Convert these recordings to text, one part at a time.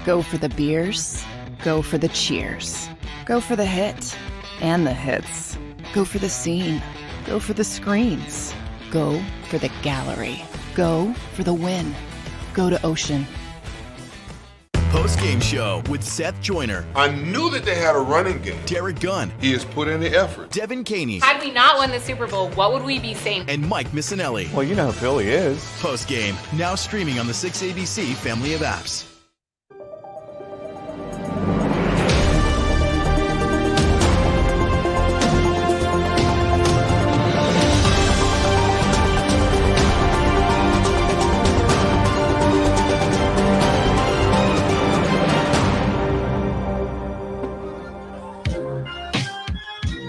Go for the beers. Go for the cheers. Go for the hit and the hits. Go for the scene. Go for the screens. Go for the gallery. Go for the win. Go to Ocean. Post-game show with Seth Joyner. I knew that they had a running game. Derek Gunn. He has put in the effort. Devin Caney. Had we not won the Super Bowl, what would we be saying? And Mike Missinelli. Well, you know who Philly is. Post-game, now streaming on the 6ABC family of apps.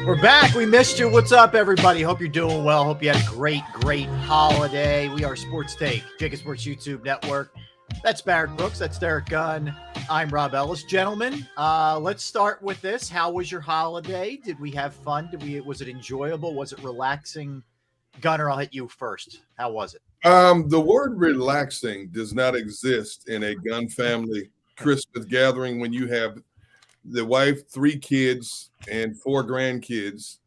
We're back. We missed you. What's up, everybody? Hope you're doing well. Hope you had a great holiday. We are Sports Take, JAKIB Sports YouTube Network. That's Barrett Brooks. That's Derek Gunn. I'm Rob Ellis. Gentlemen, let's start with this. How was your holiday? Did we have fun? Was it enjoyable? Was it relaxing? Gunner, I'll hit you first. How was it? The word relaxing does not exist in a Gunn family Christmas gathering when you have the wife, 3 kids, and 4 grandkids.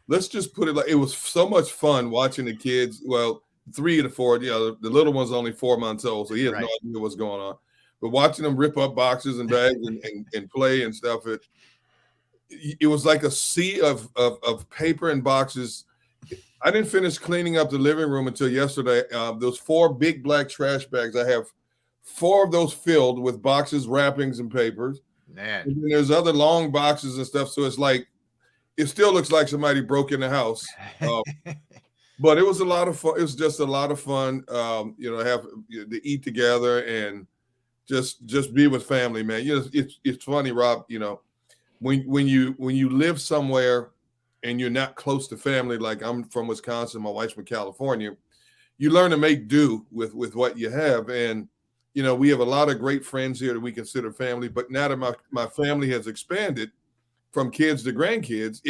Let's just put it like it was so much fun watching the kids. Well, 3 of the 4, the little one's only 4 months old, so he has no idea what's going on. But watching them rip up boxes and bags and play and stuff, it was like a sea of paper and boxes. I didn't finish cleaning up the living room until yesterday. Those 4 big black trash bags, I have 4 of those filled with boxes, wrappings, and papers. Man. And then there's other long boxes and stuff, so it's like it still looks like somebody broke in the house. But it was a lot of fun. It was just a lot of fun, have to eat together and just be with family, man. It's funny, Rob. When you live somewhere and you're not close to family, like I'm from Wisconsin, my wife's from California, you learn to make do with what you have. And we have a lot of great friends here that we consider family, but now that my family has expanded from kids to grandkids,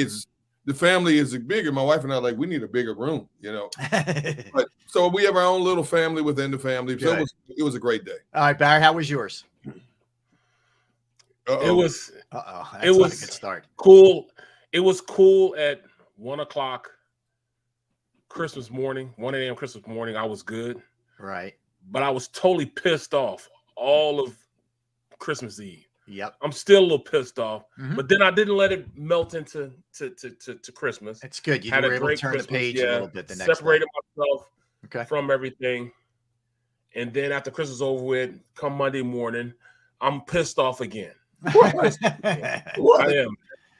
the family is bigger. My wife and I are like, we need a bigger room, But, so we have our own little family within the family. So it was a great day. All right, Barry, how was yours? It was a good start. Cool. It was cool at 1 o'clock Christmas morning, 1 a.m. Christmas morning. I was good. Right. But I was totally pissed off all of Christmas Eve. Yep. I'm still a little pissed off, but then I didn't let it melt into to Christmas. It's good. You Had were a able to great turn Christmas, the page a little bit the next separated night. myself from everything. And then after Christmas is over with, come Monday morning, I'm pissed off again. What? I am.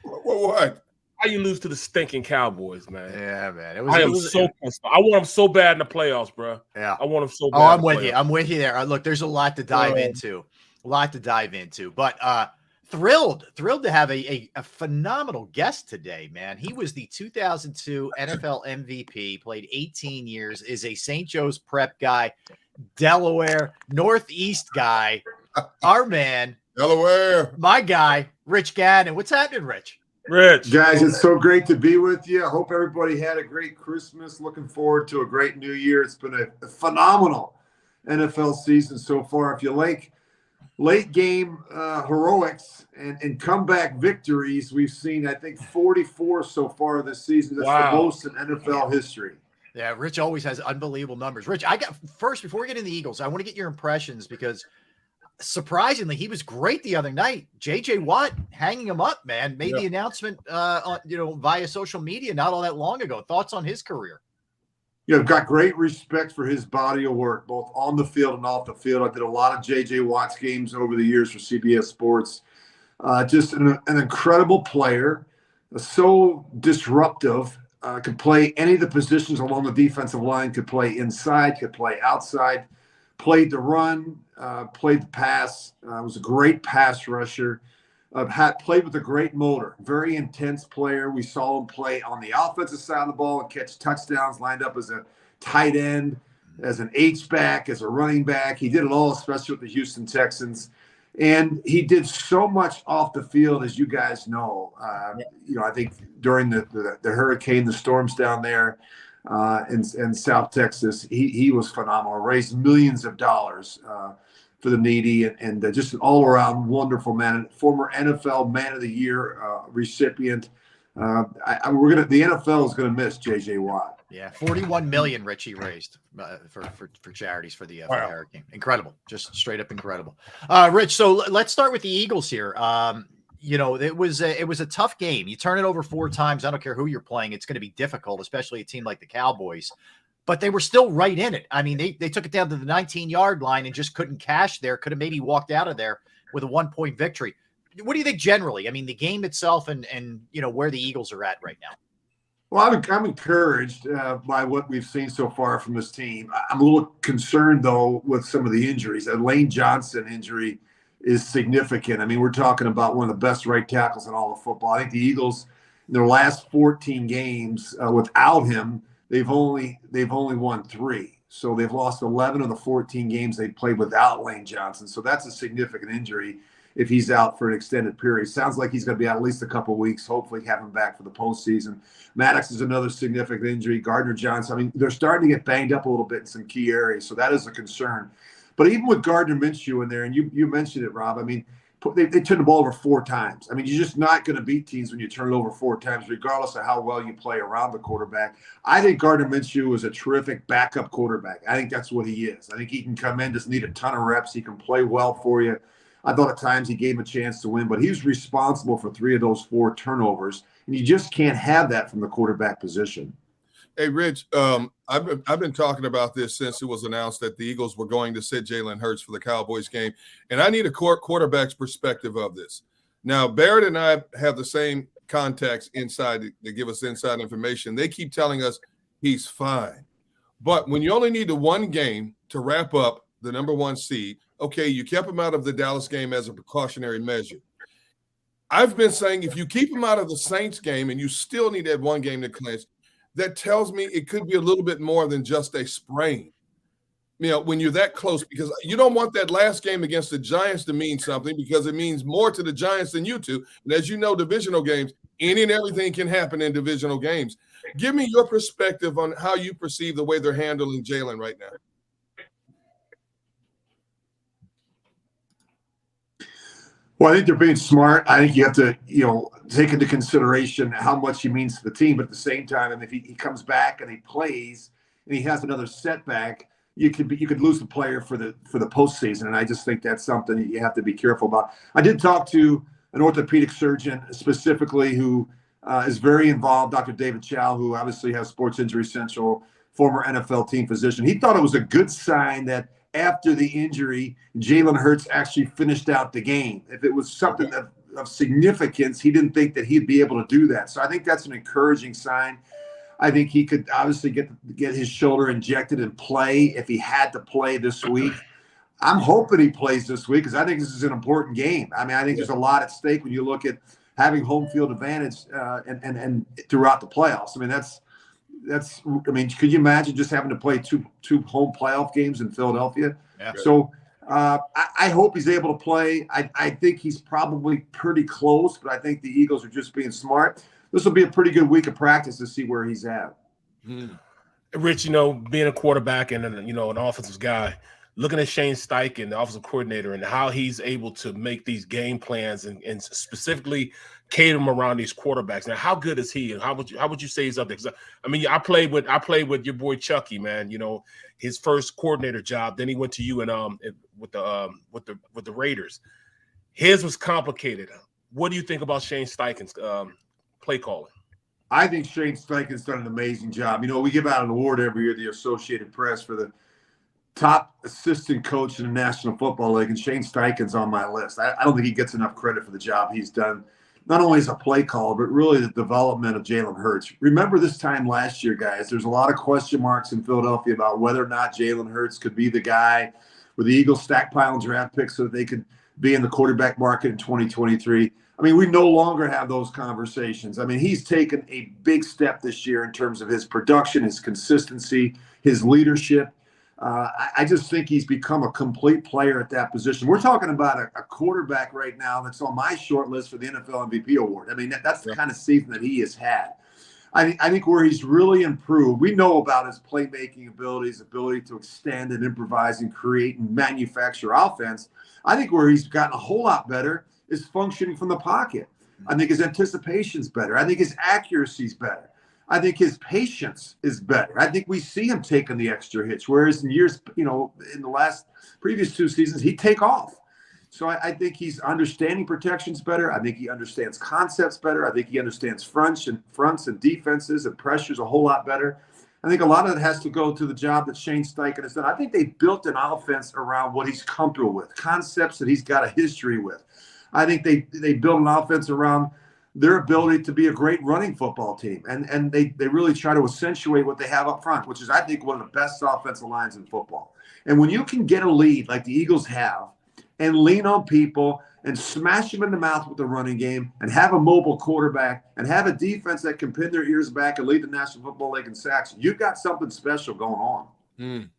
What? How you lose to the stinking Cowboys, man? Yeah, man. I am so pissed off. I want them so bad in the playoffs, bro. Yeah. I want them so bad. Oh, I'm with you. I'm with you there. Look, there's a lot to dive into. But thrilled to have a phenomenal guest today, man. He was the 2002 NFL MVP, played 18 years, is a St. Joe's prep guy, Delaware, Northeast guy, our man, Delaware, my guy, Rich Gannon. What's happening, Rich? Rich. Guys, it's so great to be with you. I hope everybody had a great Christmas. Looking forward to a great new year. It's been a phenomenal NFL season so far. If you like late game heroics and comeback victories, we've seen, I think, 44 so far this season. That's the most in NFL history. Yeah, Rich always has unbelievable numbers. Rich, before we get into the Eagles, I want to get your impressions because surprisingly, he was great the other night. J.J. Watt hanging him up, man. Made the announcement, via social media not all that long ago. Thoughts on his career? I've got great respect for his body of work, both on the field and off the field. I did a lot of J.J. Watt's games over the years for CBS Sports. Just an incredible player, so disruptive. Could play any of the positions along the defensive line. Could play inside. Could play outside. Played the run. Played the pass. Was a great pass rusher. Played with a great motor. Very intense player. We saw him play on the offensive side of the ball and catch touchdowns. Lined up as a tight end, as an H-back, as a running back. He did it all, especially with the Houston Texans. And he did so much off the field, as you guys know. I think during the hurricane, the storms down there in South Texas, he was phenomenal. Raised millions of dollars for the needy, and just an all-around wonderful man, former NFL Man of the Year recipient. The NFL is going to miss J.J. Watt. Yeah, 41 million Richie raised for charities for the Hurricane. Incredible, just straight up incredible. Rich, so let's start with the Eagles here. It was a tough game. You turn it over 4 times. I don't care who you're playing; it's going to be difficult, especially a team like the Cowboys. But they were still right in it. I mean, they took it down to the 19-yard line and just couldn't cash there. Could have maybe walked out of there with a 1-point victory. What do you think generally? I mean, the game itself and where the Eagles are at right now. Well, I'm encouraged by what we've seen so far from this team. I'm a little concerned, though, with some of the injuries. A Lane Johnson injury is significant. I mean, we're talking about one of the best right tackles in all of football. I think the Eagles, in their last 14 games without him, they've only won 3. So they've lost 11 of the 14 games they played without Lane Johnson. So that's a significant injury if he's out for an extended period. Sounds like he's going to be out at least a couple of weeks, hopefully have him back for the postseason. Maddox is another significant injury. Gardner Johnson, I mean, they're starting to get banged up a little bit in some key areas, so that is a concern. But even with Gardner Minshew in there, and you mentioned it, Rob, I mean, they turned the ball over 4 times. I mean, you're just not going to beat teams when you turn it over 4 times, regardless of how well you play around the quarterback. I think Gardner Minshew is a terrific backup quarterback. I think that's what he is. I think he can come in, doesn't need a ton of reps. He can play well for you. I thought at times he gave him a chance to win, but he was responsible for 3 of those 4 turnovers, and you just can't have that from the quarterback position. Hey, Rich, I've been talking about this since it was announced that the Eagles were going to sit Jalen Hurts for the Cowboys game, and I need a quarterback's perspective of this. Now, Barrett and I have the same contacts inside that give us inside information. They keep telling us he's fine. But when you only need the 1 game to wrap up the number 1 seed, okay, you kept him out of the Dallas game as a precautionary measure. I've been saying if you keep him out of the Saints game and you still need that 1 game to clinch, that tells me it could be a little bit more than just a sprain. When you're that close, because you don't want that last game against the Giants to mean something, because it means more to the Giants than you two. And as you know, divisional games, any and everything can happen in divisional games. Give me your perspective on how you perceive the way they're handling Jalen right now. Well, I think they're being smart. I think you have to, take into consideration how much he means to the team. But at the same time, and if he comes back and he plays and he has another setback, you could lose the player for the postseason. And I just think that's something that you have to be careful about. I did talk to an orthopedic surgeon specifically who is very involved, Dr. David Chow, who obviously has Sports Injury Central, former NFL team physician. He thought it was a good sign that after the injury, Jalen Hurts actually finished out the game. If it was something of significance, he didn't think that he'd be able to do that. So I think that's an encouraging sign. I think he could obviously get his shoulder injected and play if he had to play this week. I'm hoping he plays this week because I think this is an important game. I mean, I think there's a lot at stake when you look at having home field advantage and throughout the playoffs. I mean, could you imagine just having to play two home playoff games in Philadelphia? Yeah. So I hope he's able to play. I think he's probably pretty close, but I think the Eagles are just being smart. This will be a pretty good week of practice to see where he's at. Rich, being a quarterback and an offensive guy, looking at Shane Steichen, the offensive coordinator, and how he's able to make these game plans and specifically cater them around these quarterbacks. Now, how good is he, and how would you say he's up there? Because I mean, I played with your boy Chucky, man. His first coordinator job. Then he went to you and with the Raiders. His was complicated. What do you think about Shane Steichen's play calling? I think Shane Steichen's done an amazing job. We give out an award every year, the Associated Press, for the top assistant coach in the National Football League, and Shane Steichen's on my list. I don't think he gets enough credit for the job he's done, not only as a play caller, but really the development of Jalen Hurts. Remember this time last year, guys, there's a lot of question marks in Philadelphia about whether or not Jalen Hurts could be the guy where the Eagles stockpiling draft picks so that they could be in the quarterback market in 2023. I mean, we no longer have those conversations. I mean, he's taken a big step this year in terms of his production, his consistency, his leadership. I just think he's become a complete player at that position. We're talking about a quarterback right now that's on my short list for the NFL MVP award. I mean, that's the kind of season that he has had. I think where he's really improved, we know about his playmaking abilities, ability to extend and improvise and create and manufacture offense. I think where he's gotten a whole lot better is functioning from the pocket. I think his anticipation's better. I think his accuracy's better. I think his patience is better. I think we see him taking the extra hits, whereas in years, in the previous 2 seasons, he'd take off. So I think he's understanding protections better. I think he understands concepts better. I think he understands fronts and defenses and pressures a whole lot better. I think a lot of it has to go to the job that Shane Steichen has done. I think they built an offense around what he's comfortable with, concepts that he's got a history with. I think they built an offense around their ability to be a great running football team. And they really try to accentuate what they have up front, which is, I think, one of the best offensive lines in football. And when you can get a lead like the Eagles have, and lean on people and smash them in the mouth with the running game and have a mobile quarterback and have a defense that can pin their ears back and lead the National Football League in sacks, you've got something special going on.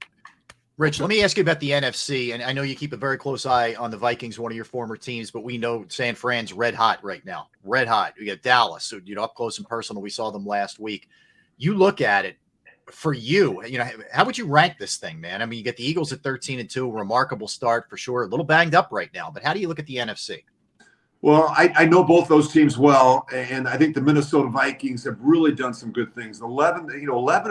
Rich, let me ask you about the NFC. And I know you keep a very close eye on the Vikings, one of your former teams, but we know San Fran's red hot right now. Red hot. We got Dallas, so, up close and personal. We saw them last week. You look at it. For you, how would you rank this thing, man? I mean, you get the Eagles at 13-2, remarkable start for sure. A little banged up right now, but how do you look at the NFC? Well, I know both those teams well, and I think the Minnesota Vikings have really done some good things. 11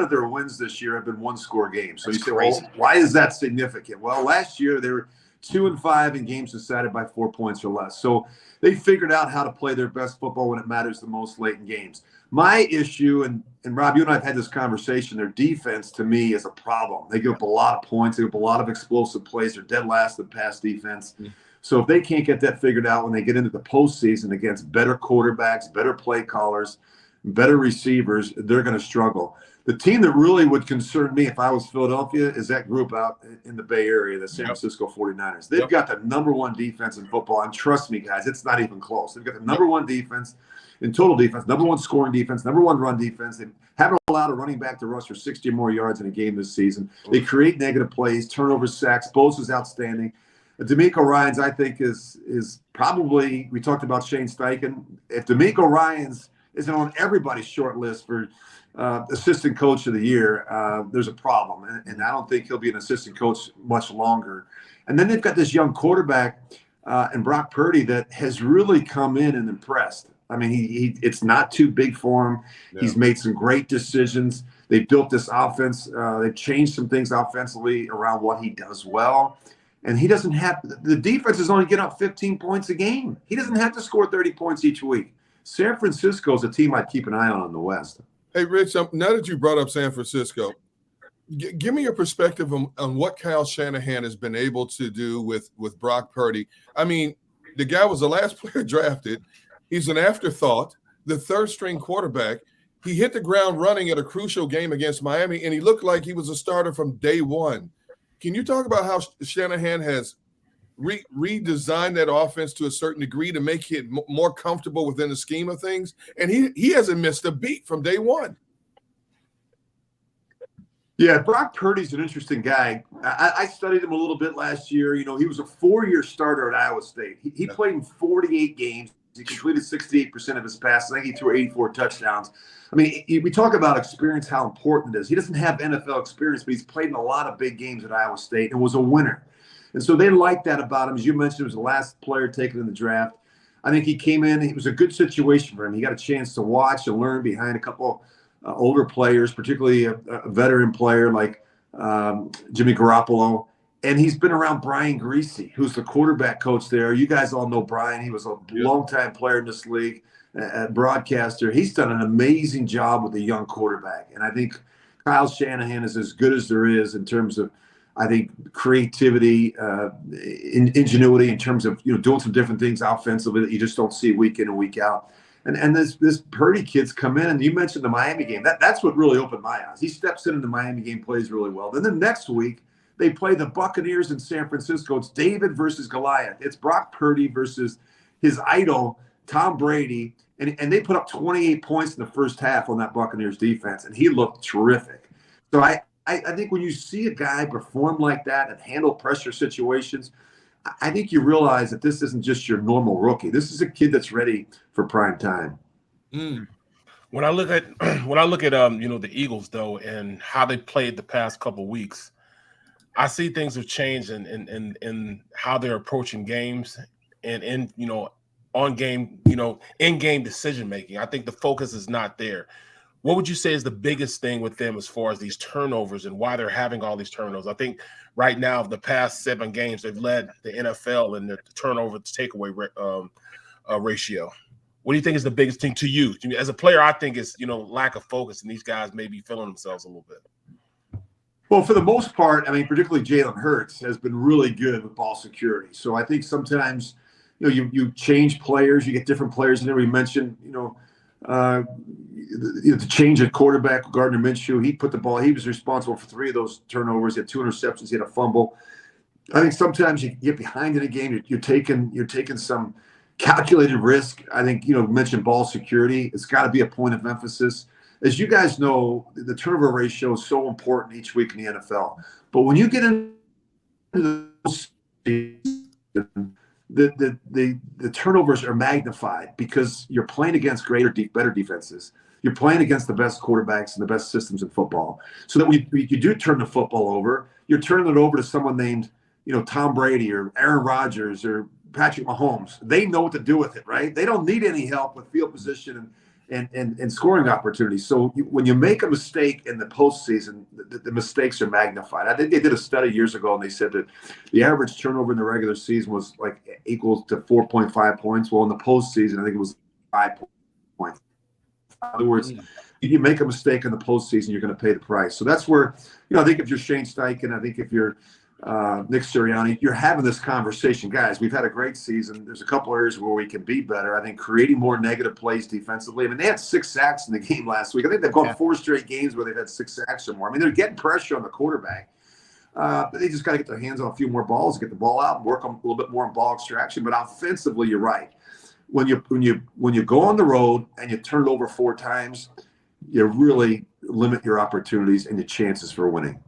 of their wins this year have been one-score games. So you say, well, why is that significant? Well, last year they were 2-5 in games decided by 4 points or less. So they figured out how to play their best football when it matters the most late in games. My issue, and Rob, you and I have had this conversation, their defense to me is a problem. They give up a lot of points. They give up a lot of explosive plays. They're dead last in pass defense. So if they can't get that figured out when they get into the postseason against better quarterbacks, better play callers, better receivers, they're going to struggle. The team that really would concern me if I was Philadelphia is that group out in the Bay Area, the San Francisco 49ers. They've got the number one defense in football. And trust me, guys, it's not even close. They've got the number one defense in total defense, number one scoring defense, number one run defense. They haven't allowed a running back to rush for 60 or more yards in a game this season. They create negative plays, turnovers, sacks. Bosa's outstanding. D'Amico Ryans, I think, is probably, we talked about Shane Steichen. If D'Amico Ryans isn't on everybody's short list for assistant coach of the year, there's a problem. And I don't think he'll be an assistant coach much longer. And then they've got this young quarterback and Brock Purdy that has really come in and impressed. I mean, it's not too big for him. Yeah. He's made some great decisions. They built this offense. They've changed some things offensively around what he does well. And he doesn't have – the defense is only getting up 15 points a game. He doesn't have to score 30 points each week. San Francisco is a team I'd keep an eye on the West. Hey, Rich, now that you brought up San Francisco, give me your perspective on what Kyle Shanahan has been able to do with Brock Purdy. I mean, the guy was the last player drafted. He's an afterthought, the third-string quarterback. He hit the ground running at a crucial game against Miami, and he looked like he was a starter from day one. Can you talk about how Shanahan has redesigned that offense to a certain degree to make it more comfortable within the scheme of things? And he hasn't missed a beat from day one. Yeah, Brock Purdy's an interesting guy. I studied him a little bit last year. You know, he was a 4-year starter at Iowa State. He played in 48 games. He completed 68% of his passes. I think he threw 84 touchdowns. I mean, we talk about experience, how important it is. He doesn't have NFL experience, but he's played in a lot of big games at Iowa State and was a winner. And so they liked that about him. As you mentioned, he was the last player taken in the draft. I think he came in. It was a good situation for him. He got a chance to watch and learn behind a couple older players, particularly a veteran player like Jimmy Garoppolo. And he's been around Brian Griese, who's the quarterback coach there. You guys all know Brian. He was a longtime player in this league, a broadcaster. He's done an amazing job with a young quarterback. And I think Kyle Shanahan is as good as there is in terms of, I think, creativity, ingenuity in terms of, doing some different things offensively that you just don't see week in and week out. And this Purdy kid's come in, and you mentioned the Miami game. That's what really opened my eyes. He steps in the Miami game, plays really well. Then the next week, they play the Buccaneers in San Francisco. It's David versus Goliath. It's Brock Purdy versus his idol, Tom Brady. And they put up 28 points in the first half on that Buccaneers defense, and he looked terrific. So I think when you see a guy perform like that and handle pressure situations, I think you realize that this isn't just your normal rookie. This is a kid that's ready for prime time. When I look at the Eagles though, and how they played the past couple of weeks, I see things have changed in how they're approaching games and on game, in game decision making. I think the focus is not there. What would you say is the biggest thing with them as far as these turnovers and why they're having all these turnovers? I think right now, the past 7 games, they've led the NFL in the turnover to takeaway ratio. What do you think is the biggest thing to you? As a player, I think it's, lack of focus, and these guys may be feeling themselves a little bit. Well, for the most part, I mean, particularly Jalen Hurts has been really good with ball security. So I think sometimes, you change players, you get different players. And we mentioned, to change a quarterback, Gardner Minshew, he was responsible for 3 of those turnovers. He had 2 interceptions, he had a fumble. I think sometimes you get behind in a game, you're taking some calculated risk. I think, mentioned ball security. It's got to be a point of emphasis. As you guys know, the turnover ratio is so important each week in the NFL. But when you get into the turnovers are magnified because you're playing against better defenses. You're playing against the best quarterbacks and the best systems in football. So that when you do turn the football over, you're turning it over to someone named, Tom Brady or Aaron Rodgers or Patrick Mahomes. They know what to do with it, right? They don't need any help with field position and scoring opportunities. So when you make a mistake in the postseason, the mistakes are magnified. I think they did a study years ago, and they said that the average turnover in the regular season was equal to 4.5 points. Well, in the postseason, I think it was 5 points. In other words, you make a mistake in the postseason, you're going to pay the price. So that's where, I think if you're Shane Steichen, I think if you're Nick Sirianni, you're having this conversation. Guys, we've had a great season. There's a couple areas where we can be better. I think creating more negative plays defensively. I mean, they had 6 sacks in the game last week. I think they've gone 4 straight games where they've had 6 sacks or more. I mean, they're getting pressure on the quarterback. But they just got to get their hands on a few more balls, get the ball out, and work on a little bit more on ball extraction. But offensively, you're right. When you go on the road and you turn it over 4 times, you really limit your opportunities and your chances for winning.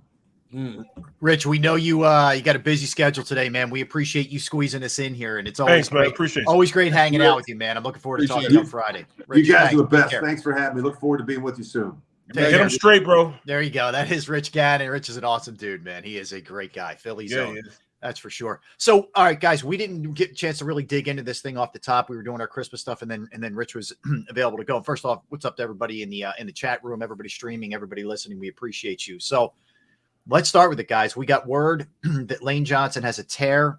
Rich, we know you got a busy schedule today, man. We appreciate you squeezing us in here, and it's always Thanks, man. Appreciate always great hanging out with you, man. I'm looking forward to talking to you on Friday. Rich, you guys are the best. Thanks for having me. Look forward to being with you soon. Get him straight, bro. There you go. That is Rich Gannon. Rich is an awesome dude, man. He is a great guy. Philly's own. That's for sure. So, all right, guys, we didn't get a chance to really dig into this thing off the top. We were doing our Christmas stuff, and then Rich was available to go. First off, what's up to everybody in the chat room, everybody streaming, everybody listening? We appreciate you. So let's start with it, guys. We got word that Lane Johnson has a tear,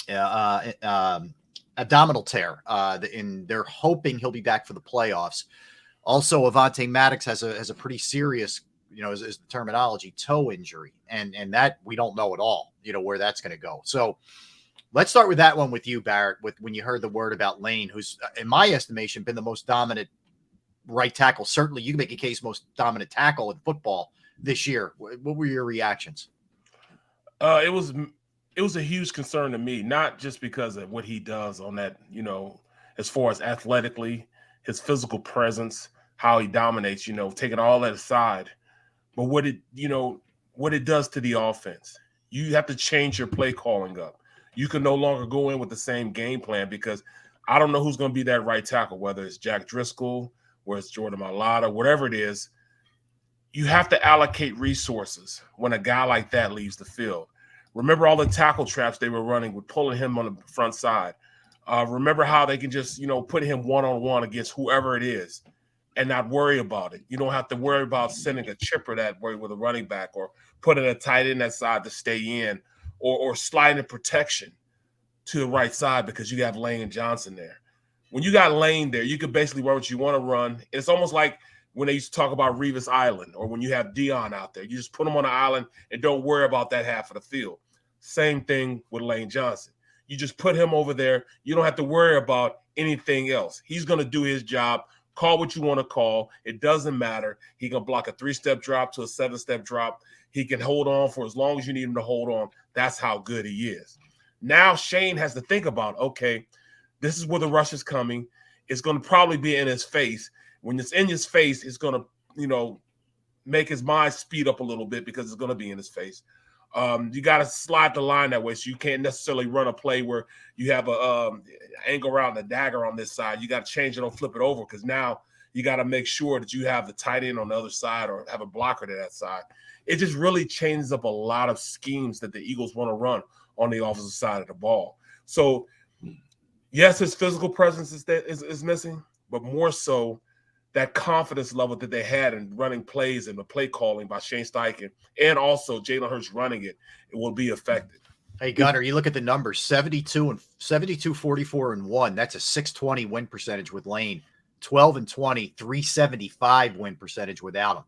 abdominal tear, and they're hoping he'll be back for the playoffs. Also, Avonte Maddox has a pretty serious, is the terminology, toe injury, and that we don't know at all, where that's going to go. So let's start with that one with you, Barrett, when you heard the word about Lane, who's, in my estimation, been the most dominant right tackle. Certainly, you can make a case most dominant tackle in football this year. What were your reactions? It was a huge concern to me, not just because of what he does on that, as far as athletically, his physical presence, how he dominates, taking all that aside, but what it does to the offense. You have to change your play calling up. You can no longer go in with the same game plan because I don't know who's going to be that right tackle, whether it's Jack Driscoll, whether it's Jordan Mailata, whatever it is. You have to allocate resources when a guy like that leaves the field. Remember all the tackle traps they were running with pulling him on the front side. Remember how they can just, put him one-on-one against whoever it is and not worry about it. You don't have to worry about sending a chipper that way with a running back or putting a tight end that side to stay in or sliding protection to the right side because you have Lane Johnson there. When you got Lane there, you can basically run what you want to run. It's almost like when they used to talk about Revis Island or when you have Dion out there. You just put him on the island and don't worry about that half of the field. Same thing with Lane Johnson. You just put him over there. You don't have to worry about anything else. He's going to do his job. Call what you want to call. It doesn't matter. He can block a 3-step drop to a 7-step drop. He can hold on for as long as you need him to hold on. That's how good he is. Now Shane has to think about, okay, this is where the rush is coming. It's going to probably be in his face. When it's in his face, it's going to, make his mind speed up a little bit because it's going to be in his face. You got to slide the line that way, so you can't necessarily run a play where you have a angle around the dagger on this side. You got to change it or flip it over because now You got to make sure that you have the tight end on the other side or have a blocker to that side. It just really changes up a lot of schemes that the Eagles want to run on the offensive side of the ball. So, yes, his physical presence is missing, but more so that confidence level that they had in running plays and the play calling by Shane Steichen and also Jalen Hurts running it will be affected. Hey, Gunner, you look at the numbers, 72, 44, and 1. That's a 620 win percentage with Lane. 12 and 20, 375 win percentage without him.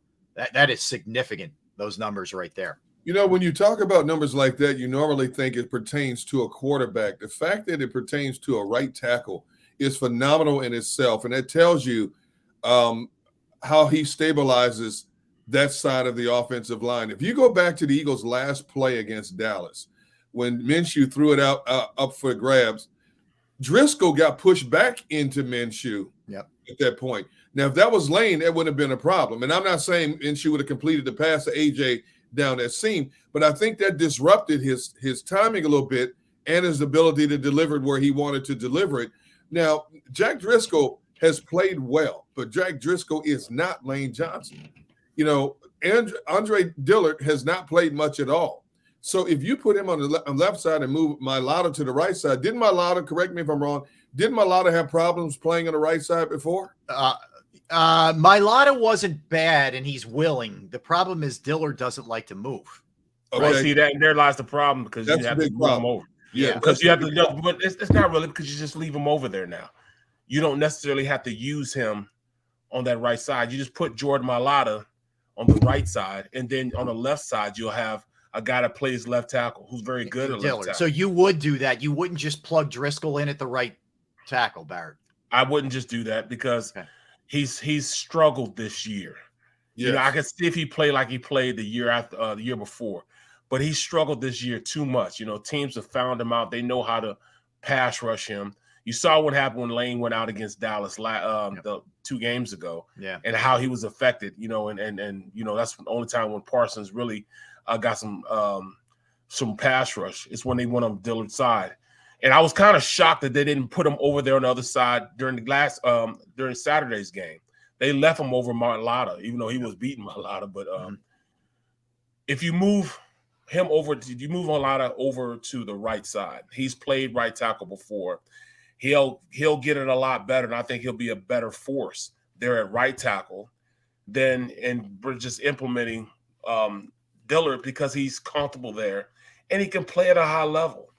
That is significant, those numbers right there. You know, when you talk about numbers like that, you normally think it pertains to a quarterback. The fact that it pertains to a right tackle is phenomenal in itself, and that tells you how he stabilizes that side of the offensive line. If you go back to the Eagles' last play against Dallas, when Minshew threw it out up for grabs, Driscoll got pushed back into Minshew at that point. Now, if that was Lane, that wouldn't have been a problem. And I'm not saying Minshew would have completed the pass to AJ down that seam, but I think that disrupted his timing a little bit and his ability to deliver it where he wanted to deliver it. Now, Jack Driscoll has played well, but Jack Driscoll is not Lane Johnson. You know, Andre Dillard has not played much at all. So if you put him on the left side and move Mailata to the right side, didn't Mailata, correct me if I'm wrong, didn't Mailata have problems playing on the right side before? Mailata wasn't bad, and he's willing. The problem is Dillard doesn't like to move. Okay. Well, see, there lies the problem because you have to move him over. Yeah, because you have to, but it's not really because you just leave him over there now. You don't necessarily have to use him on that right side. You just put Jordan Mailata on the right side, and then on the left side, you'll have a guy that plays left tackle who's very good at left tackle. So you would do that. You wouldn't just plug Driscoll in at the right tackle, Barrett. I wouldn't just do that because he's struggled this year. Yes. You know, I can see if he played like he played the year after the year before, but he struggled this year too much. You know, teams have found him out. They know how to pass rush him. You saw what happened when Lane went out against Dallas the 2 games ago, and how he was affected. You know, and you know that's the only time when Parsons really got some pass rush. It's when they went on Dillard's side, and I was kind of shocked that they didn't put him over there on the other side during during Saturday's game. They left him over Mailata, even though he was beating Mailata. But if you move him over, you move Mailata over to the right side. He's played right tackle before. He'll get it a lot better, and I think he'll be a better force there at right tackle than just implementing Dillard because he's comfortable there and he can play at a high level.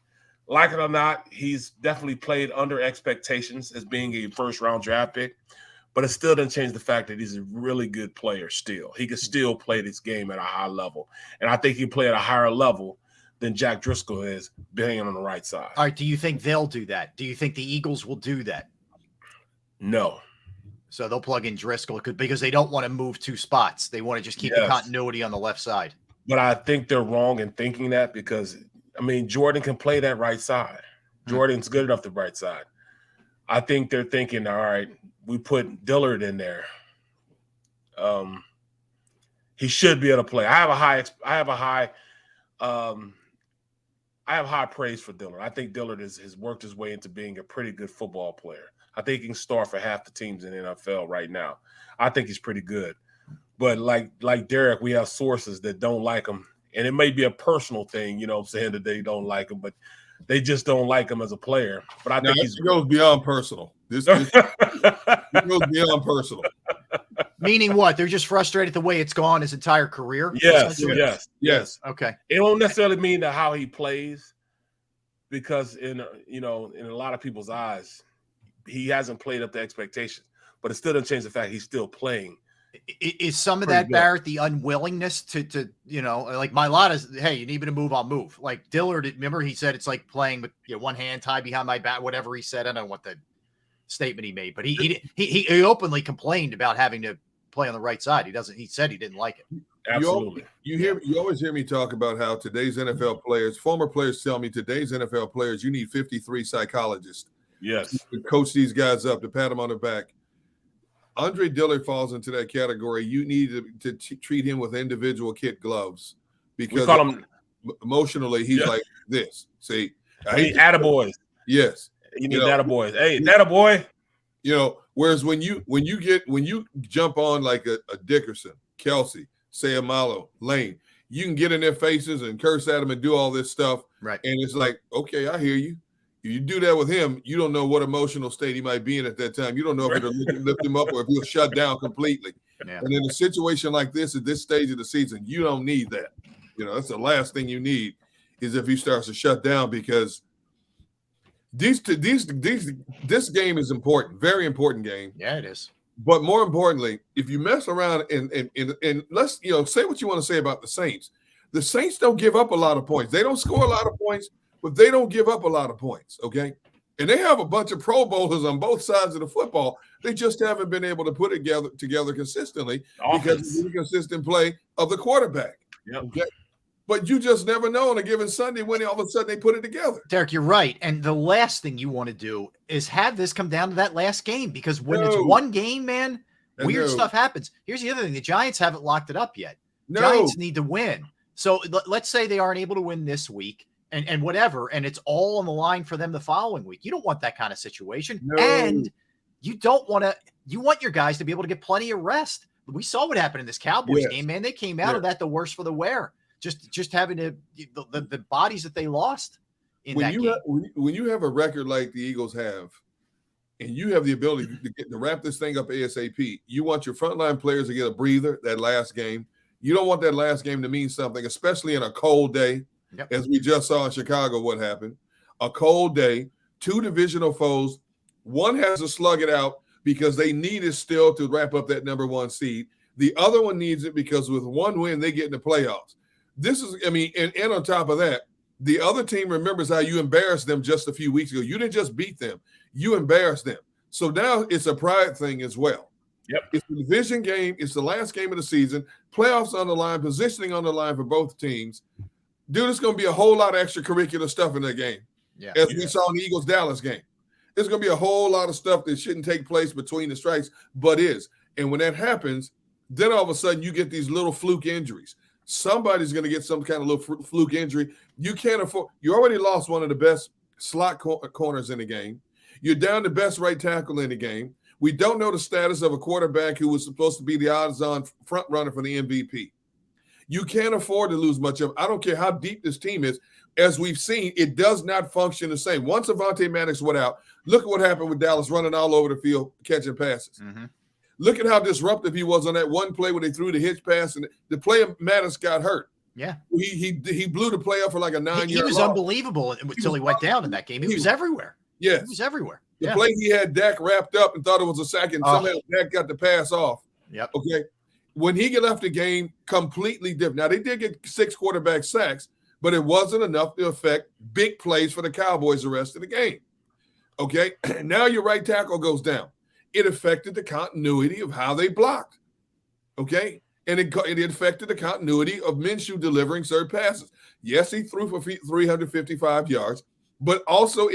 Like it or not, he's definitely played under expectations as being a first-round draft pick, but it still doesn't change the fact that he's a really good player still. He can still play this game at a high level, and I think he can play at a higher level than Jack Driscoll is being on the right side. All right, do you think they'll do that? Do you think the Eagles will do that? No. So they'll plug in Driscoll because they don't want to move 2 spots. They want to just keep the continuity on the left side. But I think they're wrong in thinking that because, I mean, Jordan can play that right side. Jordan's good enough the right side. I think they're thinking, all right, we put Dillard in there. He should be able to play. I have high praise for Dillard. I think Dillard has worked his way into being a pretty good football player. I think he can start for half the teams in the NFL right now. I think he's pretty good. But like Derek, we have sources that don't like him. And it may be a personal thing, you know what I'm saying, that they don't like him, but they just don't like him as a player. But I think it goes beyond personal. This goes beyond personal. Meaning what? They're just frustrated the way it's gone his entire career? Yes. Okay. It don't necessarily mean that how he plays, because in a lot of people's eyes, he hasn't played up to expectations. But it still doesn't change the fact he's still playing. Is some of that, Barrett, the unwillingness to like Mailata's, hey, you need me to move, I'll move. Like Dillard, remember he said it's like playing with one hand tied behind my back, whatever he said. I don't know what the statement he made, but he openly complained about having to play on the right side. He said he didn't like it. Absolutely. You always hear me talk about how today's NFL players, former players tell me today's NFL players, you need 53 psychologists. Yes. To coach these guys up, to pat them on the back. Andre Dillard falls into that category. You need to treat him with individual kid gloves because emotionally he's like this. See, I need attaboys. Yes. You need attaboys. Hey, attaboy. You know, whereas when you jump on like a Dickerson, Kelsey, Sayamalo, Lane, you can get in their faces and curse at them and do all this stuff. Right. And it's like, okay, I hear you. You do that with him, you don't know what emotional state he might be in at that time. You don't know if it'll lift him up or if he'll shut down completely. Yeah. And in a situation like this, at this stage of the season, you don't need that. You know, that's the last thing you need is if he starts to shut down, because this game is important, very important game. Yeah, it is. But more importantly, if you mess around and let's, you know, say what you want to say about the Saints. The Saints don't give up a lot of points. They don't score a lot of points, but they don't give up a lot of points, okay? And they have a bunch of Pro Bowlers on both sides of the football. They just haven't been able to put it together consistently because of the inconsistent play of the quarterback. Yep. Okay? But you just never know on a given Sunday when all of a sudden they put it together. Derek, you're right. And the last thing you want to do is have this come down to that last game, because when it's one game, man, weird stuff happens. Here's the other thing. The Giants haven't locked it up yet. Giants need to win. So let's say they aren't able to win this week and whatever, and it's all on the line for them the following week. You don't want that kind of situation. And you don't want to – you want your guys to be able to get plenty of rest. We saw what happened in this Cowboys game, man. They came out of that the worse for the wear. Just having the bodies that they lost in that game. When you have a record like the Eagles have, and you have the ability to wrap this thing up ASAP, you want your frontline players to get a breather that last game. You don't want that last game to mean something, especially in a cold day, as we just saw in Chicago what happened. A cold day, two divisional foes. One has to slug it out because they need it still to wrap up that number one seed. The other one needs it because with one win, they get in the playoffs. This is, I mean, and on top of that, the other team remembers how you embarrassed them just a few weeks ago. You didn't just beat them. You embarrassed them. So now it's a pride thing as well. Yep. It's a division game. It's the last game of the season. Playoffs on the line, positioning on the line for both teams. Dude, it's going to be a whole lot of extracurricular stuff in that game. Yeah. As we saw in the Eagles-Dallas game. There's going to be a whole lot of stuff that shouldn't take place between the strikes, but is. And when that happens, then all of a sudden you get these little fluke injuries. Somebody's going to get some kind of little fluke injury. You can't afford – you already lost one of the best slot corners in the game. You're down the best right tackle in the game. We don't know the status of a quarterback who was supposed to be the odds-on front runner for the MVP. You can't afford to lose much of – I don't care how deep this team is. As we've seen, it does not function the same. Once Avonte Maddox went out, look at what happened with Dallas running all over the field, catching passes. Mm-hmm. Look at how disruptive he was on that one play where they threw the hitch pass, and the player Maddox got hurt. Yeah. He blew the play up for like a 9-yard He was loss. Unbelievable until he went down in that game. He was everywhere. Yes. He was everywhere. The play he had Dak wrapped up and thought it was a sack, and somehow Dak got the pass off. Yep. Okay. When he left the game, completely different. Now, they did get 6 quarterback sacks, but it wasn't enough to affect big plays for the Cowboys the rest of the game. Okay. Now your right tackle goes down. It affected the continuity of how they blocked. Okay. And it affected the continuity of Minshew delivering third passes. Yes, he threw for 355 yards, but also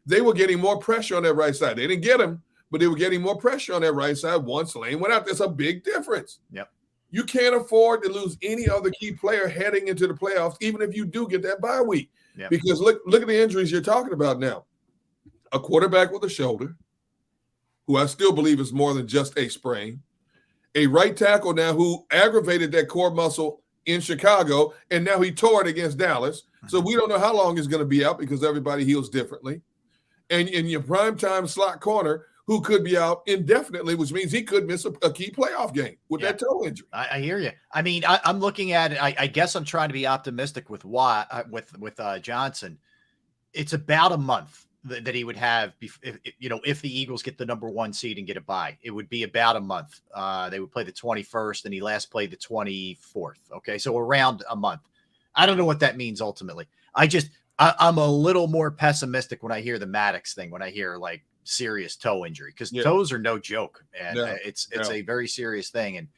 they were getting more pressure on that right side. They didn't get him, but they were getting more pressure on that right side once Lane went out. That's a big difference. Yep. You can't afford to lose any other key player heading into the playoffs, even if you do get that bye week. Yep. Because look at the injuries you're talking about now. A quarterback with a shoulder, who I still believe is more than just a sprain. A right tackle now who aggravated that core muscle in Chicago, and now he tore it against Dallas. So we don't know how long he's going to be out because everybody heals differently. And in your primetime slot corner, who could be out indefinitely, which means he could miss a key playoff game with that toe injury. I hear you. I mean, I'm looking at it. I guess I'm trying to be optimistic with Johnson. It's about a month that he would have, if the Eagles get the number one seed and get a bye. It would be about a month. They would play the 21st, and he last played the 24th. Okay, so around a month. I don't know what that means ultimately. I'm a little more pessimistic when I hear the Maddox thing, when I hear like serious toe injury, because toes are no joke, man. It's a very serious thing. And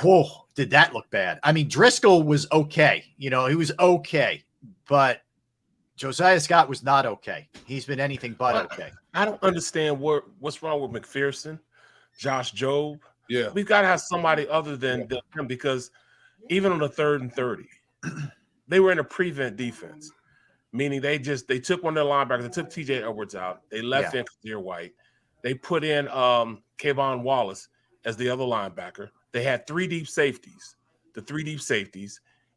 whoa, did that look bad? I mean, Driscoll was okay. He was okay, but Josiah Scott was not okay. He's been anything but okay. I don't understand what's wrong with McPherson, Josh Jobe. Yeah. We've got to have somebody other than him, because even on the 3rd and 30, they were in a prevent defense, meaning they took one of their linebackers. They took TJ Edwards out. They left in Kazir White. They put in Kayvon Wallace as the other linebacker. They had 3 deep safeties,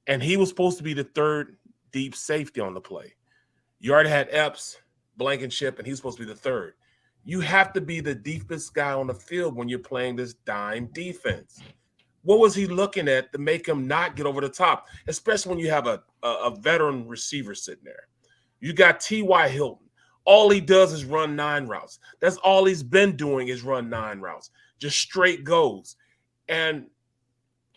and he was supposed to be the 3rd deep safety on the play. You already had Epps, Blankenship, and he's supposed to be the 3rd. You have to be the deepest guy on the field when you're playing this dime defense. What was he looking at to make him not get over the top, especially when you have a veteran receiver sitting there? You got T.Y. Hilton. All he does is run 9 routes. That's all he's been doing is run 9 routes, just straight goes. And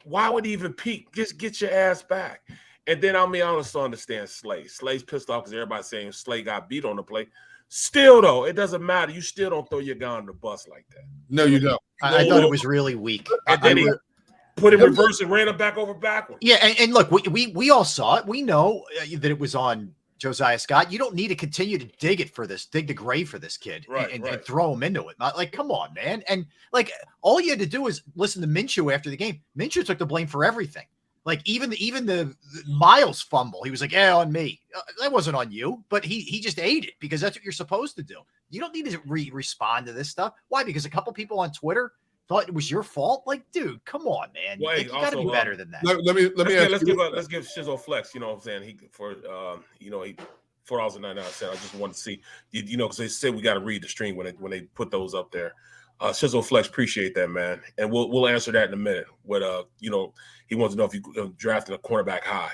why would he even peek? Just get your ass back. And then, I also understand Slay. Slay's pissed off because everybody's saying Slay got beat on the play. Still, though, it doesn't matter. You still don't throw your guy on the bus like that. No, you don't. I thought it was really weak. And then he put him in reverse and ran him back over backwards. Yeah, and look, we all saw it. We know that it was on Josiah Scott. You don't need to continue to dig the grave for this kid and throw him into it. Like, come on, man. And like, all you had to do is listen to Minshew after the game. Minshew took the blame for everything. Like even the Miles fumble, he was like, "Yeah, on me." That wasn't on you, but he just ate it because that's what you're supposed to do. You don't need to respond to this stuff. Why? Because a couple people on Twitter thought it was your fault. Like, dude, come on, man. Well, like, you got to be better than that. Let's give Shizzle Flex. You know what I'm saying? He $4.99. I just want to see, because they said we got to read the stream when they put those up there. Shizzle Flex, appreciate that, man, and we'll answer that in a minute. What he wants to know if you drafting a cornerback high.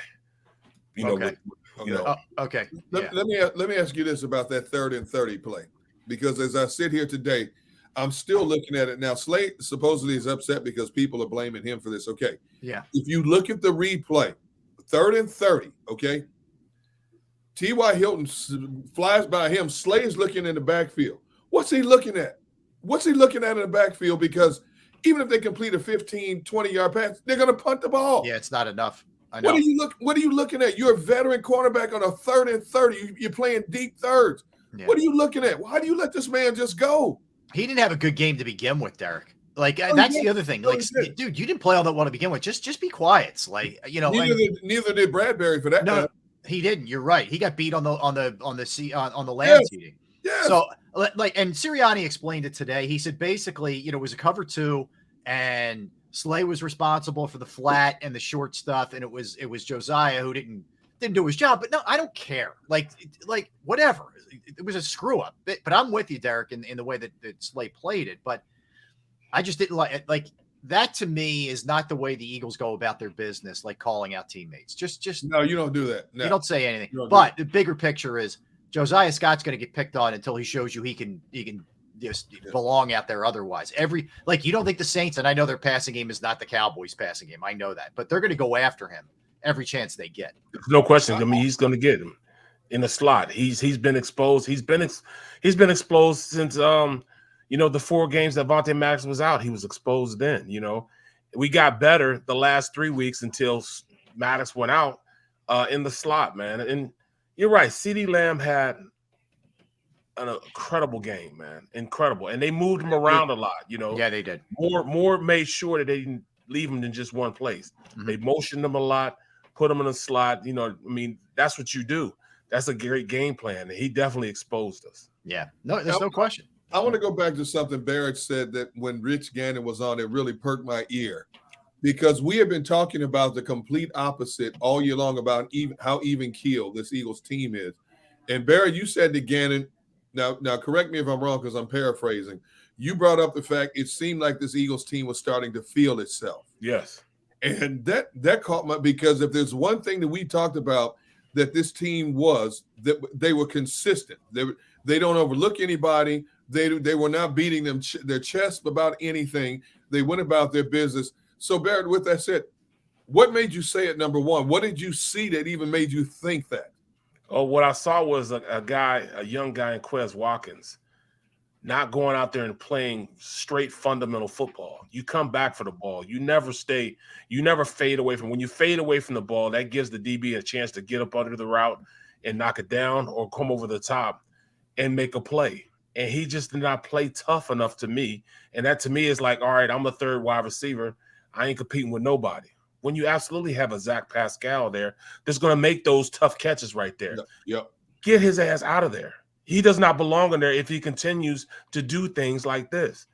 Okay. Let me ask you this about that 3rd and 30 play, because as I sit here today, I'm still looking at it now. Slate supposedly is upset because people are blaming him for this. Okay. Yeah. If you look at the replay, 3rd and 30, okay, T.Y. Hilton flies by him. Slay's looking in the backfield. What's he looking at? What's he looking at in the backfield? Because even if they complete a 15, 20-yard pass, they're going to punt the ball. Yeah, it's not enough. I know. What are you looking at? You're a veteran cornerback on a 3rd and 30. You're playing deep thirds. Yeah. What are you looking at? Why do you let this man just go? He didn't have a good game to begin with, Derek. Like, that's the other thing. Like, dude, you didn't play all that well to begin with. Just be quiet. Like, Neither did Bradbury for that. No, he didn't. You're right. He got beat on the land seating. Yes. So, and Sirianni explained it today. He said basically, it was a cover 2, and Slay was responsible for the flat and the short stuff, and it was Josiah who didn't do his job. But no, I don't care. Like whatever. It was a screw up. But I'm with you, Derek, in the way that Slay played it. But I just didn't like that. To me, is not the way the Eagles go about their business, like calling out teammates. Just no, you don't do that. No. You don't say anything. But the bigger picture is Josiah Scott's going to get picked on until he shows you he can just belong out there otherwise. You don't think the Saints, and I know their passing game is not the Cowboys passing game. I know that, but they're going to go after him every chance they get. No question. I mean, he's going to get him in the slot. He's been exposed. He's been exposed since the 4 games that Vontae Maddox was out. He was exposed then. We got better the last 3 weeks until Maddox went out in the slot, man. And you're right. CeeDee Lamb had an incredible game, man. Incredible. And they moved him around a lot, Yeah, they did. More made sure that they didn't leave him in just one place. Mm-hmm. They motioned him a lot, put him in a slot. That's what you do. That's a great game plan. And he definitely exposed us. Yeah. No, there's no question. I want to go back to something Barrett said that when Rich Gannon was on, it really perked my ear. Because we have been talking about the complete opposite all year long about how even keel this Eagles team is. And Barry, you said to Gannon, now correct me if I'm wrong because I'm paraphrasing. You brought up the fact it seemed like this Eagles team was starting to feel itself. Yes. And that caught my, because if there's one thing that we talked about that this team was, that they were consistent. They don't overlook anybody. They were not beating their chest about anything. They went about their business. So, Barrett, with that said, what made you say it, number one? What did you see that even made you think that? Oh, what I saw was a young guy in Quez Watkins, not going out there and playing straight fundamental football. You come back for the ball. You never fade away from. When you fade away from the ball, that gives the DB a chance to get up under the route and knock it down or come over the top and make a play. And he just did not play tough enough to me. And that to me is like, all right, I'm a third wide receiver. I ain't competing with nobody. When you absolutely have a Zach Pascal there, that's going to make those tough catches right there. Yep. Get his ass out of there. He does not belong in there if he continues to do things like this.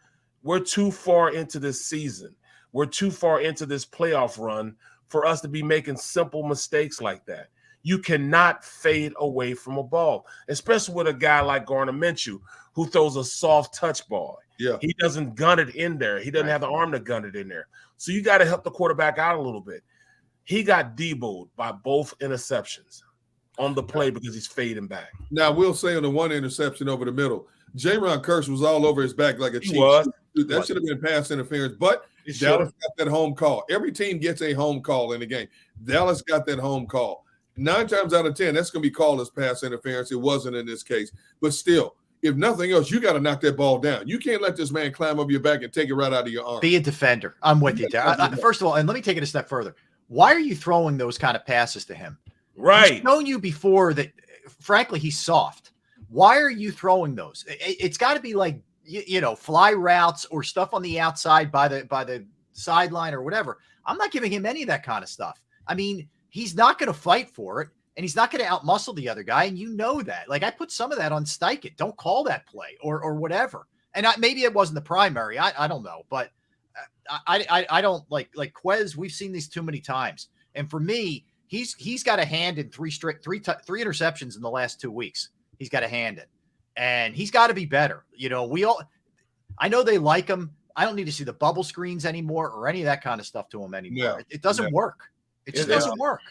We're too far into this season. We're too far into this playoff run for us to be making simple mistakes like that. You cannot fade away from a ball, especially with a guy like Gardner Minshew, who throws a soft touch ball. Yeah. He doesn't gun it in there. He doesn't have the arm to gun it in there. So you got to help the quarterback out a little bit. He got deboed by both interceptions on the play because he's fading back. Now, we'll say on the one interception over the middle, Jaron Kearse was all over his back like a cheat. That should have been pass interference, but Dallas got that home call. Every team gets a home call in the game. Dallas got that home call. 9 times out of 10, that's going to be called as pass interference. It wasn't in this case. But still, if nothing else, you got to knock that ball down. You can't let this man climb up your back and take it right out of your arm. Be a defender. I'm with you there. First of all, and let me take it a step further. Why are you throwing those kind of passes to him? Right. He's shown you before that, frankly, he's soft. Why are you throwing those? It's got to be like, fly routes or stuff on the outside by the sideline or whatever. I'm not giving him any of that kind of stuff. I mean, he's not going to fight for it, and he's not going to outmuscle the other guy, and you know that. Like, I put some of that on Steichen. Don't call that play or whatever. And maybe it wasn't the primary. I don't know, but I don't like Quez. We've seen these too many times, and for me, he's got a hand in three interceptions in the last 2 weeks. He's got a hand in, and he's got to be better. I know they like him. I don't need to see the bubble screens anymore or any of that kind of stuff to him anymore. Yeah. It doesn't work. It just doesn't work.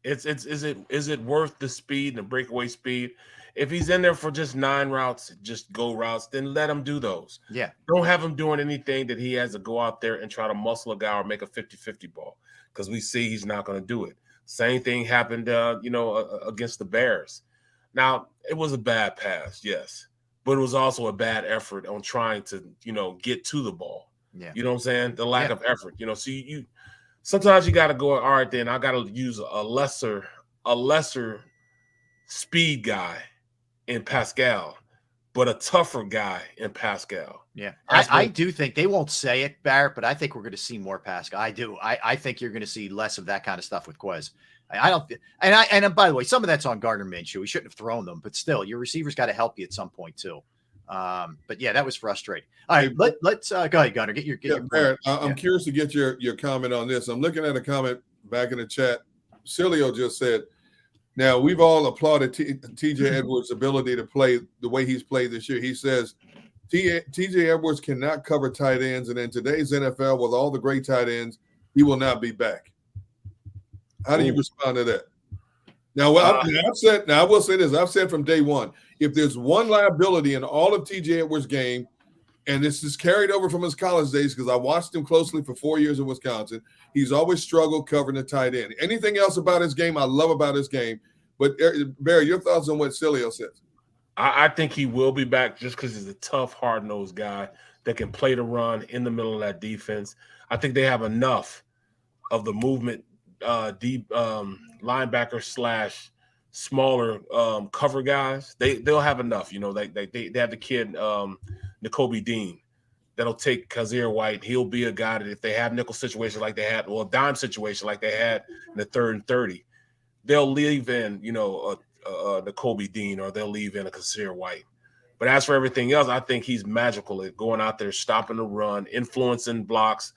Is it worth the speed and the breakaway speed? If he's in there for just 9 routes, just go routes, then let him do those. Yeah. Don't have him doing anything that he has to go out there and try to muscle a guy or make a 50-50 ball, because we see he's not going to do it. Same thing happened, against the Bears. Now, it was a bad pass, yes, but it was also a bad effort on trying to, get to the ball. Yeah. You know what I'm saying? The lack of effort. So you sometimes you got to go, all right, then I got to use a lesser speed guy in Pascal, but a tougher guy in Pascal. Yeah. I do think they won't say it, Barrett, but I think we're going to see more Pascal. I do. I think you're going to see less of that kind of stuff with Quez. I don't, and by the way, some of that's on Gardner Minshew. He shouldn't have thrown them, but still, your receivers got to help you at some point too. But yeah, that was frustrating. All right, let's go ahead, Gunner. Get your Barrett, I'm curious to get your comment on this. I'm looking at a comment back in the chat. Cilio just said, now we've all applauded TJ Edwards' ability to play the way he's played this year. He says TJ Edwards cannot cover tight ends, and in today's NFL, with all the great tight ends, he will not be back. How do you respond to that? Now, I will say this. I've said from day one, if there's one liability in all of TJ Edwards' game, and this is carried over from his college days because I watched him closely for 4 years in Wisconsin, he's always struggled covering the tight end. Anything else about his game, I love about his game. But, Barry, your thoughts on what Cilio says? I think he will be back just because he's a tough, hard-nosed guy that can play the run in the middle of that defense. I think they have enough of the movement deep linebacker / smaller cover guys. They'll have enough. They have the kid N'Kobe Dean that'll take Kazir White. He'll be a guy that if they have nickel situation like they had, or a dime situation like they had in the 3rd and 30, they'll leave in N'Kobe Dean, or they'll leave in a Kazir White. But as for everything else, I think he's magical at going out there, stopping the run, influencing blocks,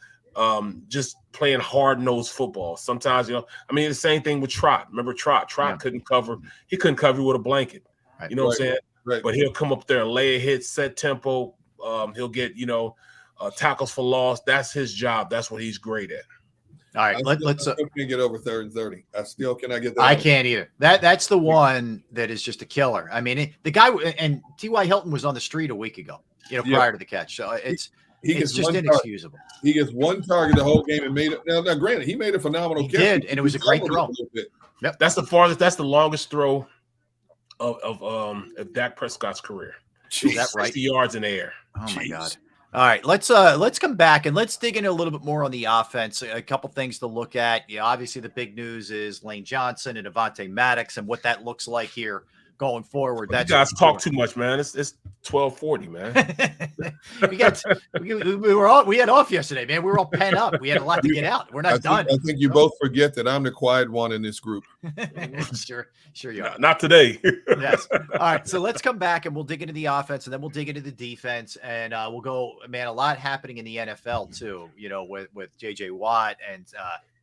just playing hard-nosed football. Sometimes, the same thing with Trot. Remember Trot? Trot couldn't cover. He couldn't cover you with a blanket. Right. You know what I'm saying? Right. But he'll come up there and lay a hit, set tempo. He'll get, tackles for loss. That's his job. That's what he's great at. All right, let's can't get over 3rd and 30. I still cannot get that. I can't either. That's the one that is just a killer. I mean, the guy, and T.Y. Hilton was on the street a week ago, prior to the catch. So it's just inexcusable. He gets one target the whole game and made it. Now, granted, he made a phenomenal catch. He did, and it was a great throw. Yep. That's the farthest. That's the longest throw of Dak Prescott's career. Is that right? 60 yards in the air. Oh my God. All right, let's come back and let's dig in a little bit more on the offense. A couple things to look at. Obviously the big news is Lane Johnson and Avonte Maddox and what that looks like here going forward. You guys talk too much, man. It's 12:40, man. we had off yesterday, man. We were all pent up. We had a lot to get out. We're not done. I think you both forget that I'm the quiet one in this group. Sure you are. Not today. Yes. All right. So let's come back and we'll dig into the offense and then we'll dig into the defense and we'll go, man, a lot happening in the NFL too, you know, with JJ Watt and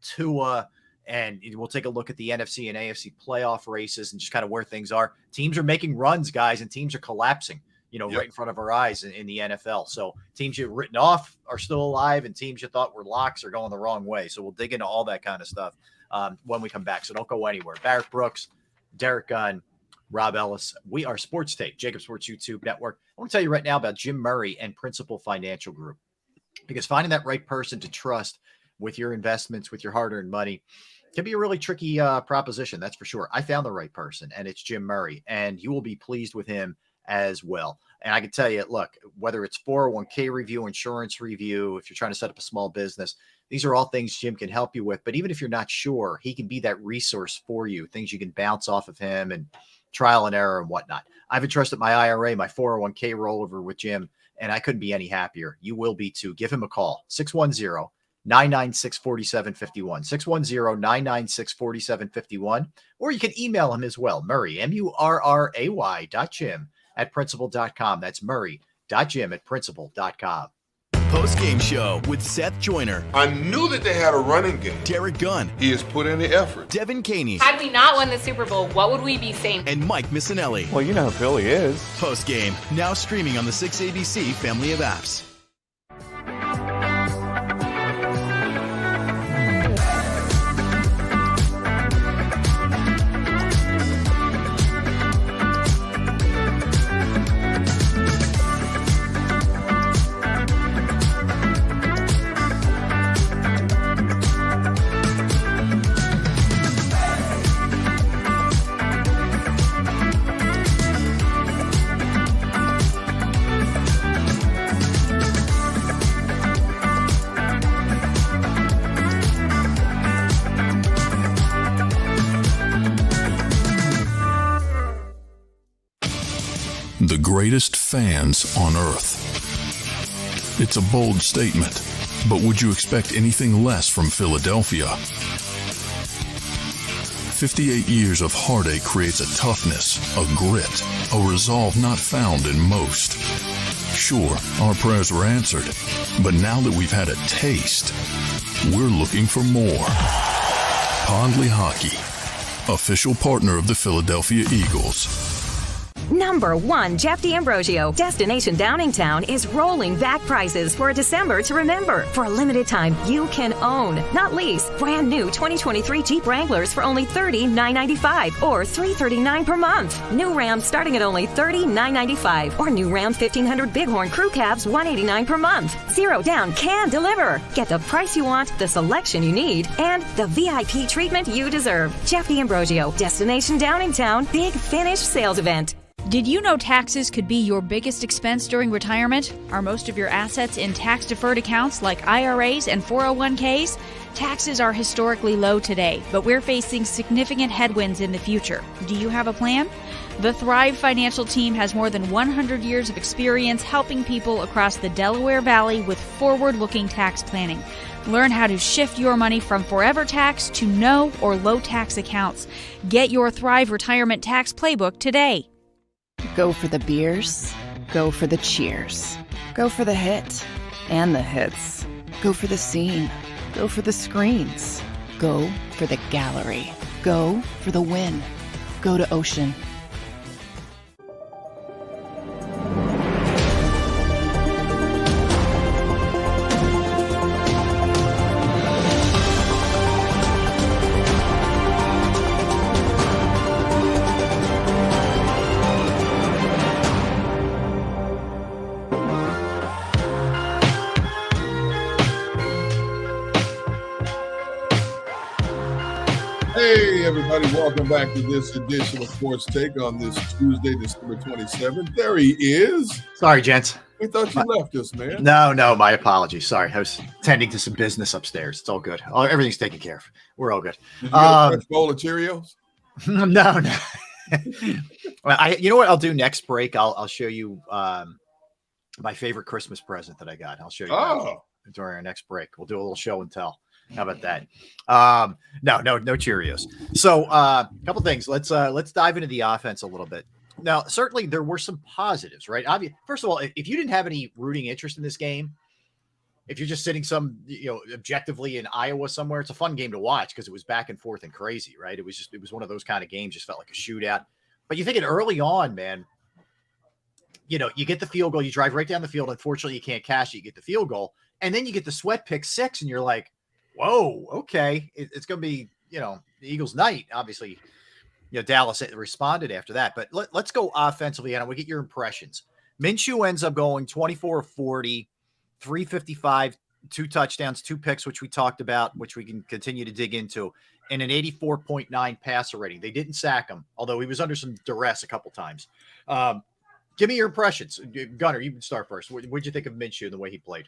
Tua. And we'll take a look at the NFC and AFC playoff races and just kind of where things are. Teams are making runs, guys, and teams are collapsing, you know, right in front of our eyes in the NFL. So teams you've written off are still alive and teams you thought were locks are going the wrong way. So we'll dig into all that kind of stuff when we come back. So don't go anywhere. Barrett Brooks, Derek Gunn, Rob Ellis. We are Sports Take, JAKIB Sports YouTube Network. I want to tell you right now about Jim Murray and Principal Financial Group, because finding that right person to trust with your investments, with your hard-earned money, can be a really tricky proposition. That's for sure. I found the right person, and it's Jim Murray, and you will be pleased with him as well. And I can tell you, look, whether it's 401k review, insurance review, if you're trying to set up a small business, these are all things Jim can help you with. But even if you're not sure, he can be that resource for you, things you can bounce off of him and trial and error and whatnot. I've entrusted my IRA, my 401k rollover with Jim, and I couldn't be any happier. You will be too. Give him a call, 610-996-4751, 610-996-4751, or you can email him as well, Murray, MURRAY.Jim@principal.com. That's Murray.Jim@principal.com. Post-game show with Seth Joyner, I knew that they had a running game. Derek Gunn, He has put in the effort. Devin Caney, Had we not won the Super Bowl, what would we be saying? and Mike Missinelli. Well, you know who Philly is. Post-game, now streaming on the 6ABC family of apps. The greatest fans on earth. It's a bold statement, but would you expect anything less from Philadelphia? 58 years of heartache creates a toughness, a grit, a resolve not found in most. Sure, our prayers were answered, but now that we've had a taste, we're looking for more. Pondley Hockey, official partner of the Philadelphia Eagles. Number 1, Jeff D'Ambrosio. Destination Downingtown is rolling back prices for a December to remember. For a limited time, you can own, not lease, brand new 2023 Jeep Wranglers for only $30,995 or $339 per month. New Ram starting at only $30,995 or new Ram 1500 Bighorn Crew Cabs $189 per month. Zero down can deliver. Get the price you want, the selection you need, and the VIP treatment you deserve. Jeff D'Ambrosio, Destination Downingtown, Big Finish Sales Event. Did you know taxes could be your biggest expense during retirement? Are most of your assets in tax-deferred accounts like IRAs and 401ks? Taxes are historically low today, but we're facing significant headwinds in the future. Do you have a plan? The Thrive Financial team has more than 100 years of experience helping people across the Delaware Valley with forward-looking tax planning. Learn how to shift your money from forever tax to no or low tax accounts. Get your Thrive Retirement Tax Playbook today. Go for the beers, go for the cheers, go for the hit and the hits, go for the scene, go for the screens, go for the gallery, go for the win, go to Ocean. Hey, everybody, welcome back to this edition of Sports Take on this Tuesday, December 27th. There he is. Sorry, gents. We thought you left us, man. No, my apologies. Sorry. I was tending to some business upstairs. It's all good. Everything's taken care of. We're all good. Did you get a fresh bowl of Cheerios? No. Well, you know what I'll do next break? I'll show you my favorite Christmas present that I got. I'll show you during our next break. We'll do a little show and tell. How about that? No Cheerios. So a couple things. Let's dive into the offense a little bit. Now, certainly there were some positives, right? First of all, if you didn't have any rooting interest in this game, if you're just sitting objectively in Iowa somewhere, it's a fun game to watch because it was back and forth and crazy, right? It was one of those kind of games, just felt like a shootout. But you think it early on, man, you get the field goal, you drive right down the field. Unfortunately, you can't cash it. You get the field goal, and then you get the sweat pick 6, and you're like, whoa, okay. It's going to be, the Eagles' night. Obviously, Dallas responded after that. But let's go offensively, and we get your impressions. Minshew ends up going 24 of 40, 355, 2 touchdowns, 2 picks, which we talked about, which we can continue to dig into, and an 84.9 passer rating. They didn't sack him, although he was under some duress a couple times. Give me your impressions. Gunnar, you can start first. What did you think of Minshew and the way he played?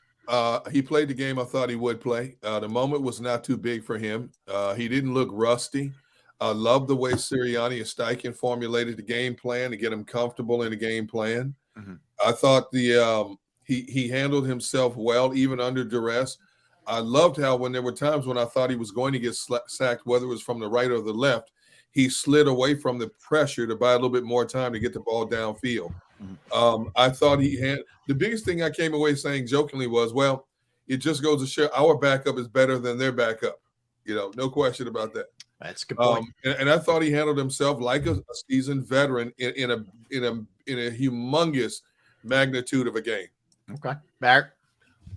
He played the game I thought he would play. The moment was not too big for him. He didn't look rusty. I love the way Sirianni and Steichen formulated the game plan to get him comfortable in the game plan. Mm-hmm. I thought he handled himself well, even under duress. I loved how when there were times when I thought he was going to get sacked, whether it was from the right or the left, he slid away from the pressure to buy a little bit more time to get the ball downfield. Mm-hmm. I thought he had – the biggest thing I came away saying jokingly was, well, it just goes to show our backup is better than their backup. No question about that. That's a good point. And I thought he handled himself like a seasoned veteran in a humongous magnitude of a game. Okay. Barrett?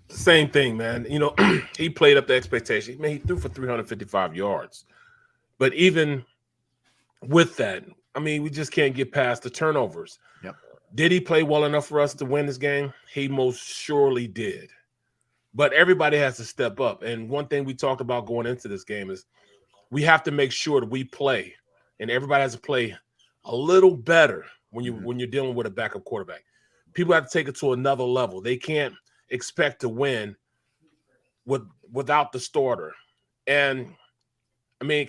Same thing, man. He played up the expectation. Man, he threw for 355 yards. But even with that, we just can't get past the turnovers. Yep. Did he play well enough for us to win this game? He most surely did. But everybody has to step up. And one thing we talked about going into this game is we have to make sure that we play, and everybody has to play a little better when you're dealing with a backup quarterback. People have to take it to another level. They can't expect to win without the starter. And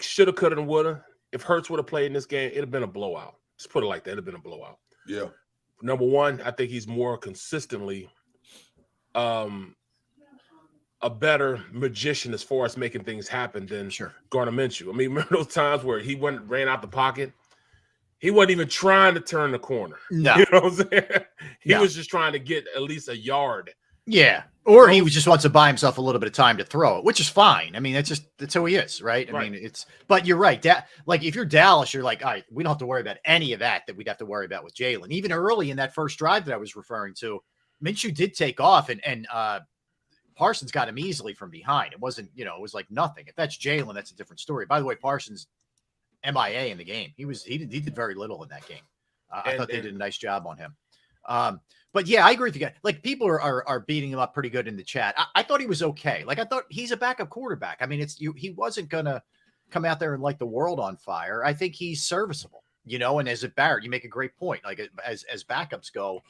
shoulda, coulda, and woulda. If Hurts would have played in this game, it'd have been a blowout. Just put it like that. It'd have been a blowout. Yeah. Number one, I think he's more consistently a better magician as far as making things happen than Gardner Minshew. Remember those times where he ran out the pocket? He wasn't even trying to turn the corner. No. You know what I'm saying? He was just trying to get at least a yard. Yeah. Or he just wants to buy himself a little bit of time to throw it, which is fine. That's who he is, right? But you're right. Like if you're Dallas, you're like, all right, we don't have to worry about any of that we'd have to worry about with Jalen. Even early in that first drive that I was referring to, Minshew did take off and Parsons got him easily from behind. It wasn't, it was like nothing. If that's Jalen, that's a different story. By the way, Parsons MIA in the game. He did very little in that game. I thought they did a nice job on him. But yeah, I agree with you guys. Like people are beating him up pretty good in the chat. I thought he was okay. Like I thought he's a backup quarterback. He wasn't gonna come out there and light the world on fire. I think he's serviceable, and as a Barrett, you make a great point. Like as backups go,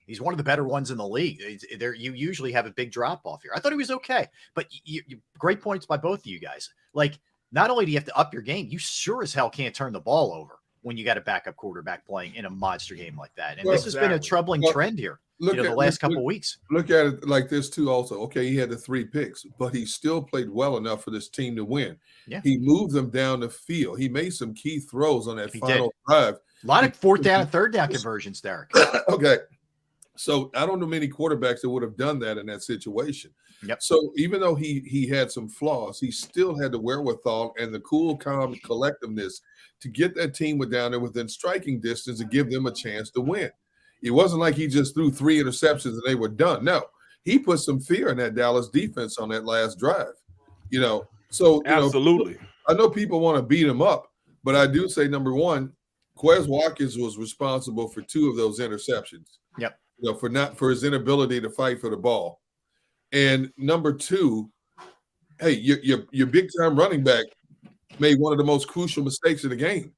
he's one of the better ones in the league. You usually have a big drop off here. I thought he was okay, but great points by both of you guys. Like not only do you have to up your game, you sure as hell can't turn the ball over when you got a backup quarterback playing in a monster game like that. And this has been a troubling trend here, the last couple of weeks. Look at it like this too also. Okay, he had the 3 picks, but he still played well enough for this team to win. Yeah. He moved them down the field. He made some key throws on that final drive. A lot of 4th down and 3rd down conversions, Derek. Okay. So I don't know many quarterbacks that would have done that in that situation. Yep. So even though he had some flaws, he still had the wherewithal and the cool, calm collectiveness to get that team down there within striking distance and give them a chance to win. It wasn't like he just threw 3 interceptions and they were done. No, he put some fear in that Dallas defense on that last drive. So absolutely. I know people want to beat him up, but I do say number one, Quez Watkins was responsible for 2 of those interceptions. Yep. For his inability to fight for the ball. And number 2, hey, your big time running back made one of the most crucial mistakes of the game,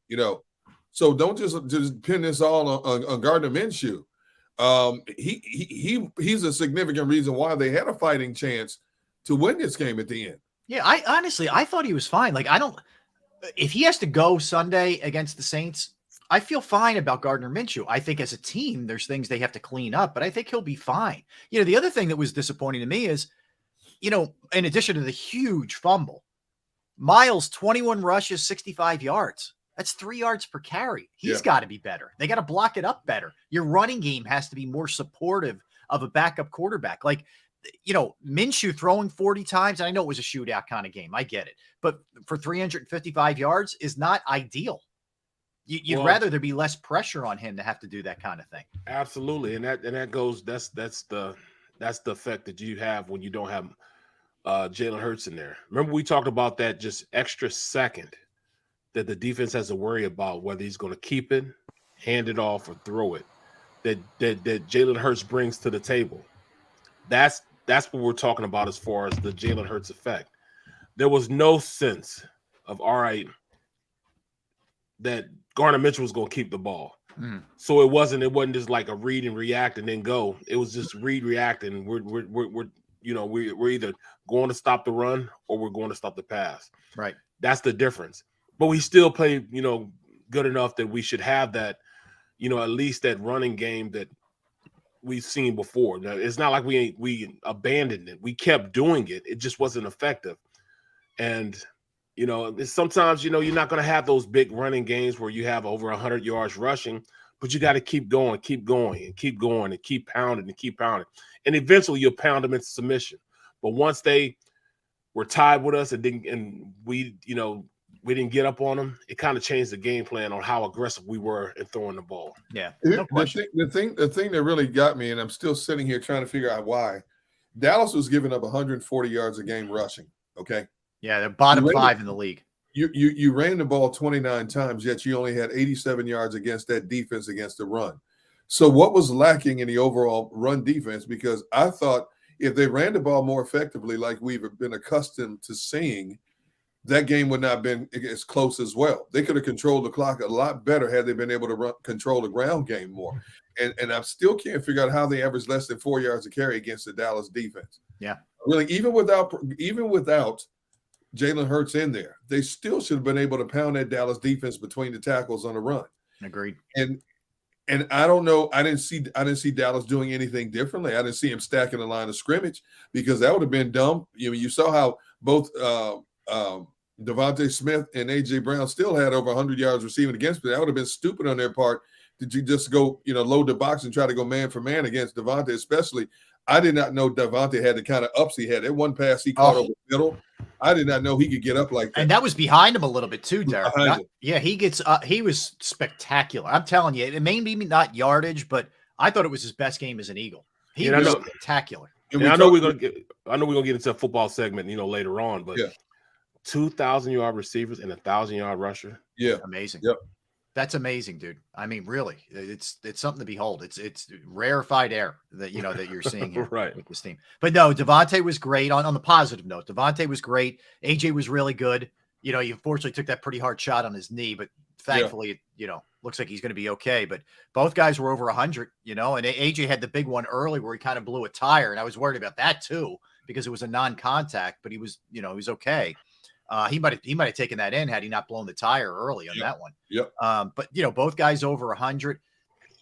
So don't just pin this all on Gardner Minshew. He's a significant reason why they had a fighting chance to win this game at the end. Yeah, I honestly thought he was fine. Like if he has to go Sunday against the Saints, I feel fine about Gardner Minshew. I think as a team, there's things they have to clean up, but I think he'll be fine. The other thing that was disappointing to me is, in addition to the huge fumble, Miles, 21 rushes, 65 yards. That's 3 yards per carry. He's got to be better. They got to block it up better. Your running game has to be more supportive of a backup quarterback. Like, Minshew throwing 40 times. I know it was a shootout kind of game. I get it. But for 355 yards is not ideal. You'd rather there be less pressure on him to have to do that kind of thing. Absolutely. And that goes, that's the effect that you have when you don't have Jalen Hurts in there. Remember, we talked about that just extra second that the defense has to worry about whether he's going to keep it, hand it off, or throw it. That Jalen Hurts brings to the table. That's what we're talking about as far as the Jalen Hurts effect. There was no sense of, all right, that Gardner Mitchell was going to keep the ball. So it wasn't just like a read and react and then go. It was just read, react, and we're either going to stop the run or we're going to stop the pass. Right. That's the difference. But we still play, good enough that we should have that, at least that running game that we've seen before. Now, it's not like we abandoned it. We kept doing it. It just wasn't effective. And sometimes, you're not going to have those big running games where you have over 100 yards rushing, but you got to keep going, and keep pounding and keep pounding. And eventually you'll pound them into submission. But once they were tied with us and we didn't get up on them, it kind of changed the game plan on how aggressive we were in throwing the ball. Yeah. The thing that really got me, and I'm still sitting here trying to figure out why, Dallas was giving up 140 yards a game rushing. Okay. Yeah, they're bottom 5 in the league. You ran the ball 29 times, yet you only had 87 yards against that defense against the run. So what was lacking in the overall run defense? Because I thought if they ran the ball more effectively, like we've been accustomed to seeing, that game would not have been as close as well. They could have controlled the clock a lot better had they been able to control the ground game more. And I still can't figure out how they averaged less than 4 yards a carry against the Dallas defense. Yeah. Really, even without Jalen Hurts in there, they still should have been able to pound that Dallas defense between the tackles on the run. Agreed. And I don't know. I didn't see Dallas doing anything differently. I didn't see him stacking the line of scrimmage because that would have been dumb. You saw how both Devontae Smith and A.J. Brown still had over 100 yards receiving against me. That would have been stupid on their part. Did you just go, load the box and try to go man for man against Devontae? Especially, I did not know Devontae had the kind of ups he had. That one pass he caught over the middle, I did not know he could get up like that. And that was behind him a little bit too, Derek. He gets up. He was spectacular. I'm telling you, it may be not yardage, but I thought it was his best game as an Eagle. He was spectacular. And I know we're gonna get into a football segment, later on, but 2,000-yard receivers and 1,000-yard rusher. Yeah, amazing. Yep. That's amazing, dude. I mean, really, it's something to behold. It's rarefied air that that you're seeing here right with this team. But no, Devontae was great. On the positive note, Devontae was great. AJ was really good. He unfortunately took that pretty hard shot on his knee, but thankfully, looks like he's going to be okay. But both guys were over 100. And AJ had the big one early where he kind of blew a tire, and I was worried about that too because it was a non-contact, but he was, he was okay. He might have taken that in had he not blown the tire early on that one. Yep. But both guys over 100.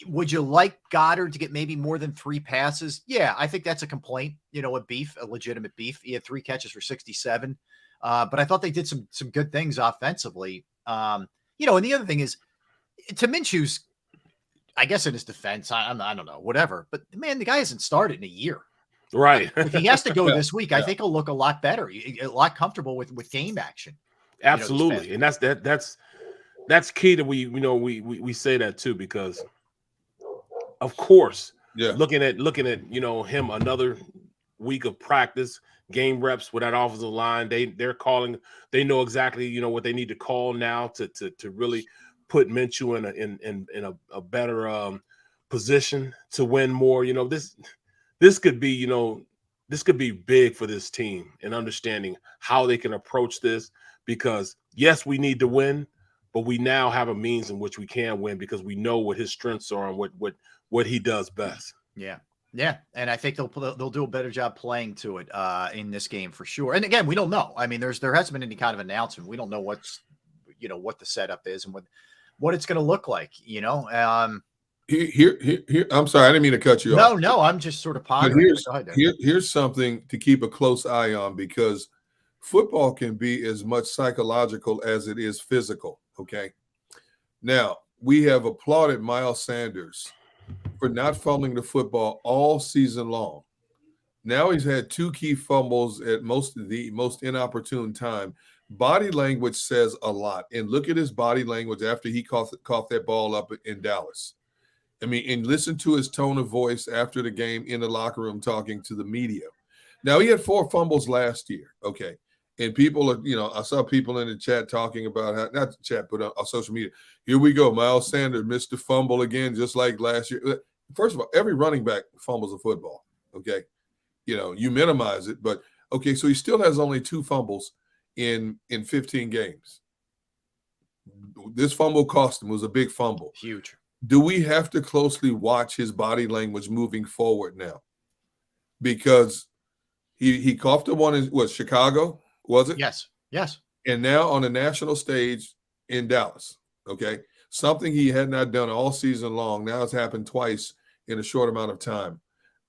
Would you like Goddard to get maybe more than 3 passes? Yeah, I think that's a complaint. A legitimate beef. He had 3 catches for 67. But I thought they did some good things offensively. And the other thing is, to Minshew's, I guess in his defense, I don't know, whatever. But man, the guy hasn't started in a year. Right. If he has to go this week, I think he'll look a lot better, a lot comfortable with game action. Absolutely. And that's key that we say that too, because of course, looking at him another week of practice, game reps with that offensive line, they're calling, they know exactly what they need to call now to really put Minshew in a better position to win more. This could be, this could be big for this team and understanding how they can approach this because, yes, we need to win, but we now have a means in which we can win because we know what his strengths are and what he does best. Yeah. Yeah. And I think they'll do a better job playing to it in this game for sure. And again, we don't know. I mean, there hasn't been any kind of announcement. We don't know what's, what the setup is and what it's going to look like, Here, I'm sorry, I didn't mean to cut you off. No, I'm just sort of pondering. Here's something to keep a close eye on, because football can be as much psychological as it is physical. Okay. Now, we have applauded Miles Sanders for not fumbling the football all season long. Now he's had 2 key fumbles at the most inopportune time. Body language says a lot. And look at his body language after he coughed that ball up in Dallas. I mean, and listen to his tone of voice after the game in the locker room talking to the media. Now, he had 4 fumbles last year. Okay. And people are, I saw people in the chat talking about how, not the chat, but on social media. Here we go. Miles Sanders missed the fumble again, just like last year. First of all, every running back fumbles a football. Okay. You minimize it, but okay. So he still has only 2 fumbles in 15 games. This fumble cost him. It was a big fumble. Huge. Do we have to closely watch his body language moving forward now? Because he coughed the one in Chicago, was it? Yes. And now on the national stage in Dallas, okay? Something he had not done all season long. Now it's happened twice in a short amount of time.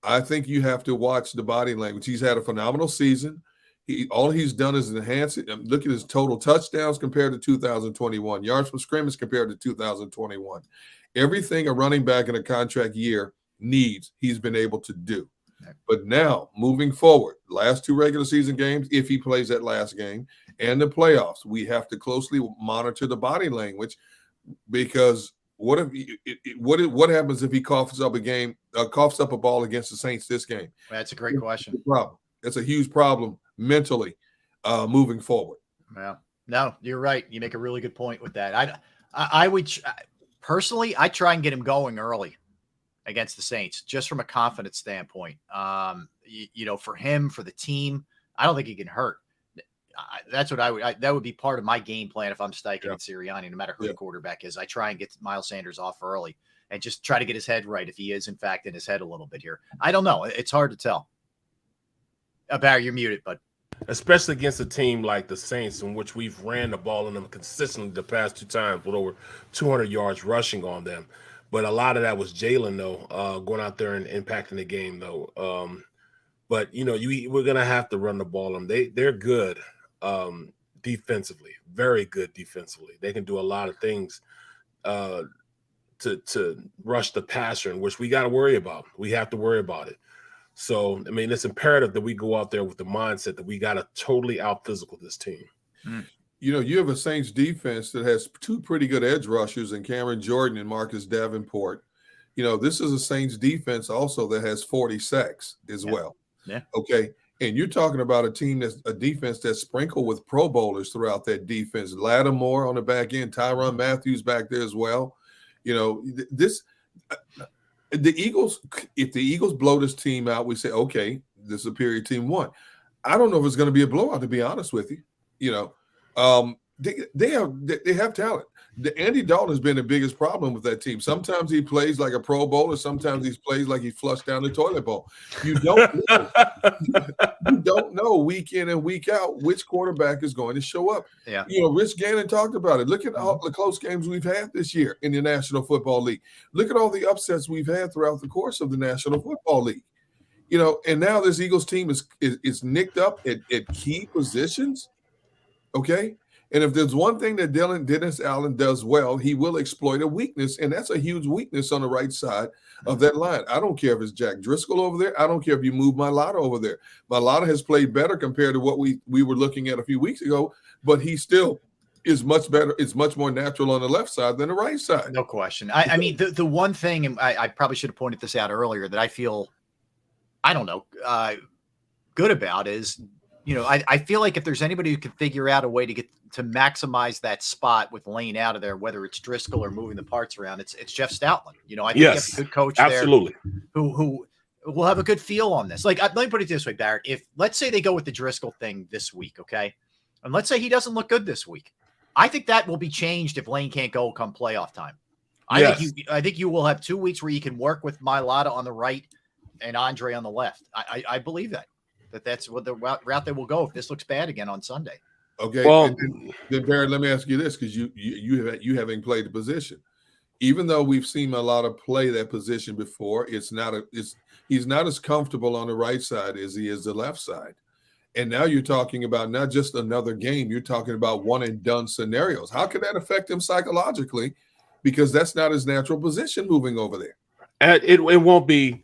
I think you have to watch the body language. He's had a phenomenal season. All he's done is enhance it. Look at his total touchdowns compared to 2021, yards per scrimmage compared to 2021. Everything a running back in a contract year needs, he's been able to do. But now, moving forward, last 2 regular season games, if he plays that last game, and the playoffs, we have to closely monitor the body language, because what happens if he coughs up a ball against the Saints this game? That's a great question. It's a huge problem mentally moving forward. Yeah, no, you're right. You make a really good point with that. I would personally, I try and get him going early against the Saints, just from a confidence standpoint. For him, for the team, I don't think he can hurt. That's what that would be part of my game plan if I'm Steichen and Sirianni, no matter who the quarterback is. I try and get Miles Sanders off early and just try to get his head right, if he is, in fact, in his head a little bit here. I don't know. It's hard to tell. Barry, you're muted, bud. Especially against a team like the Saints, in which we've ran the ball on them consistently the past 2 times with over 200 yards rushing on them. But a lot of that was Jalen, though, going out there and impacting the game, though. But, we're going to have to run the ball on them. They're good defensively, very good defensively. They can do a lot of things to rush the passer, in which we got to worry about. We have to worry about it. So, I mean, it's imperative that we go out there with the mindset that we got to totally out-physical this team. You have a Saints defense that has 2 pretty good edge rushers in Cameron Jordan and Marcus Davenport. This is a Saints defense also that has 40 sacks as well. Yeah. Okay. And you're talking about a defense that's sprinkled with Pro Bowlers throughout that defense. Lattimore on the back end, Tyrann Mathieu back there as well. The Eagles, if the Eagles blow this team out, we say, okay, this is a period team won. I don't know if it's going to be a blowout, to be honest with you. They have talent. Andy Dalton has been the biggest problem with that team. Sometimes he plays like a Pro Bowler. Sometimes he plays like he flushed down the toilet bowl. You don't know week in and week out which quarterback is going to show up. Yeah. Rich Gannon talked about it. Look at all the close games we've had this year in the National Football League. Look at all the upsets we've had throughout the course of the National Football League. And now this Eagles team is nicked up at key positions. Okay. And if there's one thing that Dennis Allen does well, he will exploit a weakness, and that's a huge weakness on the right side of that line. I don't care if it's Jack Driscoll over there. I don't care if you move Mailata over there. Mailata has played better compared to what we were looking at a few weeks ago, but he still is much better. It's much more natural on the left side than the right side. No question. I mean, the one thing, and I probably should have pointed this out earlier, that I feel, good about is, I feel like if there's anybody who can figure out a way to maximize that spot with Lane out of there, whether it's Driscoll or moving the parts around, it's Jeff Stoutland. I think you have a good coach absolutely. There who will have a good feel on this. Like, let me put it this way, Barrett. If let's say they go with the Driscoll thing this week, okay, and let's say he doesn't look good this week, I think that will be changed if Lane can't go come playoff time. I think you will have 2 weeks where you can work with Mailata on the right and Andre on the left. I believe that's what the route they will go if this looks bad again on Sunday. Okay. Well, and then Barrett, let me ask you this, because you having played the position. Even though we've seen a lot of play that position before, he's not as comfortable on the right side as he is the left side. And now you're talking about not just another game, you're talking about one and done scenarios. How could that affect him psychologically? Because that's not his natural position moving over there. It won't be.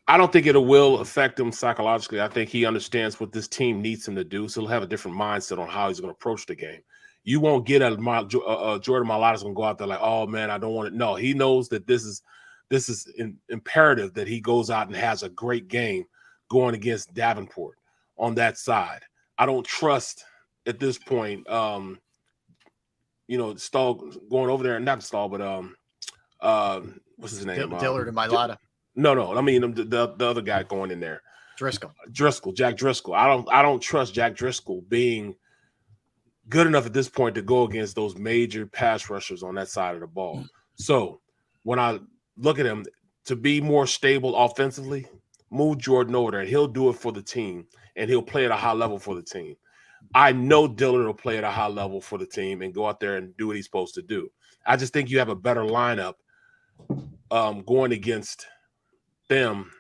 I don't think it will affect him psychologically. I think he understands what this team needs him to do, so he'll have a different mindset on how he's going to approach the game. You won't get Jordan Mailata's going to go out there like, oh man, I don't want it. No, he knows that this is imperative that he goes out and has a great game going against Davenport on that side. I don't trust at this point, Stahl going over there, not Stahl, but what's his name? Dillard and Mailata. No. I mean the other guy going in there. Jack Driscoll. I don't trust Jack Driscoll being good enough at this point to go against those major pass rushers on that side of the ball. So when I look at him, to be more stable offensively, move Jordan over there. He'll do it for the team, and he'll play at a high level for the team. I know Dillard will play at a high level for the team and go out there and do what he's supposed to do. I just think you have a better lineup going against them,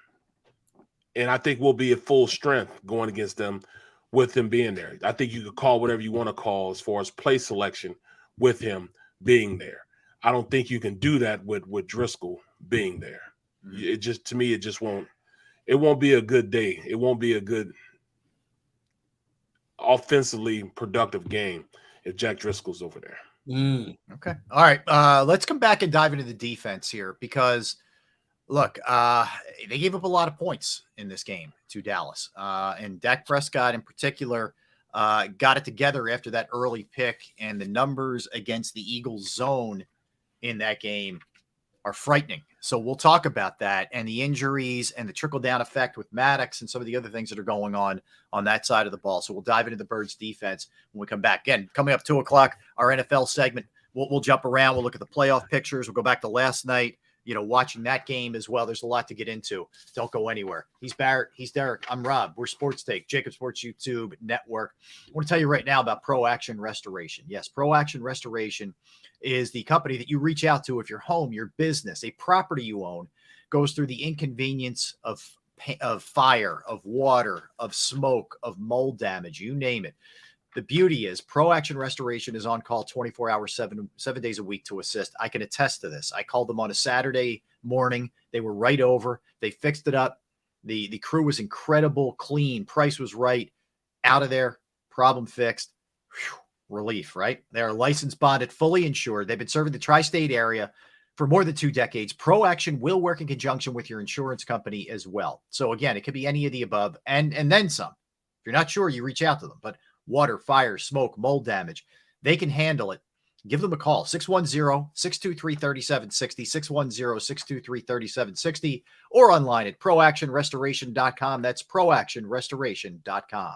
and I think we'll be at full strength going against them with him being there. I think you could call whatever you want to call as far as play selection with him being there. I don't think you can do that with Driscoll being there. It just, to me, it won't be a good day. It won't be a good offensively productive game if Jack Driscoll's over there. Okay. All right. Let's come back and dive into the defense here, because look, they gave up a lot of points in this game to Dallas. And Dak Prescott in particular got it together after that early pick, and the numbers against the Eagles zone in that game are frightening. So we'll talk about that and the injuries and the trickle-down effect with Maddox and some of the other things that are going on that side of the ball. So we'll dive into the Birds defense when we come back. Again, coming up 2 o'clock, our NFL segment. We'll jump around. We'll look at the playoff pictures. We'll go back to last night, watching that game as well. There's a lot to get into. Don't go anywhere. He's Barrett. He's Derek. I'm Rob. We're Sports Take, JAKIB Sports YouTube Network. I want to tell you right now about Pro Action Restoration. Yes, Pro Action Restoration is the company that you reach out to if your home, your business, a property you own goes through the inconvenience of fire, of water, of smoke, of mold damage, you name it. The beauty is Pro Action Restoration is on call 24 hours, 7 days a week to assist. I can attest to this. I called them on a Saturday morning. They were right over. They fixed it up. The crew was incredible, clean. Price was right. Out of there. Problem fixed. Whew, relief, right? They are licensed, bonded, fully insured. They've been serving the tri-state area for more than 2 decades. Pro Action will work in conjunction with your insurance company as well. So again, it could be any of the above and then some. If you're not sure, you reach out to them. But water, fire, smoke, mold damage, they can handle it. Give them a call, 610-623-3760, 610-623-3760, or online at proactionrestoration.com. That's proactionrestoration.com.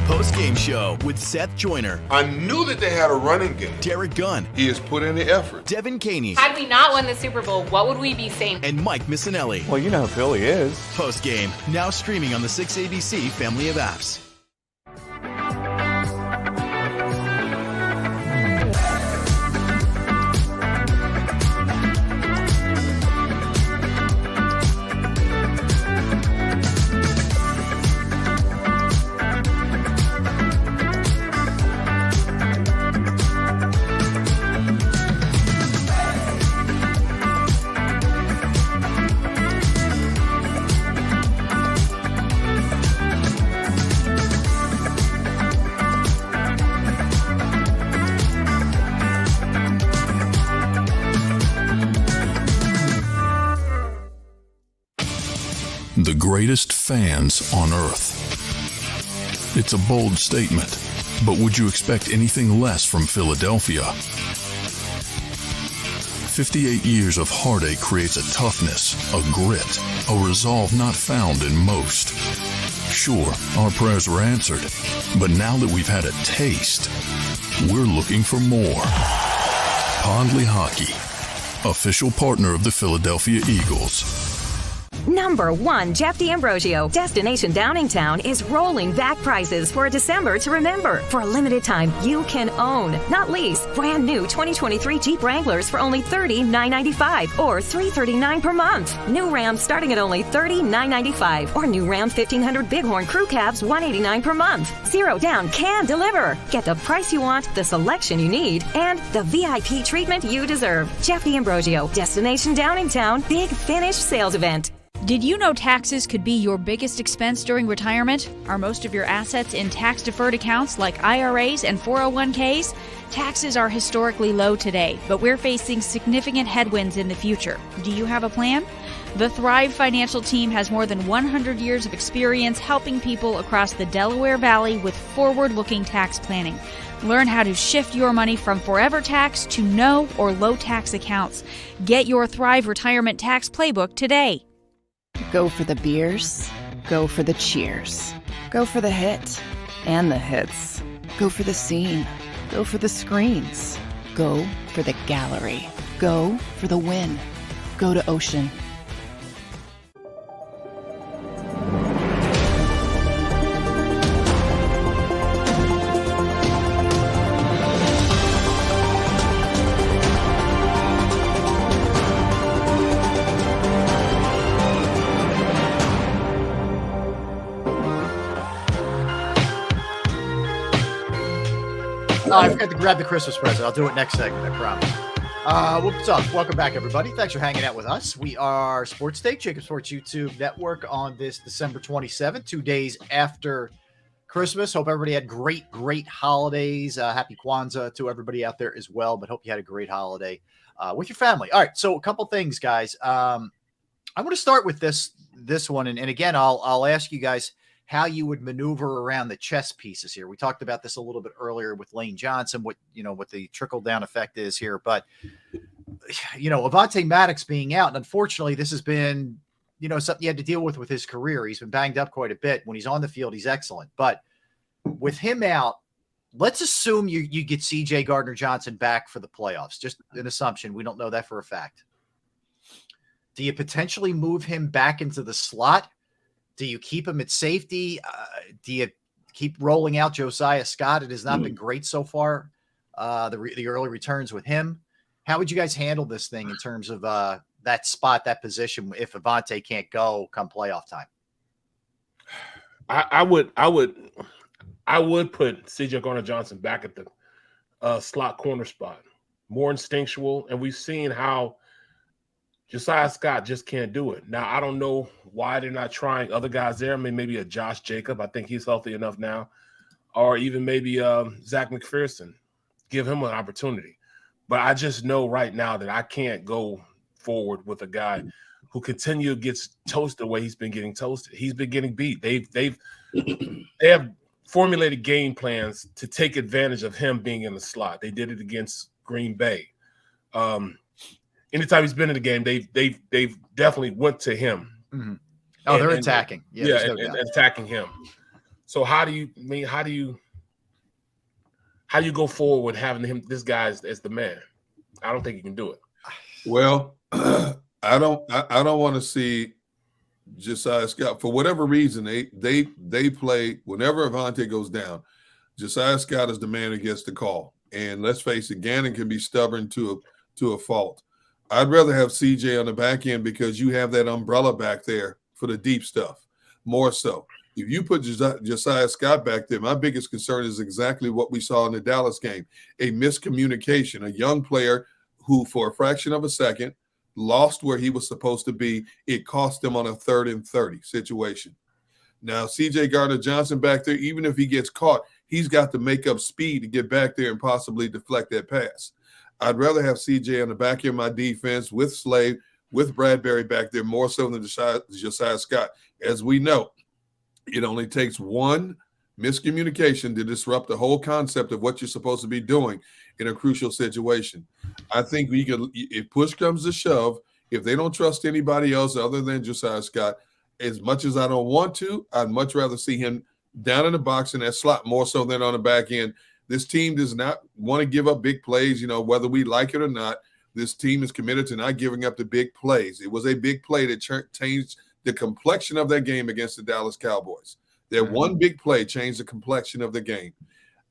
Post-game show with Seth Joyner. I knew that they had a running game. Derek Gunn. He has put in the effort. Devin Caney. Had we not won the Super Bowl, what would we be saying? And Mike Missinelli. Well, you know who Philly is. Post-game, now streaming on the 6ABC family of apps. The greatest fans on earth. It's a bold statement, but would you expect anything less from Philadelphia? 58 years of heartache creates a toughness, a grit, a resolve not found in most. Sure, our prayers were answered, but now that we've had a taste, we're looking for more. Pondley Hockey, official partner of the Philadelphia Eagles. Number 1, Jeff D'Ambrosio. Destination Downingtown is rolling back prices for a December to remember. For a limited time, you can own, not lease, brand new 2023 Jeep Wranglers for only $30,995 or $339 per month. New Ram starting at only $30,995 or new Ram 1500 Bighorn Crew Cabs $189 per month. Zero down can deliver. Get the price you want, the selection you need, and the VIP treatment you deserve. Jeff D'Ambrosio, Destination Downingtown, Big Finish Sales Event. Did you know taxes could be your biggest expense during retirement? Are most of your assets in tax-deferred accounts like IRAs and 401ks? Taxes are historically low today, but we're facing significant headwinds in the future. Do you have a plan? The Thrive Financial team has more than 100 years of experience helping people across the Delaware Valley with forward-looking tax planning. Learn how to shift your money from forever tax to no or low tax accounts. Get your Thrive Retirement Tax Playbook today. Go for the beers. Go for the cheers. Go for the hit and the hits. Go for the scene. Go for the screens. Go for the gallery. Go for the win. Go to Ocean. Oh, I forgot to grab the Christmas present. I'll do it next segment, I promise. What's up? Welcome back, everybody. Thanks for hanging out with us. We are Sports Take, JAKIB Sports YouTube Network on this December 27th, 2 days after Christmas. Hope everybody had great holidays. Happy Kwanzaa to everybody out there as well, but hope you had a great holiday with your family. All right, so a couple things, guys. I'm going to start with this one, and again, I'll ask you guys how you would maneuver around the chess pieces here. We talked about this a little bit earlier with Lane Johnson, what the trickle down effect is here, but Avonte Maddox being out, and unfortunately this has been, something you had to deal with his career. He's been banged up quite a bit. When he's on the field, he's excellent, but with him out, let's assume you get CJ Gardner-Johnson back for the playoffs. Just an assumption. We don't know that for a fact. Do you potentially move him back into the slot? Do you keep him at safety? Do you keep rolling out Josiah Scott? It has not been great so far, the early returns with him. How would you guys handle this thing in terms of that spot, that position, if Avonte can't go come playoff time? I would put CJ Gardner-Johnson back at the slot corner spot, more instinctual, and we've seen how Josiah Scott just can't do it. Now, I don't know why they're not trying other guys there. I mean, maybe a Josh Jacob. I think he's healthy enough now. Or even maybe Zach McPherson. Give him an opportunity. But I just know right now that I can't go forward with a guy who gets toasted the way he's been getting toasted. He's been getting beat. They have formulated game plans to take advantage of him being in the slot. They did it against Green Bay. Anytime he's been in the game, they've definitely went to him. Mm-hmm. Oh, they're attacking. And attacking him. So how do you go forward with having this guy as the man? I don't think you can do it. Well, I don't want to see Josiah Scott for whatever reason. They play whenever Avonte goes down. Josiah Scott is the man who gets the call, and let's face it, Gannon can be stubborn to a fault. I'd rather have CJ on the back end because you have that umbrella back there for the deep stuff, more so. If you put Josiah Scott back there, my biggest concern is exactly what we saw in the Dallas game, a miscommunication, a young player who for a fraction of a second lost where he was supposed to be. It cost him on a 3rd and 30 situation. Now, CJ Gardner-Johnson back there, even if he gets caught, he's got to make up speed to get back there and possibly deflect that pass. I'd rather have CJ on the back end of my defense with Slade, with Bradbury back there, more so than Josiah Scott. As we know, it only takes one miscommunication to disrupt the whole concept of what you're supposed to be doing in a crucial situation. I think we could, if push comes to shove, if they don't trust anybody else other than Josiah Scott, as much as I don't want to, I'd much rather see him down in the box in that slot more so than on the back end. This team does not want to give up big plays, whether we like it or not. This team is committed to not giving up the big plays. It was a big play that the complexion of that game against the Dallas Cowboys. That one big play changed the complexion of the game.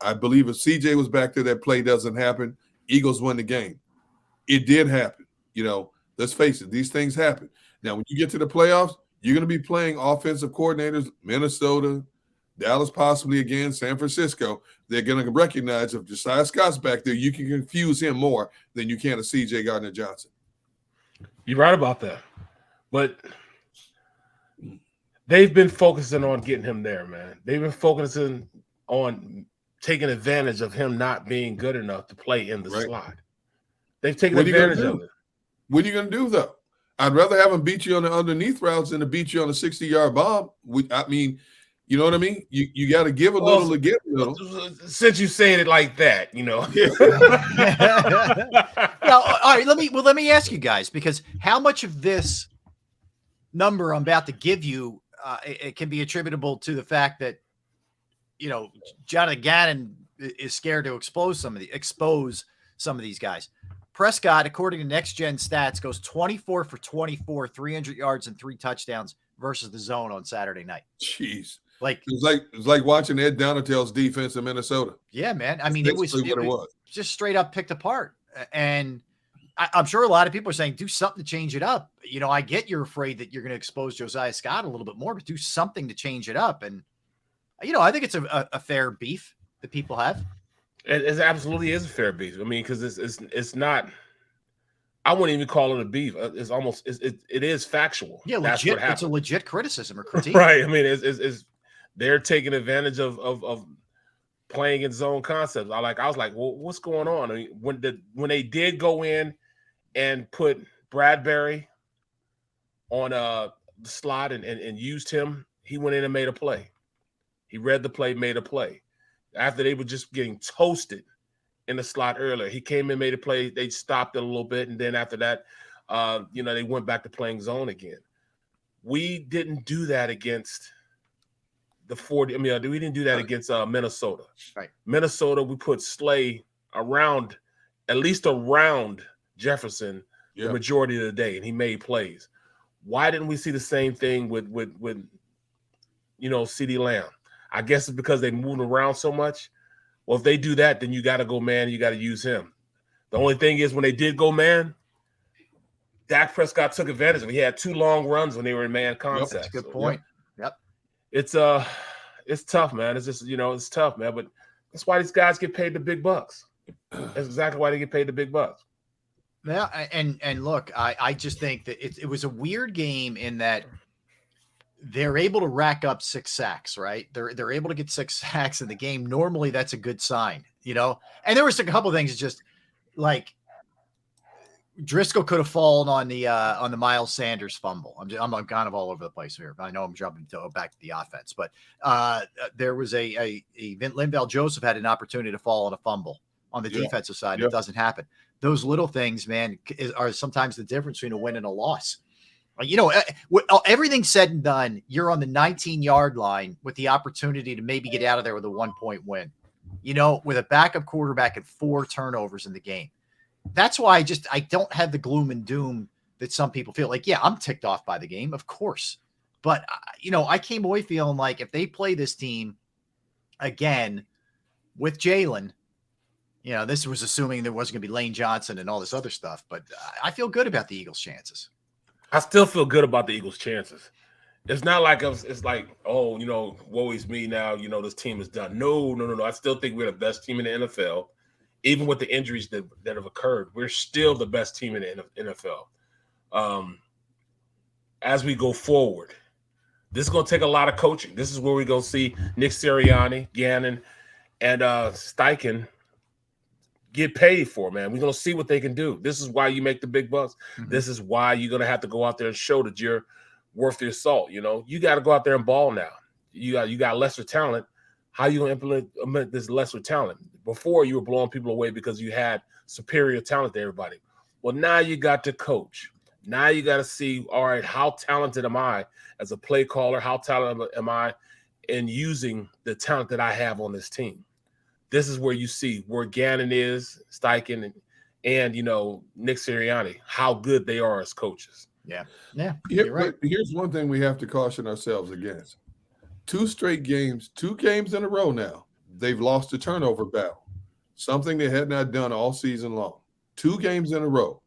I believe if CJ was back there, that play doesn't happen. Eagles win the game. It did happen. You know, let's face it, these things happen. Now, when you get to the playoffs, you're going to be playing offensive coordinators, Minnesota, Dallas possibly again, San Francisco. They're going to recognize if Josiah Scott's back there, you can confuse him more than you can a CJ Gardner-Johnson. You're right about that. But they've been focusing on getting him there, man. They've been focusing on taking advantage of him not being good enough to play in the slot. They've taken advantage of it. What are you going to do, though? I'd rather have him beat you on the underneath routes than to beat you on a 60-yard bomb. I mean, you know what I mean? You got to give a little to get a little. Since you saying it like that, you know. Now, all right, let me ask you guys, because how much of this number I'm about to give you, it can be attributable to the fact that, you know, Jonathan Gannon is scared to expose some of these guys. Prescott, according to Next Gen Stats, goes 24 for 24, 300 yards and 3 touchdowns versus the zone on Saturday night. Jeez. Like it's like watching Ed Donatel's defense in Minnesota. Yeah, man. I mean, it was just straight up picked apart. And I'm sure a lot of people are saying, do something to change it up. You know, I get you're afraid that you're going to expose Josiah Scott a little bit more, but do something to change it up. And, you know, I think it's a fair beef that people have. It absolutely is a fair beef. I mean, because it's not. I wouldn't even call it a beef. It's almost it is factual. Yeah, that's legit. what happened. It's a legit criticism or critique, right? I mean, it's they're taking advantage of playing in zone concepts. I was like, well, what's going on? I mean, when they did go in and put Bradbury on the slot and used him, he went in and made a play. He read the play, made a play. After they were just getting toasted in the slot earlier, he came in, made a play. They stopped it a little bit, and then after that, you know, they went back to playing zone again. We didn't do that against the 40. I mean, we didn't do that against Minnesota. Right. Minnesota, we put Slay at least around Jefferson the majority of the day, and he made plays. Why didn't we see the same thing with you know, CeeDee Lamb? I guess it's because they moved around so much. Well, if they do that, then you got to go man. You got to use him. The only thing is when they did go man, Dak Prescott took advantage of it. He had 2 long runs when they were in man concept. That's a good point. Yep. It's tough, man. It's just, you know, it's tough, man. But that's why these guys get paid the big bucks. That's exactly why they get paid the big bucks. Yeah, and look, I just think that it was a weird game in that they're able to rack up 6 sacks, right? They're able to get 6 sacks in the game. Normally, that's a good sign, you know. And there was a couple of things, just like Driscoll could have fallen on the Miles Sanders fumble. I'm kind of all over the place here. I know I'm jumping back to the offense, but there was a Linval Joseph had an opportunity to fall on a fumble on the defensive side. It doesn't happen. Those little things, man, are sometimes the difference between a win and a loss. You know, everything said and done, you're on the 19-yard line with the opportunity to maybe get out of there with a 1-point win, you know, with a backup quarterback and 4 turnovers in the game. That's why I don't have the gloom and doom that some people feel like. Yeah, I'm ticked off by the game, of course. But, you know, I came away feeling like if they play this team again with Jalen, you know, this was assuming there wasn't going to be Lane Johnson and all this other stuff. But I feel good about the Eagles' chances. I still feel good about the Eagles' chances. It's not like it's like, oh, you know, woe is me now. You know, this team is done. No. I still think we're the best team in the NFL. Even with the injuries that have occurred, we're still the best team in the NFL. As we go forward, this is going to take a lot of coaching. This is where we're going to see Nick Sirianni, Gannon, and Steichen get paid for, man. We're going to see what they can do. This is why you make the big bucks. Mm-hmm. This is why you're going to have to go out there and show that you're worth your salt. You know, you got to go out there and ball now. You got lesser talent. How you going to implement this lesser talent? Before, you were blowing people away because you had superior talent to everybody. Well, now you got to coach. Now you got to see, all right, how talented am I as a play caller? How talented am I in using the talent that I have on this team? This is where you see where Gannon is, Steichen, and you know, Nick Sirianni, how good they are as coaches. Yeah. You're right. Here's one thing we have to caution ourselves against. 2 straight games, 2 games in a row now, they've lost the turnover battle, something they had not done all season long. 2 games in a row.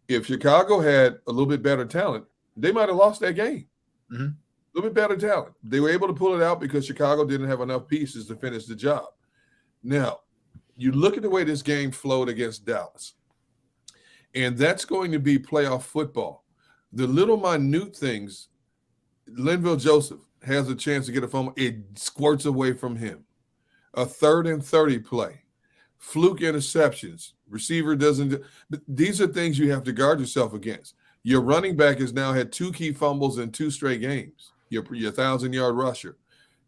If Chicago had a little bit better talent, they might have lost that game. Mm-hmm. A little bit better talent. They were able to pull it out because Chicago didn't have enough pieces to finish the job. Now, you look at the way this game flowed against Dallas, and that's going to be playoff football. The little minute things, Linville Joseph has a chance to get a fumble. It squirts away from him. A 3rd and 30 play. Fluke interceptions. Receiver doesn't. But these are things you have to guard yourself against. Your running back has now had 2 key fumbles in 2 straight games. Your 1,000-yard rusher.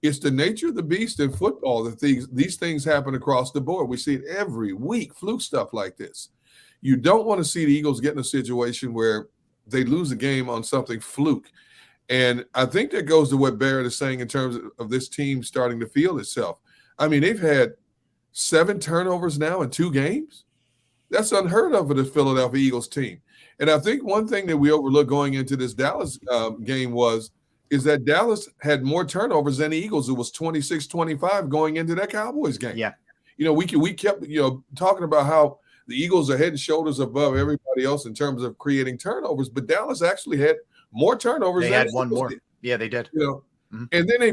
It's the nature of the beast in football that these things happen across the board. We see it every week, fluke stuff like this. You don't want to see the Eagles get in a situation where they lose a game on something fluke. And I think that goes to what Barrett is saying in terms of this team starting to feel itself. I mean, they've had 7 turnovers now in 2 games. That's unheard of for the Philadelphia Eagles team. And I think one thing that we overlooked going into this Dallas game is that Dallas had more turnovers than the Eagles. It was 26-25 going into that Cowboys game. Yeah. We kept talking about how the Eagles are head and shoulders above everybody else in terms of creating turnovers, but Dallas actually had more turnovers. They than had the one Eagles more. did. Yeah, they did. And then they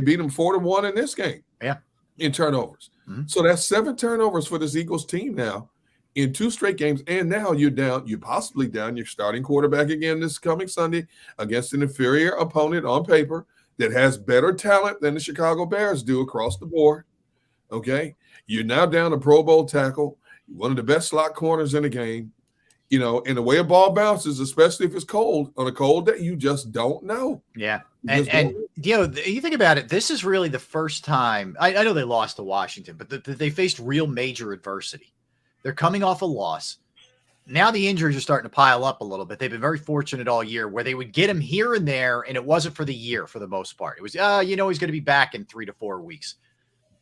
beat them 4-1 in this game. Yeah, in turnovers. So that's 7 turnovers for this Eagles team now in 2 straight games. And now you're possibly down your starting quarterback again this coming Sunday against an inferior opponent on paper that has better talent than the Chicago Bears do across the board. Okay. You're now down a Pro Bowl tackle, one of the best slot corners in the game. And the way a ball bounces, especially if it's cold, on a cold day, you just don't know. Yeah. And you think about it, this is really the first time – I know they lost to Washington, but they faced real major adversity. They're coming off a loss. Now the injuries are starting to pile up a little bit. They've been very fortunate all year where they would get him here and there, and it wasn't for the year for the most part. It was, he's going to be back in 3 to 4 weeks.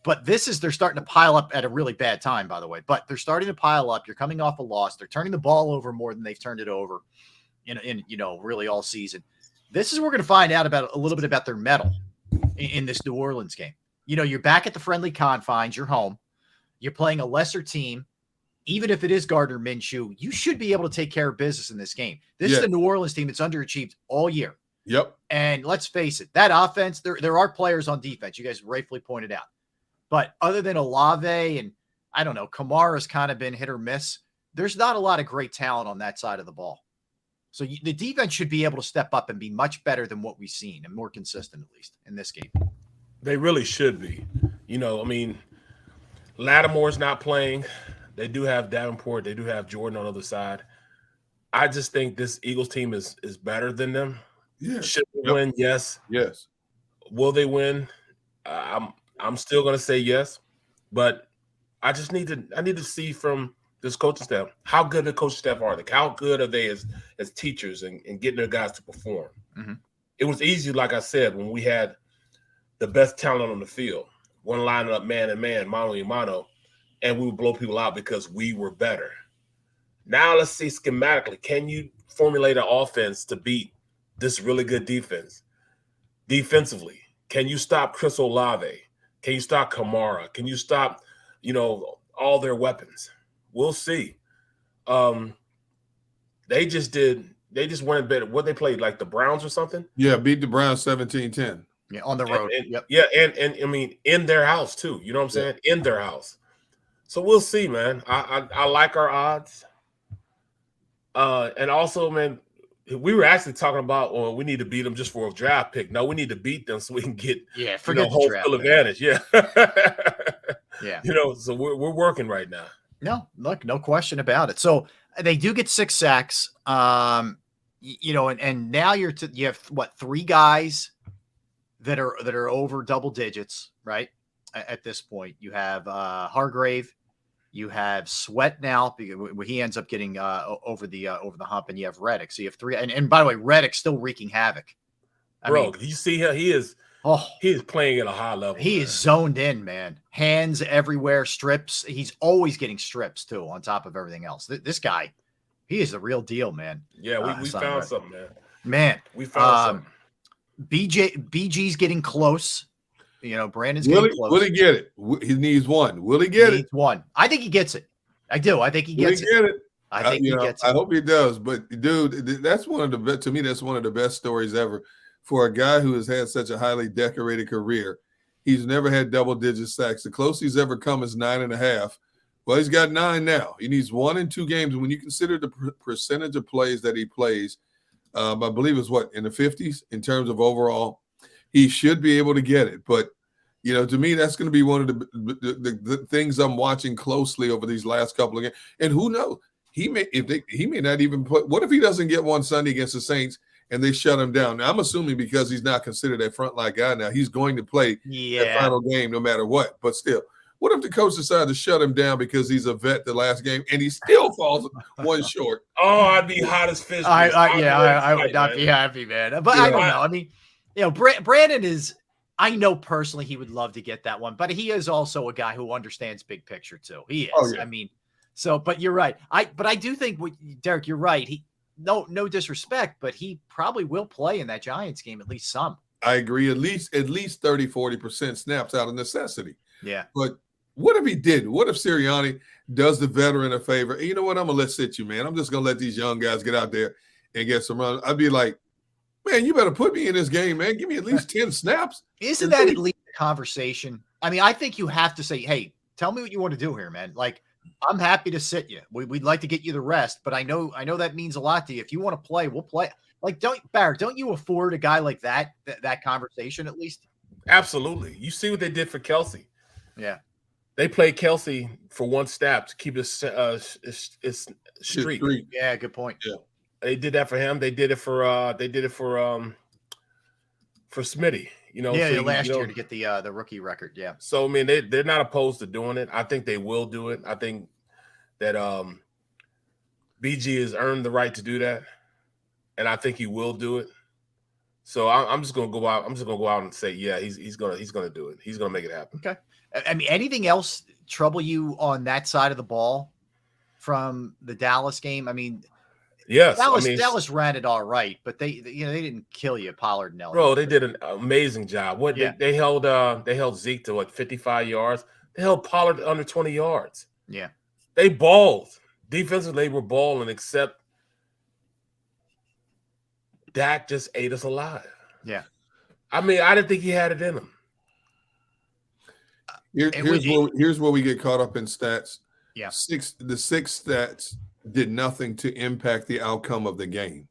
But they're starting to pile up at a really bad time, by the way. But they're starting to pile up. You're coming off a loss. They're turning the ball over more than they've turned it over in really all season. This is where we're going to find out a little bit about their mettle in this New Orleans game. You're back at the friendly confines. You're home. You're playing a lesser team. Even if it is Gardner Minshew, you should be able to take care of business in this game. This is the New Orleans team that's underachieved all year. Yep. And let's face it, that offense, there are players on defense. You guys rightfully pointed out. But other than Olave and, I don't know, Kamara's kind of been hit or miss, there's not a lot of great talent on that side of the ball. So the defense should be able to step up and be much better than what we've seen and more consistent, at least, in this game. They really should be. Lattimore's not playing. They do have Davenport. They do have Jordan on the other side. I just think this Eagles team is better than them. Yeah. Should they win? Yes. Yes. Will they win? I'm still going to say yes, but I need to see from this coaching staff how good the coaching staff are. How good are they as teachers and getting their guys to perform? Mm-hmm. It was easy, like I said, when we had the best talent on the field, one lining up man and man, mano y mano, and we would blow people out because we were better. Now let's see schematically, can you formulate an offense to beat this really good defense? Defensively, can you stop Chris Olave? Can you stop Kamara? Can you stop, all their weapons? We'll see. They just went better. What they played, like the Browns or something? Yeah, beat the Browns 17-10. Yeah, on the road. Yep. Yeah, and I mean, in their house too. You know what I'm saying? In their house. So we'll see, man. I like our odds. And also, man, we were actually talking about, we need to beat them just for a draft pick. No, we need to beat them so we can get home field advantage. Yeah. Yeah. So we're working right now. No, look, no question about it. So they do get 6 sacks. And now you have 3 guys that are over double digits, right? At this point, you have Hargrave, you have Sweat now because he ends up getting over the hump, and you have Reddick. So you have 3. And by the way, Reddick's still wreaking havoc. You see how he is. He is playing at a high level. He is zoned in, man. Hands everywhere, strips. He's always getting strips too, on top of everything else. This guy He is the real deal, man. Yeah, we found something, man. Man, we found something. BG's getting close. Brandon's getting close. Will he get it? He needs one. Will he get it? One. I think he gets it. I do. I think he gets it. Get it? I think he gets it. I hope he does. But dude, that's one of the best stories ever for a guy who has had such a highly decorated career. He's never had double-digit sacks. The closest he's ever come is 9.5. Well, he's got 9 now. He needs 1 in 2 games. And when you consider the percentage of plays that he plays, I believe it's in the 50s in terms of overall, he should be able to get it. But, to me, that's going to be one of the things I'm watching closely over these last couple of games. And who knows? He may not even play. What if he doesn't get one Sunday against the Saints and they shut him down? Now, I'm assuming because he's not considered a frontline guy now, he's going to play that final game no matter what. But still, what if the coach decided to shut him down because he's a vet the last game and he still falls one short? Oh, I'd be hot as fish. I would not be happy, man. But I don't know. I mean, Brandon is. I know personally he would love to get that one, but he is also a guy who understands big picture too. He is. Oh, yeah. I mean, but you're right. But I do think, Derek, you're right. No disrespect, but he probably will play in that Giants game, at least some. I agree. At least 30-40% snaps out of necessity. Yeah. But what if he didn't? What if Sirianni does the veteran a favor? You know what? I'm going to let sit you, man. I'm just going to let these young guys get out there and get some runs. I'd be like, man, you better put me in this game, man. Give me at least 10 snaps. Isn't that at least a conversation? I mean, I think you have to say, hey, tell me what you want to do here, man. Like, I'm happy to sit you. We'd like to get you the rest, but I know that means a lot to you. If you want to play, we'll play. Like, don't you afford a guy like that conversation at least? Absolutely. You see what they did for Kelsey. Yeah. They played Kelsey for 1 snap to keep his streak. Yeah, good point. Yeah. They did that for him. They did it for Smitty. Last year to get the rookie record. Yeah. So I mean, they're not opposed to doing it. I think they will do it. I think that BG has earned the right to do that, and I think he will do it. So I'm just gonna go out. I'm just gonna go out and say, yeah, he's gonna do it. He's gonna make it happen. Okay. I mean, anything else trouble you on that side of the ball from the Dallas game? I mean. Yes, Dallas ran it all right, but they didn't kill you, Pollard and Elliott. Bro, they did an amazing job. They held Zeke to 55 yards. They held Pollard under 20 yards. Yeah, they balled. Defensively, they were balling, except Dak just ate us alive. Yeah, I mean, I didn't think he had it in him. Here's where we get caught up in stats. Yeah, the 6 stats did nothing to impact the outcome of the game.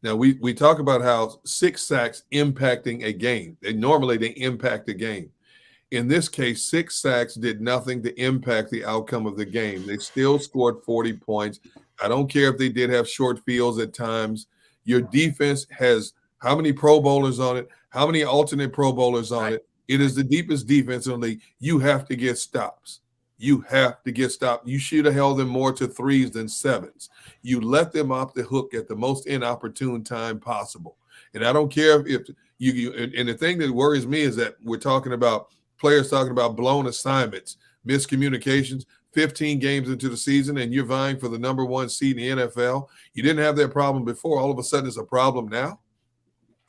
Now we talk about how 6 sacks impacting a game. They impact the game. In this case, 6 sacks did nothing to impact the outcome of the game. They still scored 40 points. I don't care if they did have short fields at times. Your defense has how many Pro Bowlers on it? How many alternate Pro Bowlers on it? It is the deepest defense in the league. You have to get stops. You have to get stopped. You should have held them more to 3s than 7s. You let them off the hook at the most inopportune time possible. And I don't care if you and the thing that worries me is that we're talking about players talking about blown assignments, miscommunications, 15 games into the season, and you're vying for the number 1 seed in the NFL. You didn't have that problem before. All of a sudden, it's a problem now.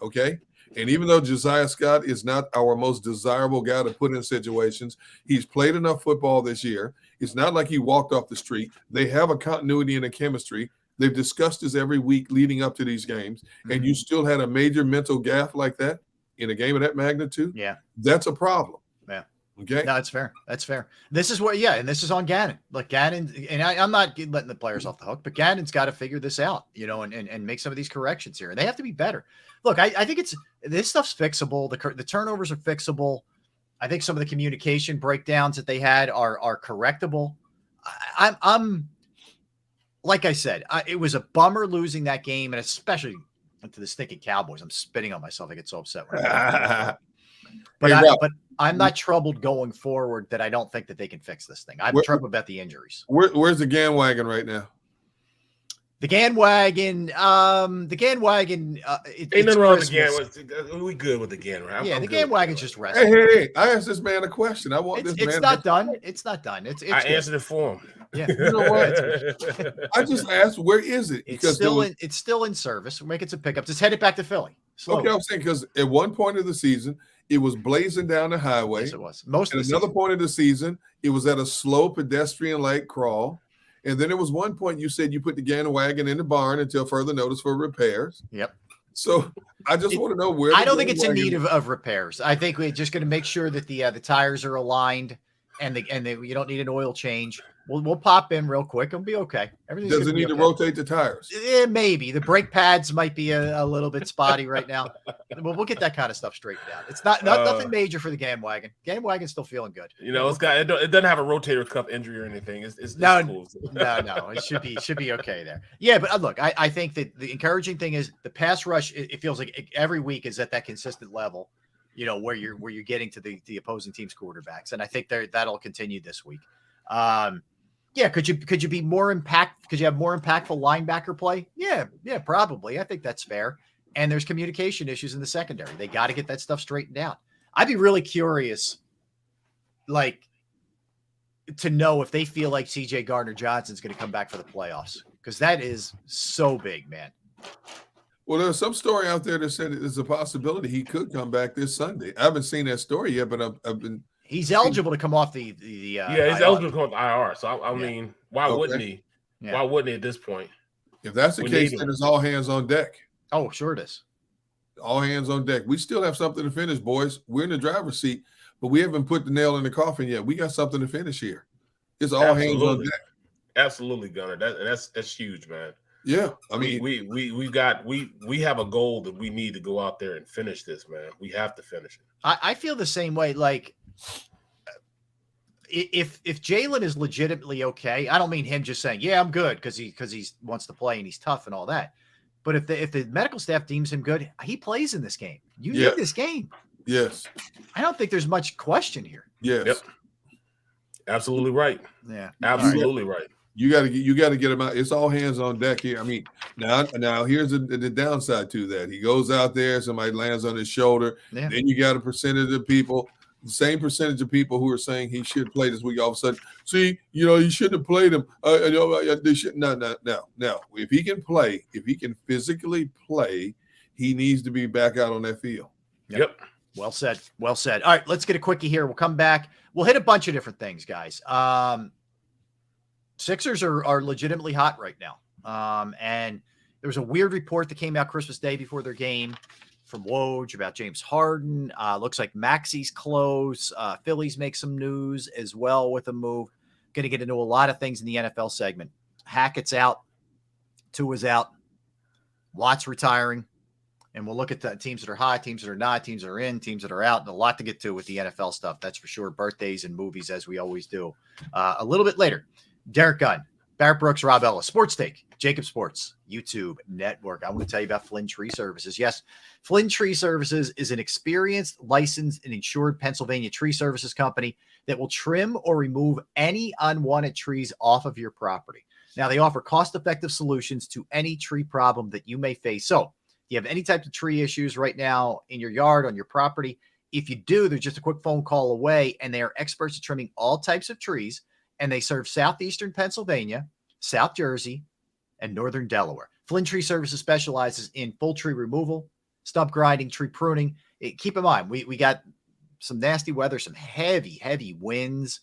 Okay? And even though Josiah Scott is not our most desirable guy to put in situations, he's played enough football this year. It's not like he walked off the street. They have a continuity and a chemistry. They've discussed this every week leading up to these games, and you still had a major mental gaffe like that in a game of that magnitude. Yeah. That's a problem. Yeah. Okay. No, that's fair. That's fair. This is what, and this is on Gannon. Look, Gannon, and I'm not letting the players off the hook, but Gannon's got to figure this out, and make some of these corrections here. And they have to be better. Look, I think this stuff's fixable. The turnovers are fixable. I think some of the communication breakdowns that they had are correctable. I'm like I said, it was a bummer losing that game, and especially to the stinking Cowboys. I'm spitting on myself. I get so upset right now. But I'm not troubled going forward that I don't think that they can fix this thing. I'm troubled about the injuries. Where's the Gann wagon right now? The Ganwagon. Ain't nothing wrong with the Ganwagon. We good with the Ganwagon. Yeah, the Ganwagon's just resting. Hey, I asked this man a question. I want this man. It's not done. It's not done. It's I answered it for him. Yeah. You know what? I just asked, where is it? Because it's still in service. We're making some pickups. It's headed back to Philly. Slowly. Okay, I'm saying because at one point of the season, it was blazing down the highway. Yes, it was. At another point of the season, it was at a slow pedestrian-like crawl. And then there was one point you said you put the Ganwagon in the barn until further notice for repairs. Yep. So I just want to know where. I don't think it's in need of repairs. I think we're just going to make sure that the tires are aligned and you don't need an oil change. We'll pop in real quick and be okay. Does it need to rotate the tires? Maybe the brake pads might be a little bit spotty right now. We'll get that kind of stuff straightened out. It's not nothing major for the Ganwagon. Ganwagon's still feeling good. You know, it doesn't have a rotator cuff injury or anything. It's no, cool. no. It should be okay there. Yeah, but look, I think that the encouraging thing is the pass rush. It feels like every week is at that consistent level. You know, where you're getting to the opposing team's quarterbacks, and I think that'll continue this week. Yeah, could you be more impact? Could you have more impactful linebacker play? Yeah, probably. I think that's fair. And there's communication issues in the secondary. They got to get that stuff straightened out. I'd be really curious, like, to know if they feel like C.J. Gardner-Johnson's going to come back for the playoffs, because that is so big, man. Well, there's some story out there that said there's a possibility he could come back this Sunday. I haven't seen that story yet, but I've been. He's eligible to come off the he's eligible to come off the IR. So I mean, why wouldn't he? Yeah. Why wouldn't he at this point? If that's the case, then it's all hands on deck. Oh, sure it is. All hands on deck. We still have something to finish, boys. We're in the driver's seat, but we haven't put the nail in the coffin yet. We got something to finish here. It's all hands on deck. Absolutely, Gunner. That's huge, man. Yeah, I mean, we have a goal that we need to go out there and finish this, man. We have to finish it. I feel the same way. Like, if Jalen is legitimately okay, I don't mean him just saying, "Yeah, I'm good," because he wants to play and he's tough and all that. But if the medical staff deems him good, he plays in this game. You need this game. Yes. I don't think there's much question here. Yes. Yep. Absolutely right. Yeah. Absolutely right. You got to get him out. It's all hands on deck here. I mean, now here's the downside to that. He goes out there, somebody lands on his shoulder. Yeah. Then you got a percentage of people, the same percentage of people who are saying he should play this week. All of a sudden, see, you shouldn't have played him. They should. No. If he can play, if he can physically play, he needs to be back out on that field. Yep. Well said. Well said. All right, let's get a quickie here. We'll come back. We'll hit a bunch of different things, guys. Sixers are legitimately hot right now. And there was a weird report that came out Christmas Day before their game from Woj about James Harden. Looks like Maxi's close. Phillies make some news as well with a move. Going to get into a lot of things in the NFL segment. Hackett's out. Tua's out. Watt's retiring. And we'll look at the teams that are hot, teams that are not, teams that are in, teams that are out, and a lot to get to with the NFL stuff. That's for sure. Birthdays and movies, as we always do. A little bit later. Derek Gunn, Barrett Brooks, Rob Ellis, Sports Take, JAKIB Sports, YouTube Network. I want to tell you about Flynn Tree Services. Yes, Flynn Tree Services is an experienced, licensed, and insured Pennsylvania tree services company that will trim or remove any unwanted trees off of your property. Now, they offer cost-effective solutions to any tree problem that you may face. So, if you have any type of tree issues right now in your yard, on your property, if you do, they're just a quick phone call away, and they are experts at trimming all types of trees. And they serve southeastern Pennsylvania, South Jersey, and northern Delaware. Flynn Tree Services specializes in full tree removal, stump grinding, tree pruning. Keep in mind, we got some nasty weather, some heavy winds.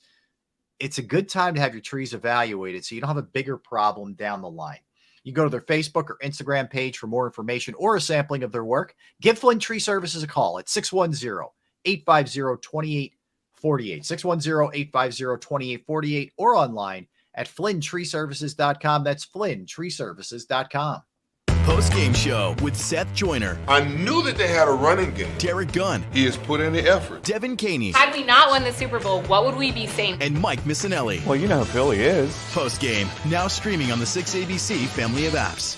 It's a good time to have your trees evaluated so you don't have a bigger problem down the line. You go to their Facebook or Instagram page for more information or a sampling of their work. Give Flynn Tree Services a call at 610-850-2848. 610-850-2848 or online at flynntreeservices.com. That's flynntreeservices.com. Post-game show with Seth Joyner. I knew that they had a running game. Derek Gunn. He has put in the effort. Devin Caney. Had we not won the Super Bowl, what would we be saying? And Mike Missinelli. Well, you know who Philly is. Post-game, now streaming on the 6ABC family of apps.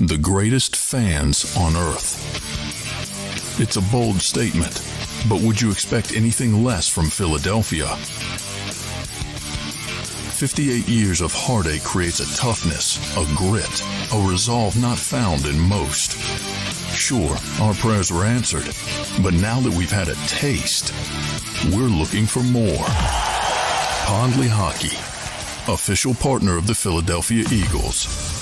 the greatest fans on earth. It's a bold statement, but would you expect anything less from Philadelphia? 58 years of heartache creates a toughness, a grit, a resolve not found in most. Sure, our prayers were answered, but now that we've had a taste, we're looking for more. Pondley Hockey, official partner of the Philadelphia Eagles.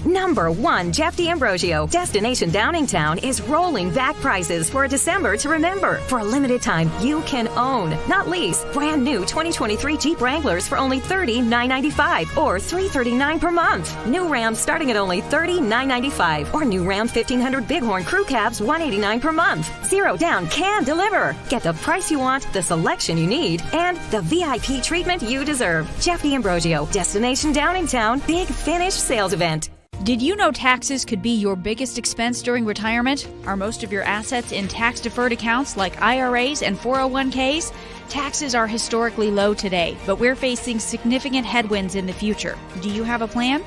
Number 1, Jeff D'Ambrosio. Destination Downingtown is rolling back prices for a December to remember. For a limited time, you can own, not lease, brand new 2023 Jeep Wranglers for only $30,995 or $339 per month. New Ram starting at only $30,995 or new Ram 1500 Bighorn Crew Cabs $189 per month. Zero down can deliver. Get the price you want, the selection you need, and the VIP treatment you deserve. Jeff D'Ambrosio, Destination Downingtown, Big Finish Sales Event. Did you know taxes could be your biggest expense during retirement? Are most of your assets in tax-deferred accounts like IRAs and 401ks? Taxes are historically low today, but we're facing significant headwinds in the future. Do you have a plan?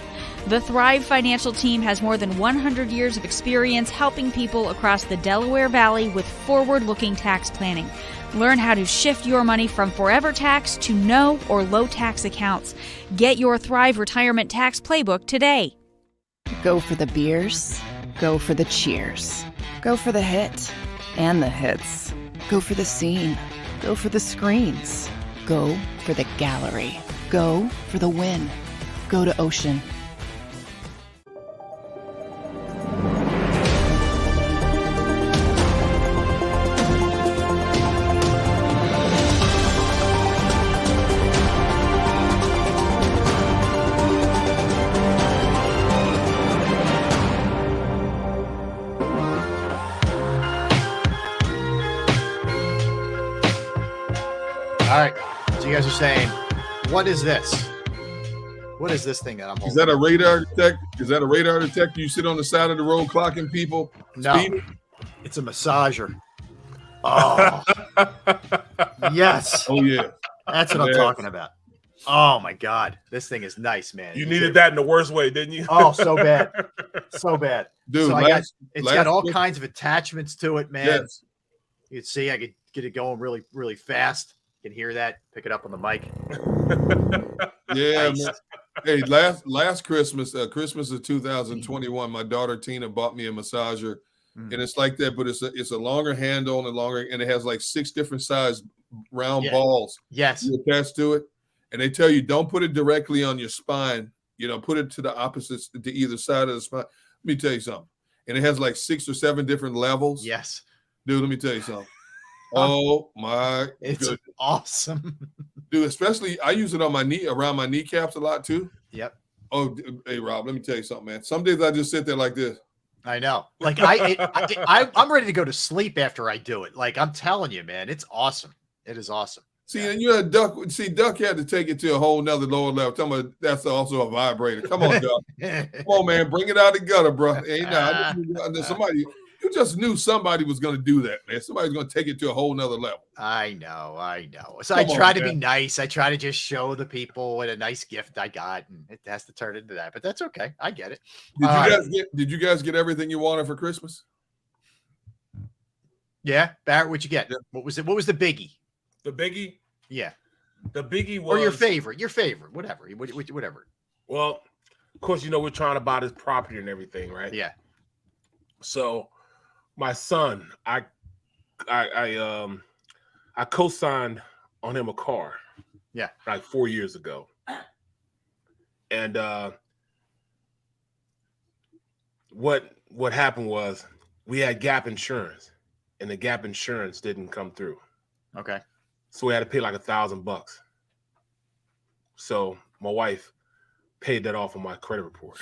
The Thrive Financial team has more than 100 years of experience helping people across the Delaware Valley with forward-looking tax planning. Learn how to shift your money from forever tax to no or low tax accounts. Get your Thrive Retirement Tax Playbook today. Go for the beers, go for the cheers, go for the hit and the hits, go for the scene, go for the screens, go for the gallery, go for the win, go to Ocean. All right. So you guys are saying, what is this? What is this thing that I'm holding? Is that a radar detector? Is that a radar detector? You sit on the side of the road clocking people? No, speeding? It's a massager. Oh, yes. Oh, yeah. That's what I'm talking about. Oh, my God. This thing is nice, man. You needed that in the worst way, didn't you? Oh, so bad. So bad. Dude, so it's got all kinds of attachments to it, man. Yes. You can see I could get it going really, really fast. You can hear that. Pick it up on the mic. Yeah, nice. Man. Hey, last Christmas, Christmas of 2021, my daughter Tina bought me a massager, and it's like that, but it's a longer handle and it has like 6 different size round balls. Yes, you attach to it, and they tell you don't put it directly on your spine. You know, put it to the opposites, to either side of the spine. Let me tell you something, and it has like 6 or 7 different levels. Yes, dude, let me tell you something. Oh my! It's awesome, dude. Especially, I use it on my knee, around my kneecaps a lot too. Yep. Oh, hey Rob, let me tell you something, man. Some days I just sit there like this. I know. Like I'm ready to go to sleep after I do it. Like I'm telling you, man, it's awesome. It is awesome. See, and you had Duck. See, Duck had to take it to a whole nother lower level. Tell me that's also a vibrator. Come on, Duck. Come on, man. Bring it out of the gutter, bro. Ain't somebody. You just knew somebody was going to do that, man. Somebody's going to take it to a whole nother level. I know. So I try to be nice. I try to just show the people what a nice gift I got, and it has to turn into that. But that's okay. I get it. Did you guys get everything you wanted for Christmas? Yeah, Barrett, what'd you get? Yeah. What was it? What was the biggie? The biggie? Yeah, the biggie was, or your favorite, whatever. Whatever. Well, of course, you know we're trying to buy this property and everything, right? Yeah. So. My son, I co-signed on him a car. Yeah. Like 4 years ago. And what happened was we had gap insurance and the gap insurance didn't come through. Okay. So we had to pay like $1,000. So my wife paid that off on my credit report.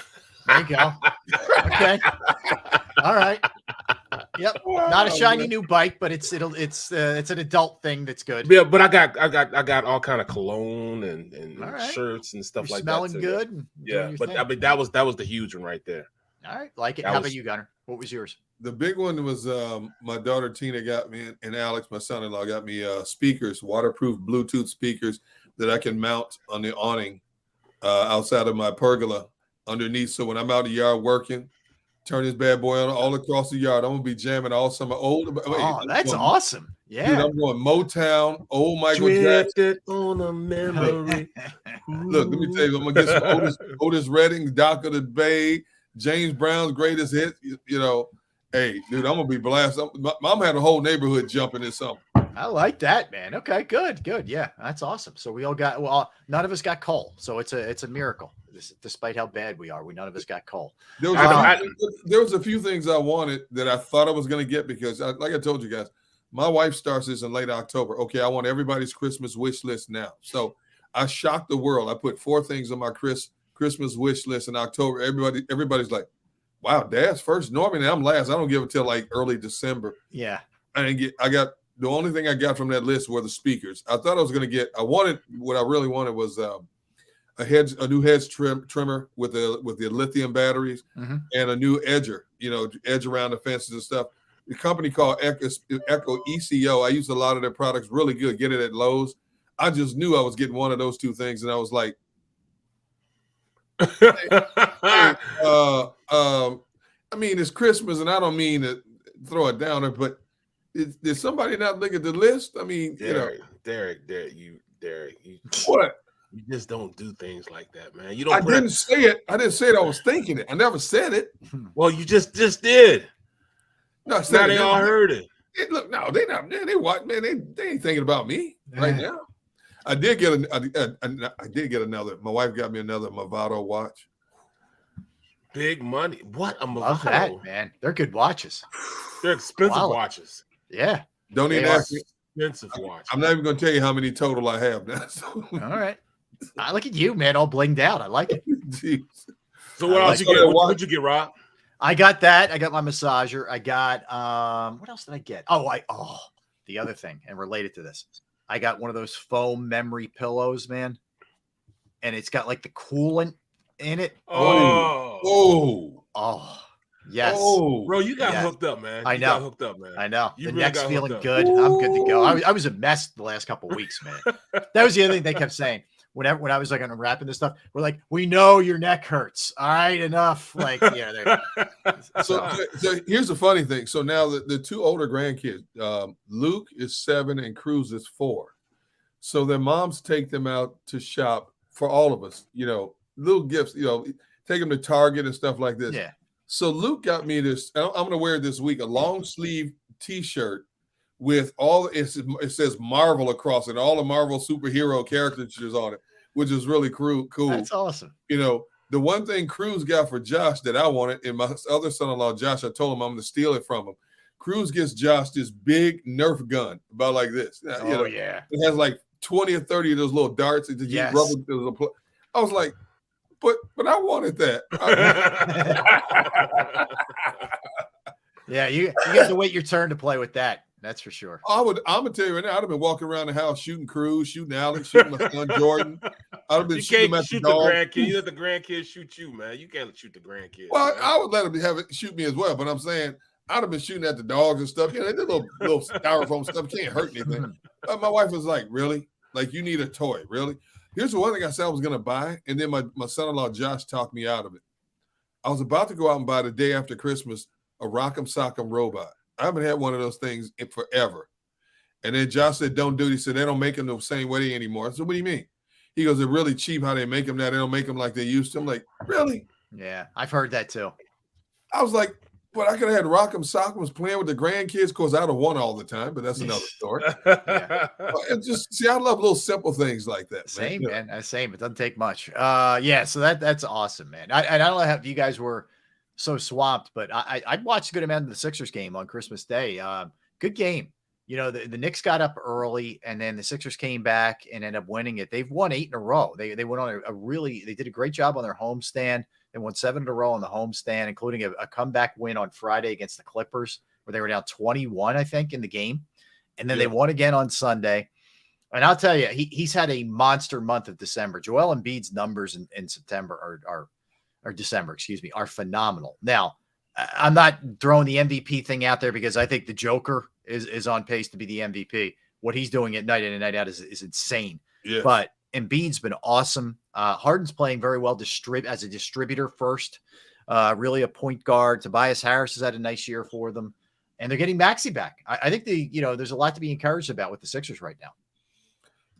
There you go. Okay. All right. Yep, not a shiny new bike, but it's an adult thing that's good. Yeah, but I got all kind of cologne and right. Shirts and stuff. You're like smelling that. Smelling good. Yeah, but I mean that was the huge one right there. All right, like it. How about you, Gunner? What was yours? The big one was my daughter Tina got me, and Alex, my son-in-law, got me speakers, waterproof Bluetooth speakers that I can mount on the awning outside of my pergola underneath. So when I'm out in the yard working, turn this bad boy on all across the yard. I'm gonna be jamming all summer. That's awesome. Yeah, dude, I'm going Motown, old Michael Drifted Jackson. on a memory. Look, let me tell you, I'm gonna get some Otis Redding, Dock of the Bay, James Brown's greatest hit. You know, hey, dude, I'm gonna be blasted. Mom had a whole neighborhood jumping this summer. I like that, man. Okay, good. Yeah, that's awesome. So we all got, well, none of us got coal, so it's a miracle. Despite how bad we are, none of us got coal. There was a few things I wanted that I thought I was going to get because, like I told you guys, my wife starts this in late October. Okay, I want everybody's Christmas wish list now. So I shocked the world. I put 4 things on my Christmas wish list in October. Everybody's like, "Wow, Dad's first. Normally I'm last. I don't give it till like early December." Yeah, I got the only thing I got from that list were the speakers. I thought I was going to get. What I really wanted was a new hedge trimmer with the lithium batteries and a new edger, edge around the fences and stuff. The company called Echo ECO. I use a lot of their products, really good. Get it at Lowe's. I just knew I was getting one of those 2 things, and I was like, I mean, it's Christmas, and I don't mean to throw it down, but did somebody not look at the list? I mean, Derek, what? You just don't do things like that, man. I didn't say it. I didn't say it. I was thinking it. I never said it. Well, you just did. No, now they all heard it. Look, no, they not. Man, they ain't thinking about me right now. I did get another. My wife got me another Movado watch. Big money. What a Movado? Love that, man. They're good watches. They're expensive watches. Yeah. Don't even ask me. Expensive watch. I'm not even going to tell you how many total I have now. So. All right. I look at you, man, all blinged out. I like it. Jeez. So what else you get? What'd you get, Rob? I got that. I got my massager. I got what else did I get? The other thing, and related to this, I got one of those foam memory pillows, man. And it's got like the coolant in it. Yes. Oh, bro, you got hooked up, man. I know. You got hooked up, man. I know. You the really neck's got feeling hooked good. I'm good to go. I was a mess the last couple of weeks, man. That was the other thing they kept saying. When I was like unwrapping this stuff, we're like, we know your neck hurts. All right, enough. Like, yeah. So here's the funny thing. So now the 2 older grandkids, Luke is 7 and Cruz is 4. So their moms take them out to shop for all of us, little gifts, take them to Target and stuff like this. Yeah. So Luke got me this. I'm going to wear it this week, a long sleeve T-shirt with it says Marvel across it, all the Marvel superhero caricatures on it, which is really cool. That's awesome. The one thing Cruz got for Josh that I wanted, and my other son-in-law Josh, I told him I'm going to steal it from him. Cruz gets Josh this big Nerf gun, about like this. Yeah. It has like 20 or 30 of those little darts that you rubber. I was like, but I wanted that. Yeah, you have to wait your turn to play with that. That's for sure. I'm gonna tell you right now, I'd have been walking around the house shooting Cruz, shooting Alex, shooting my son Jordan. I'd have been shooting at the dog. grandkid. You let the grandkids shoot you, man. You can't shoot the grandkids. Well, I would let them have it shoot me as well, but I'm saying I'd have been shooting at the dogs and stuff. They did little styrofoam stuff. Can't hurt anything. But my wife was like, "Really? Like you need a toy? Really?" Here's the one thing I said I was gonna buy, and then my son-in-law Josh talked me out of it. I was about to go out and buy the day after Christmas a Rock'em Sock'em robot. I haven't had one of those things in forever. And then Josh said, "Don't do it." He said, "They don't make them the same way anymore." I said, "What do you mean?" He goes, "They're really cheap how they make them now. They don't make them like they used to." I'm like, "Really?" Yeah, I've heard that too. I was like, "But I could have had Rock'em Sock'ems playing with the grandkids." Of course, I'd have won all the time, but that's another story. It's just see, I love little simple things like that. Same, man. Same. It doesn't take much. Yeah. So that's awesome, man. I don't know how you guys were so swamped, but I watched a good amount of the Sixers game on Christmas Day. Good game. The Knicks got up early, and then the Sixers came back and ended up winning it. They've won 8 in a row. They went on they did a great job on their homestand. They won 7 in a row on the homestand, including a comeback win on Friday against the Clippers, where they were down 21, I think, in the game. And then they won again on Sunday. And I'll tell you, he's had a monster month of December. Joel Embiid's numbers in September or December, are phenomenal. Now, I'm not throwing the MVP thing out there because I think the Joker is on pace to be the MVP. What he's doing at night in and night out is insane. Yes. But Embiid's been awesome. Harden's playing very well as a distributor first. really a point guard. Tobias Harris has had a nice year for them, and they're getting Maxey back. I think there's a lot to be encouraged about with the Sixers right now.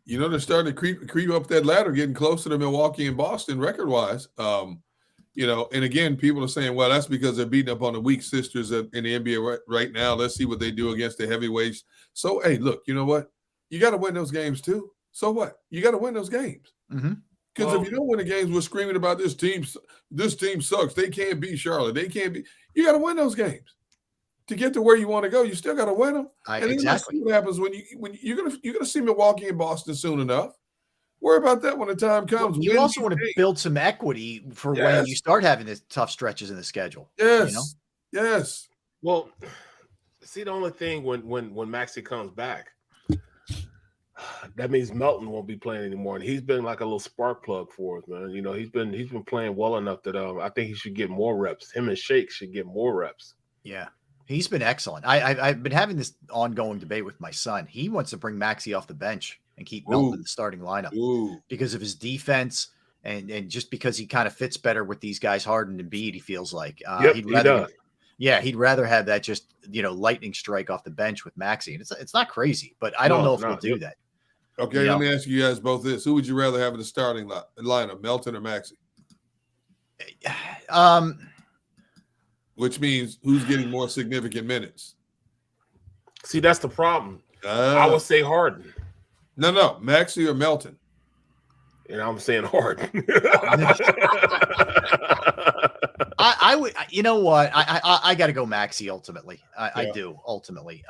You know, they're starting to creep up that ladder, getting closer to Milwaukee and Boston record-wise. You know, and again, people are saying, well, that's because they're beating up on the weak sisters in the NBA right now. Let's see what they do against the heavyweights. So, hey, look, you know what? You got to win those games too. So what? You got to win those games. Because if you don't win the games, we're screaming about this team sucks. They can't beat Charlotte. They can't be. You got to win those games to get to where you want to go. You still got to win them. And then let's see what happens when you're gonna see Milwaukee and Boston soon enough. Worry about that when the time comes. Well, you also want to build some equity for when you start having the tough stretches in the schedule. Yes. Yes. Well, see, the only thing when Maxey comes back, that means Melton won't be playing anymore, and he's been like a little spark plug for us, man. You know, he's been playing well enough that I think he should get more reps. Him and Shake should get more reps. Yeah, he's been excellent. I've been having this ongoing debate with my son. He wants to bring Maxey off the bench and keep Melton in the starting lineup because of his defense and just because he kind of fits better with these guys, Harden and Embiid. He feels like he does. Yeah, he'd rather have that just lightning strike off the bench with Maxey. And it's not crazy, but I don't know if he'll do that. Okay, let me ask you guys both this: who would you rather have in the starting lineup, Melton or Maxey? Which means who's getting more significant minutes? See, that's the problem. I would say Harden. No, Maxey or Melton. And I'm saying Harden. I would, you know what? I got to go Maxey ultimately. I do ultimately.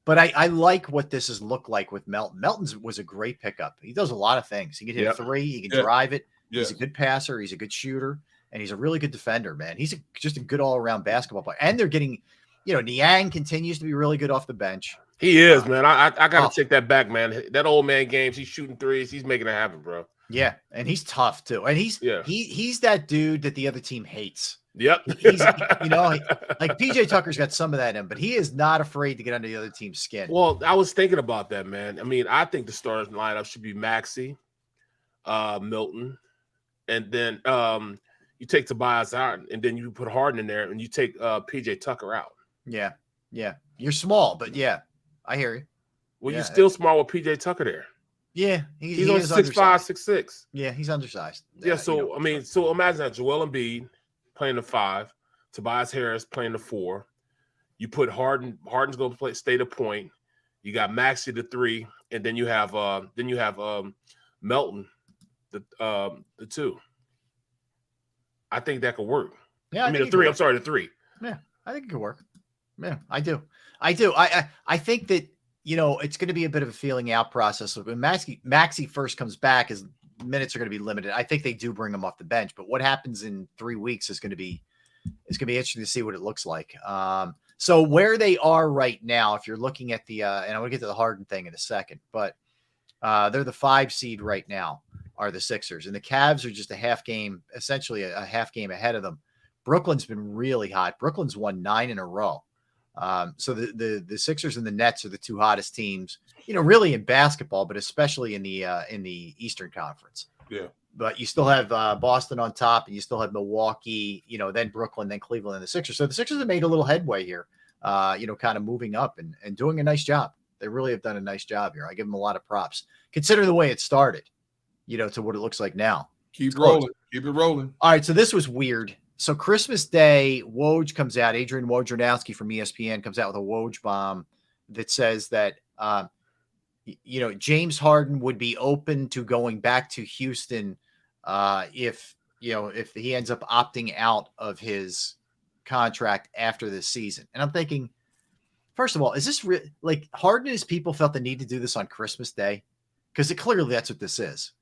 But I like what this has looked like with Melton. Melton was a great pickup. He does a lot of things. He can hit a three. He can drive it. He's a good passer. He's a good shooter. And he's a really good defender, man. He's just a good all-around basketball player. And they're getting, Niang continues to be really good off the bench. He is, man. I got to take that back, man. That old man games, he's shooting threes. He's making it happen, bro. Yeah, and he's tough too. And he's that dude that the other team hates. Yep. He's, like PJ Tucker's got some of that in him, but he is not afraid to get under the other team's skin. Well, I was thinking about that, man. I mean, I think the starting lineup should be Maxey, Milton, and then you take Tobias out, and then you put Harden in there, and you take PJ Tucker out. Yeah. You're small, but yeah, I hear you. Well, you're still small with PJ Tucker there. Yeah, he's on 6'5", 6'6". Yeah, he's undersized. Yeah, so I mean, so imagine that Joel Embiid playing the 5, Tobias Harris playing the 4. You put Harden's going to stay the point. You got Maxey the 3, and then you have Melton the 2. I think that could work. Yeah, I mean the 3. I'm sorry, the 3. Yeah, I think it could work. Yeah, I do. I think that it's going to be a bit of a feeling out process. So when Maxey first comes back, his minutes are going to be limited. I think they do bring him off the bench, but what happens in 3 weeks is going to be interesting to see what it looks like. So where they are right now, if you're looking at the and I'm going to get to the Harden thing in a second, but they're the 5 seed right now are the Sixers, and the Cavs are just essentially a half game ahead of them. Brooklyn's been really hot. Brooklyn's won 9 in a row. So the Sixers and the Nets are the 2 hottest teams, really in basketball, but especially in the Eastern Conference. Yeah. But you still have Boston on top, and you still have Milwaukee, then Brooklyn, then Cleveland, and the Sixers. So the Sixers have made a little headway here, kind of moving up and doing a nice job. They really have done a nice job here. I give them a lot of props, considering the way it started, to what it looks like now. Keep rolling. Keep it rolling. All right, so this was weird. So Christmas Day, Woj comes out. Adrian Wojnarowski from ESPN comes out with a Woj bomb that says that, James Harden would be open to going back to Houston if he ends up opting out of his contract after this season. And I'm thinking, first of all, is this like Harden and his people felt the need to do this on Christmas Day? Because clearly that's what this is.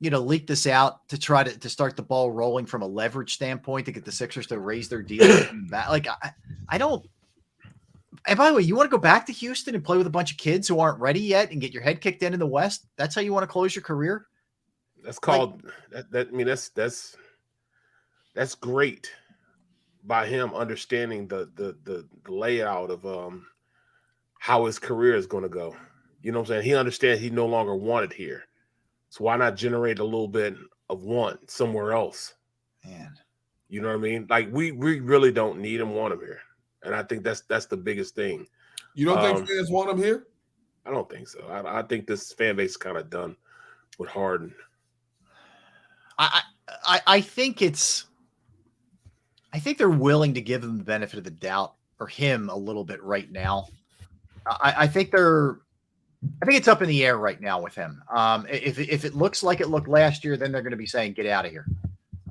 Leak this out to try to start the ball rolling from a leverage standpoint to get the Sixers to raise their deal. Like, I don't. And by the way, you want to go back to Houston and play with a bunch of kids who aren't ready yet and get your head kicked in the West? That's how you want to close your career? That's called that's great by him understanding the layout of how his career is going to go. You know what I'm saying? He understands he no longer wanted here. So why not generate a little bit of want somewhere else? Man. You know what I mean? Like we really don't need him, want him here, and I think that's the biggest thing. You don't think fans want him here? I don't think so. I think this fan base is kind of done with Harden. I think they're willing to give him the benefit of the doubt, or him a little bit right now. I think it's up in the air right now with him. If it looks like it looked last year, then they're going to be saying, get out of here.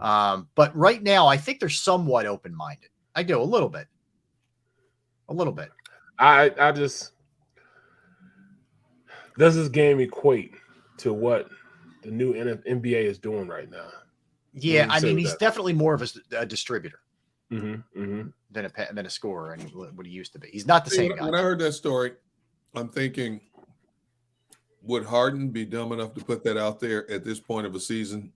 But right now, I think they're somewhat open-minded. I do a little bit. I just, does this game equate to what the new NBA is doing right now? Yeah, I mean, he's definitely more of a distributor than a scorer, and what he used to be. He's not the same guy. When I heard that story, I'm thinking, would Harden be dumb enough to put that out there at this point of a season?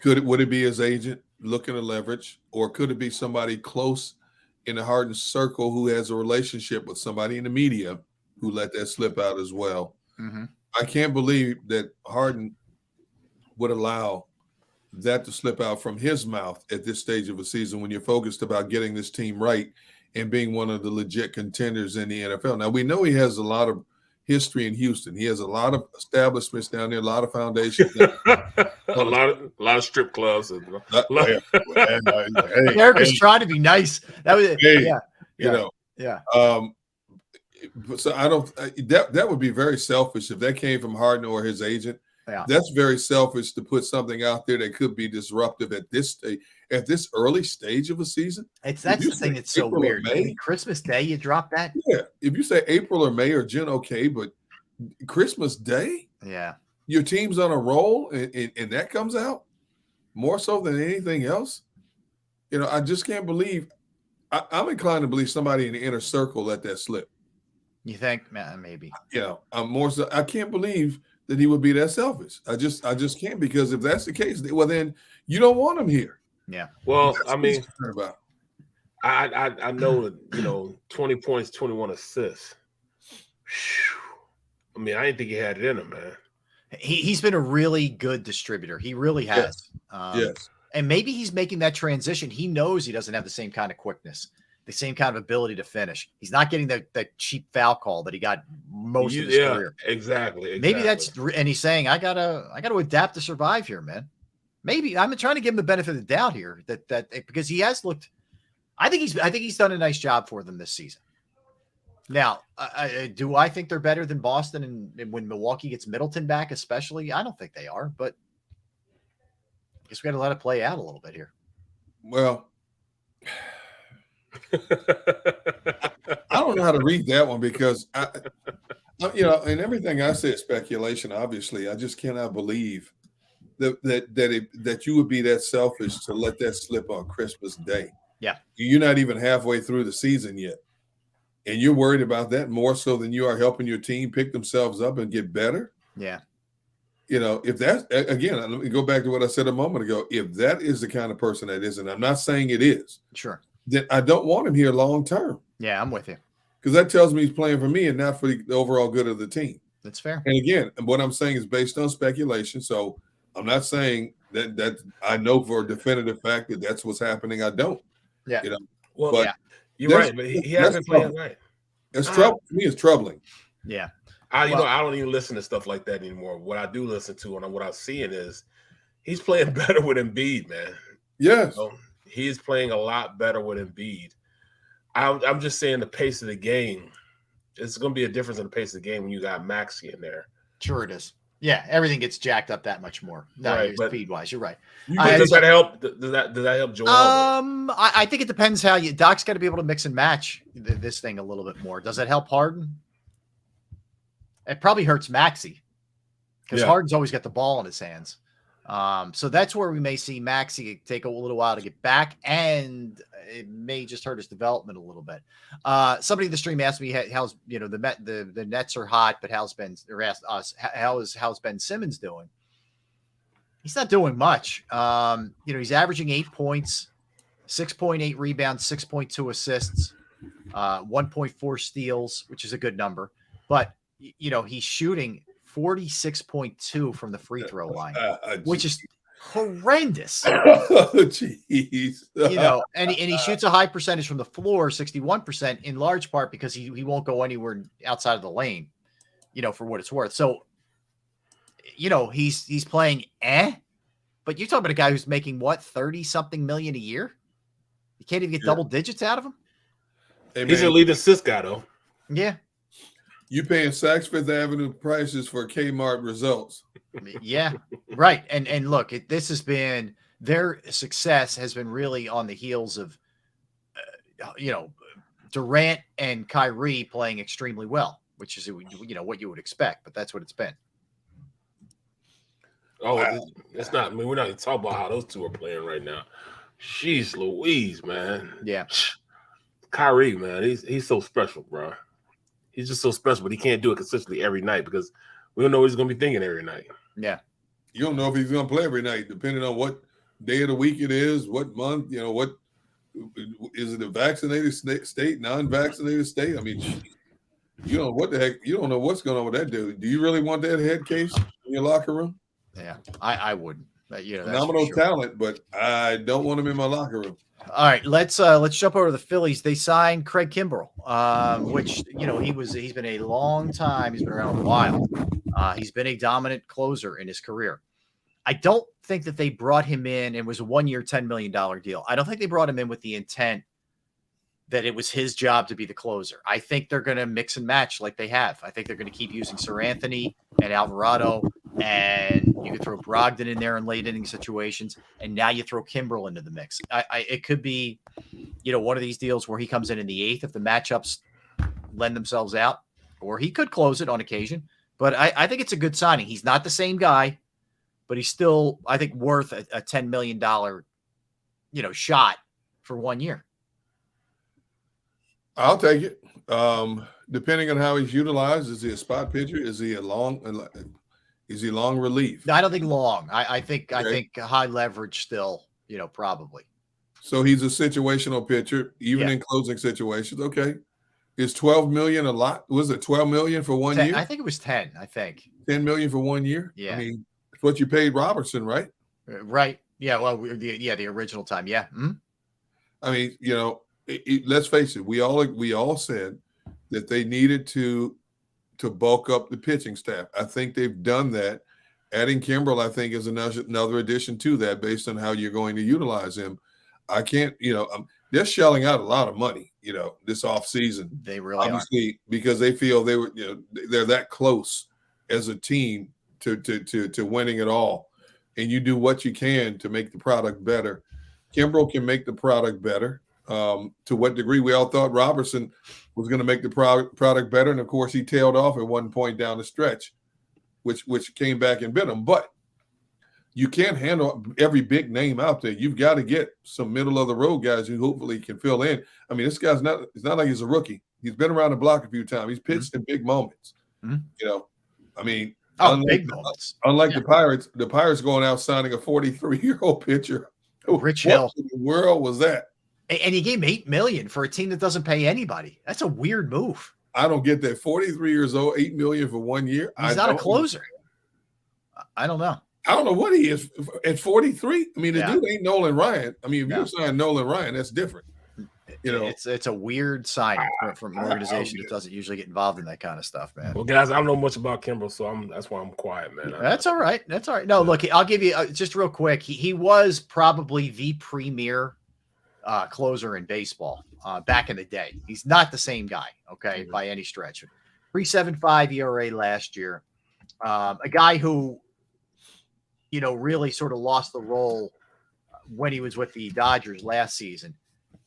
Would it be his agent looking to leverage, or could it be somebody close in the Harden circle who has a relationship with somebody in the media who let that slip out as well? Mm-hmm. I can't believe that Harden would allow that to slip out from his mouth at this stage of a season when you're focused about getting this team right and being one of the legit contenders in the NFL. Now, we know he has a lot of history in Houston. He has a lot of establishments down there, a lot of foundations. a lot of strip clubs. Eric is trying to be nice. That was So I don't. That would be very selfish if that came from Harden or his agent. Yeah. That's very selfish to put something out there that could be disruptive at this stage, at this early stage of a season. That's the thing that's so weird. I mean, Christmas Day, you drop that? Yeah. If you say April or May or June, okay, but Christmas Day, yeah, your team's on a roll, and that comes out more so than anything else. You know, I just can't believe. I'm inclined to believe somebody in the inner circle let that slip. You think? Maybe. You know, I'm more so. I can't believe that he would be that selfish. I just can't, because if that's the case, well, then you don't want him here. Yeah. Well, I mean, I know that, 20 points, 21 assists. I mean, I didn't think he had it in him, man. He's been a really good distributor. He really has. Yes. And maybe he's making that transition. He knows he doesn't have the same kind of quickness, the same kind of ability to finish. He's not getting that cheap foul call that he got most of his career. Exactly. Maybe and he's saying, I gotta adapt to survive here, man. Maybe I'm trying to give him the benefit of the doubt here that because he has looked. I think he's done a nice job for them this season. Now, do I think they're better than Boston and when Milwaukee gets Middleton back, especially? I don't think they are, but I guess we got to let it play out a little bit here. Well, I don't know how to read that one, because and everything I say is speculation. Obviously, I just cannot believe that you would be that selfish to let that slip on Christmas Day. Yeah, you're not even halfway through the season yet, and you're worried about that more so than you are helping your team pick themselves up and get better. Yeah. If that's, again, let me go back to what I said a moment ago. If that is the kind of person that is, and I'm not saying it is, sure, then I don't want him here long term. Yeah, I'm with you. Because that tells me he's playing for me and not for the overall good of the team. That's fair. And again, what I'm saying is based on speculation. So I'm not saying that I know for a definitive fact that that's what's happening. I don't. Yeah. Well, but you're right, but he hasn't been playing right. It's trouble. To me, it's troubling. Yeah. I don't even listen to stuff like that anymore. What I do listen to and what I'm seeing is he's playing better with Embiid, man. Yes. He's playing a lot better with Embiid. I'm just saying the pace of the game. It's going to be a difference in the pace of the game when you got Maxey in there. Sure it is. Yeah, everything gets jacked up that much more. No, right, speed-wise, you're right. Does that help? Does that help Joel? I think it depends how Doc's got to be able to mix and match this thing a little bit more. Does it help Harden? It probably hurts Maxey because Harden's always got the ball in his hands. So that's where we may see Maxey take a little while to get back, and it may just hurt his development a little bit. Somebody in the stream asked me how's the Nets are hot, but asked us how's Ben Simmons doing? He's not doing much. He's averaging 8 points, 6.8 rebounds, 6.2 assists, 1.4 steals, which is a good number, but he's shooting 46.2 from the free throw line, which is horrendous. Oh, jeez. And he shoots a high percentage from the floor, 61%, in large part because he won't go anywhere outside of the lane, for what it's worth. So, he's playing but you're talking about a guy who's making what, 30-something million a year? You can't even get double digits out of him? Hey, he's a lead assist guy, though. Yeah. You paying Saks Fifth Avenue prices for Kmart results. Yeah, right. And look, this has been their success has been really on the heels of, Durant and Kyrie playing extremely well, which is, what you would expect, but that's what it's been. Oh, it's not. I mean, we're not even talking about how those two are playing right now. Jeez Louise, man. Yeah. Kyrie, man, he's so special, bro. He's just so special, but he can't do it consistently every night because we don't know what he's going to be thinking every night. Yeah. You don't know if he's going to play every night, depending on what day of the week it is, what month, what is it, a vaccinated state, non-vaccinated state? I mean, you don't know what the heck, you don't know what's going on with that dude. Do you really want that head case in your locker room? Yeah, I wouldn't. Phenomenal talent, but I don't want him in my locker room. All right, let's jump over to the Phillies. They signed Craig Kimbrell, which he's been a long time. He's been around a while. He's been a dominant closer in his career. I don't think that they brought him in. It was a 1-year, $10 million deal. I don't think they brought him in with the intent that it was his job to be the closer. I think they're going to mix and match like they have. I think they're going to keep using Sir Anthony and Alvarado, and you can throw Brogdon in there in late inning situations, and now you throw Kimbrell into the mix. It could be, one of these deals where he comes in the 8th if the matchups lend themselves out, or he could close it on occasion. But I think it's a good signing. He's not the same guy, but he's still, I think, worth a $10 million, shot for 1 year. I'll take it. Depending on how he's utilized, is he a spot pitcher? Is he long relief? No, I don't think long. I think high leverage still, probably. So he's a situational pitcher, even in closing situations. Okay. Is 12 million a lot? Was it 12 million for 1 year? I think it was 10, 10 million for 1 year? Yeah. I mean, it's what you paid Robertson, right? Right. Yeah. Well, the original time. Yeah. Mm-hmm. I mean, let's face it. We all said that they needed to bulk up the pitching staff. I think they've done that. Adding Kimbrell, I think, is another addition to that based on how you're going to utilize him. I can't, they're shelling out a lot of money, this offseason. They really obviously are. Because they feel they're that close as a team to winning it all. And you do what you can to make the product better. Kimbrell can make the product better. To what degree? We all thought Robertson was going to make the product better, and of course he tailed off at one point down the stretch, which came back and bit him. But you can't handle every big name out there. You've got to get some middle of the road guys who hopefully can fill in. I mean, this guy's it's not like he's a rookie. He's been around the block a few times. He's pitched in big moments. Mm-hmm. I mean, big moments. Unlike the Pirates going out signing a 43-year-old pitcher. Rich Hill. What in the world was that? And he gave him $8 million for a team that doesn't pay anybody. That's a weird move. I don't get that. 43 years old, $8 million for 1 year. He's not a closer. I don't know. I don't know what he is at 43. I mean, the dude ain't Nolan Ryan. I mean, if you sign Nolan Ryan, that's different. It's a weird signing from an organization that doesn't usually get involved in that kind of stuff, man. Well, guys, I don't know much about Kimbrell, so that's why I'm quiet, man. That's all right. That's all right. No, look, I'll give you just real quick. He was probably the premier closer in baseball back in the day. He's not the same guy, by any stretch. 3.75 ERA last year. A guy who, really sort of lost the role when he was with the Dodgers last season.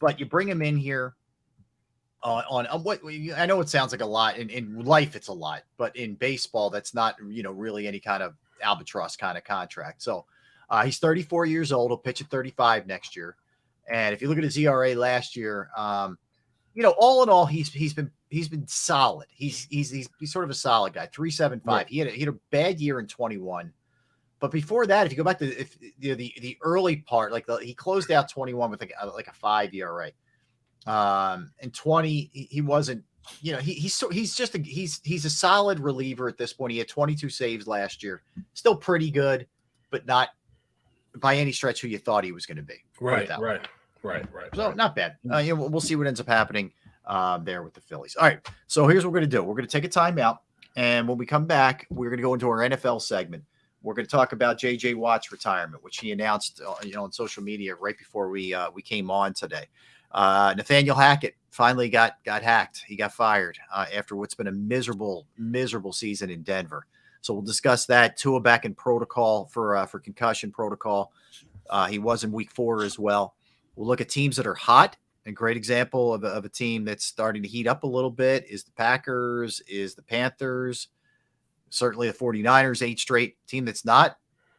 But you bring him in here on what I know it sounds like a lot. In life, it's a lot, but in baseball, that's not, really any kind of albatross kind of contract. So he's 34 years old. He'll pitch at 35 next year. And if you look at his ERA last year, all in all, he's been solid. He's sort of a solid guy. 3.75. Right. He had a bad year in 21, but before that, if you go back to the early part, he closed out 21 with like a 5 ERA. In 20, he wasn't. He's a solid reliever at this point. He had 22 saves last year. Still pretty good, but not by any stretch who you thought he was going to be. Right. So not bad. We'll see what ends up happening there with the Phillies. All right. So here's what we're going to do. We're going to take a timeout. And when we come back, we're going to go into our NFL segment. We're going to talk about J.J. Watt's retirement, which he announced, on social media right before we came on today. Nathaniel Hackett finally got hacked. He got fired after what's been a miserable season in Denver. So we'll discuss that. Tua back in protocol for concussion protocol. He was in week 4 as well. We'll look at teams that are hot. A great example of a team that's starting to heat up a little bit is the Packers, is the Panthers, certainly the 49ers, 8 straight. Team that's not,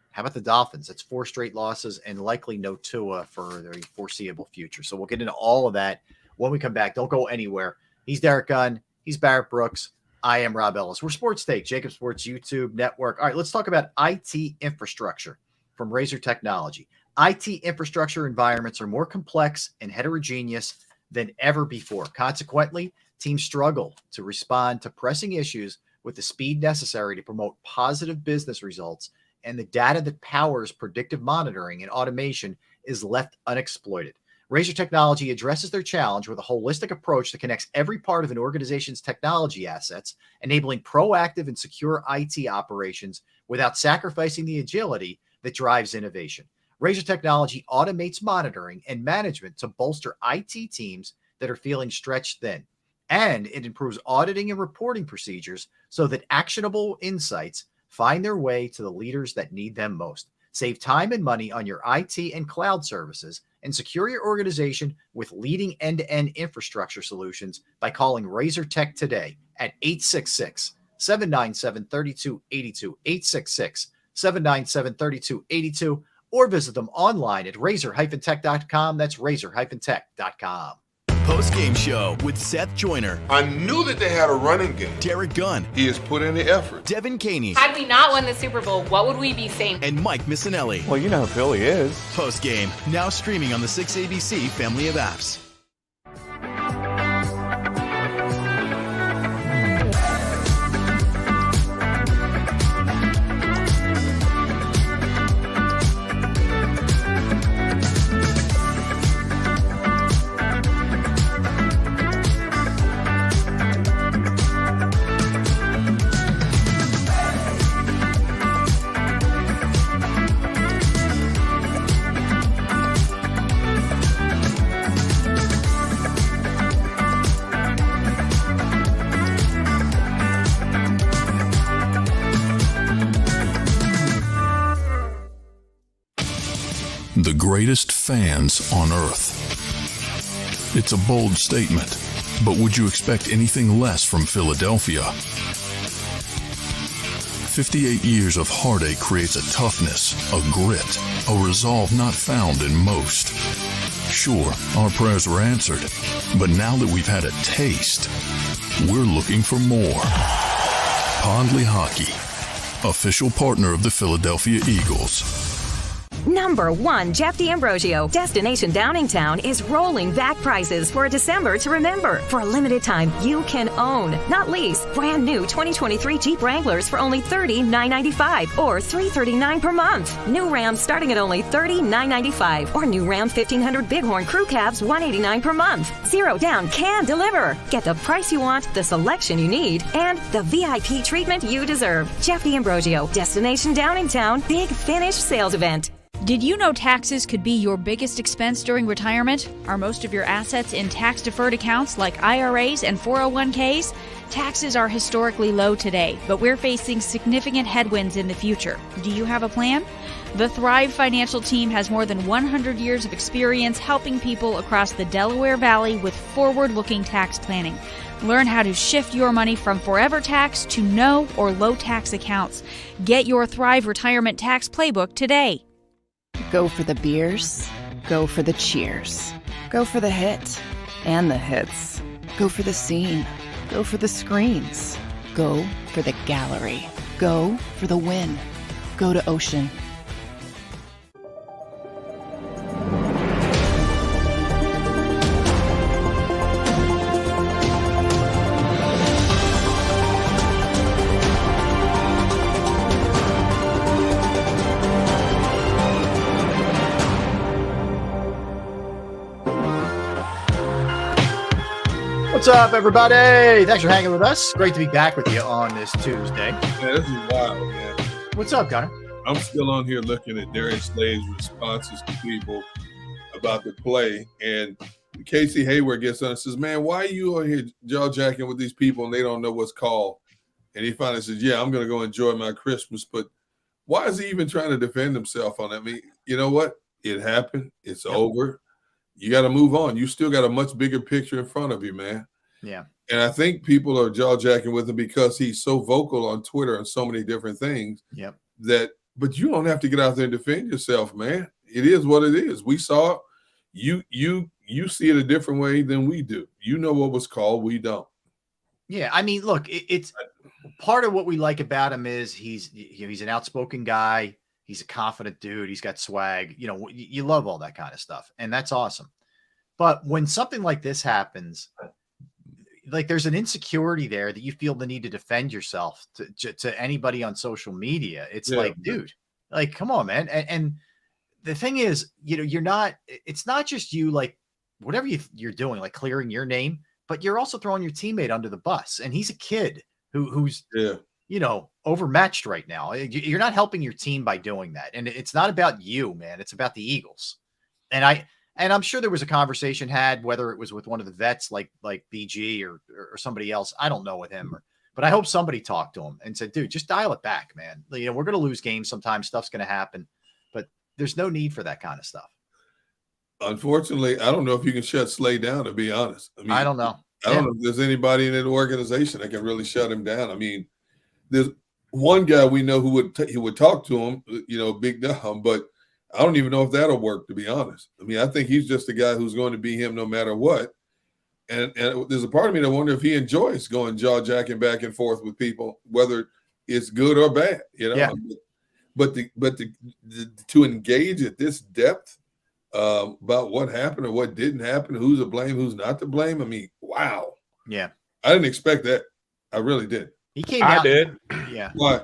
how about the Dolphins? That's 4 straight losses and likely no Tua for the foreseeable future. So we'll get into all of that when we come back. Don't go anywhere. He's Derek Gunn. He's Barrett Brooks. I am Rob Ellis. We're Sports Take, JAKIB Sports YouTube Network. All right, let's talk about IT infrastructure from Razor Technology. IT infrastructure environments are more complex and heterogeneous than ever before. Consequently, teams struggle to respond to pressing issues with the speed necessary to promote positive business results, and the data that powers predictive monitoring and automation is left unexploited. Razor Technology addresses their challenge with a holistic approach that connects every part of an organization's technology assets, enabling proactive and secure IT operations without sacrificing the agility that drives innovation. Razor Technology automates monitoring and management to bolster IT teams that are feeling stretched thin. And it improves auditing and reporting procedures so that actionable insights find their way to the leaders that need them most. Save time and money on your IT and cloud services and secure your organization with leading end-to-end infrastructure solutions by calling Razor Tech today at 866-797-3282, 866-797-3282, or visit them online at razor-tech.com. That's razor-tech.com. Post-game show with Seth Joyner. I knew that they had a running game. Derek Gunn. He has put in the effort. Devin Caney. Had we not won the Super Bowl, what would we be saying? And Mike Missinelli. Well, you know who Philly is. Post-game, now streaming on the 6ABC family of apps. The greatest fans on earth. It's a bold statement, but would you expect anything less from Philadelphia? 58 years of heartache creates a toughness, a grit, a resolve not found in most. Sure, our prayers were answered, but now that we've had a taste, we're looking for more. Pondley Hockey, official partner of the Philadelphia Eagles. Number 1, Jeff D'Ambrosio. Destination Downingtown is rolling back prices for December to remember. For a limited time, you can own, not lease, brand new 2023 Jeep Wranglers for only $30,995 or $339 per month. New Ram starting at only $30,995 or new Ram 1500 Bighorn Crew Cabs $189 per month. Zero down can deliver. Get the price you want, the selection you need, and the VIP treatment you deserve. Jeff D'Ambrosio, Destination Downingtown, Big Finish Sales Event. Did you know taxes could be your biggest expense during retirement? Are most of your assets in tax-deferred accounts like IRAs and 401ks? Taxes are historically low today, but we're facing significant headwinds in the future. Do you have a plan? The Thrive Financial team has more than 100 years of experience helping people across the Delaware Valley with forward-looking tax planning. Learn how to shift your money from forever tax to no or low tax accounts. Get your Thrive Retirement Tax Playbook today. Go for the beers, go for the cheers, go for the hit and the hits, go for the scene, go for the screens, go for the gallery, go for the win, go to Ocean. What's up, everybody? Thanks for hanging with us. Great to be back with you on this Tuesday. Yeah, this is wild, man. What's up, Gunnar? I'm still on here looking at Darius Slay's responses to people about the play, and Casey Hayward gets on and says, "Man, why are you on here jaw-jacking with these people and they don't know what's called?" And he finally says, "Yeah, I'm going to go enjoy my Christmas." But why is he even trying to defend himself on that? I mean, you know what? It happened. It's over. You got to move on. You still got a much bigger picture in front of you, man. Yeah. And I think people are jaw-jacking with him because he's so vocal on Twitter and so many different things. Yep. But you don't have to get out there and defend yourself, man. It is what it is. We saw you see it a different way than we do. You know what was called. We don't. Yeah. I mean, look, it's part of what we like about him is he's an outspoken guy. He's a confident dude. He's got swag. You know, you love all that kind of stuff. And that's awesome. But when something like this happens, like there's an insecurity there that you feel the need to defend yourself to anybody on social media. It's like, dude, like, come on, man. And the thing is, you know, it's not just you, like whatever you're doing, like clearing your name, but you're also throwing your teammate under the bus. And he's a kid who's, you know, overmatched right now. You're not helping your team by doing that. And it's not about you, man. It's about the Eagles. And I'm sure there was a conversation had, whether it was with one of the vets like BG or somebody else. I don't know with him, but I hope somebody talked to him and said, dude, just dial it back, man. You know, we're going to lose games sometimes. Stuff's going to happen, but there's no need for that kind of stuff. Unfortunately, I don't know if you can shut Slay down, to be honest. I mean, I don't know. I don't know if there's anybody in that organization that can really shut him down. I mean, there's one guy we know who would talk to him, you know, Big Dom, but I don't even know if that'll work, to be honest. I mean, I think he's just a guy who's going to be him no matter what. And there's a part of me that wonder if he enjoys going jaw-jacking back and forth with people, whether it's good or bad, you know. Yeah. But to engage at this depth about what happened or what didn't happen, who's to blame, who's not to blame. I mean, wow. Yeah. I didn't expect that. I really did. He came out. I did. Yeah. Why?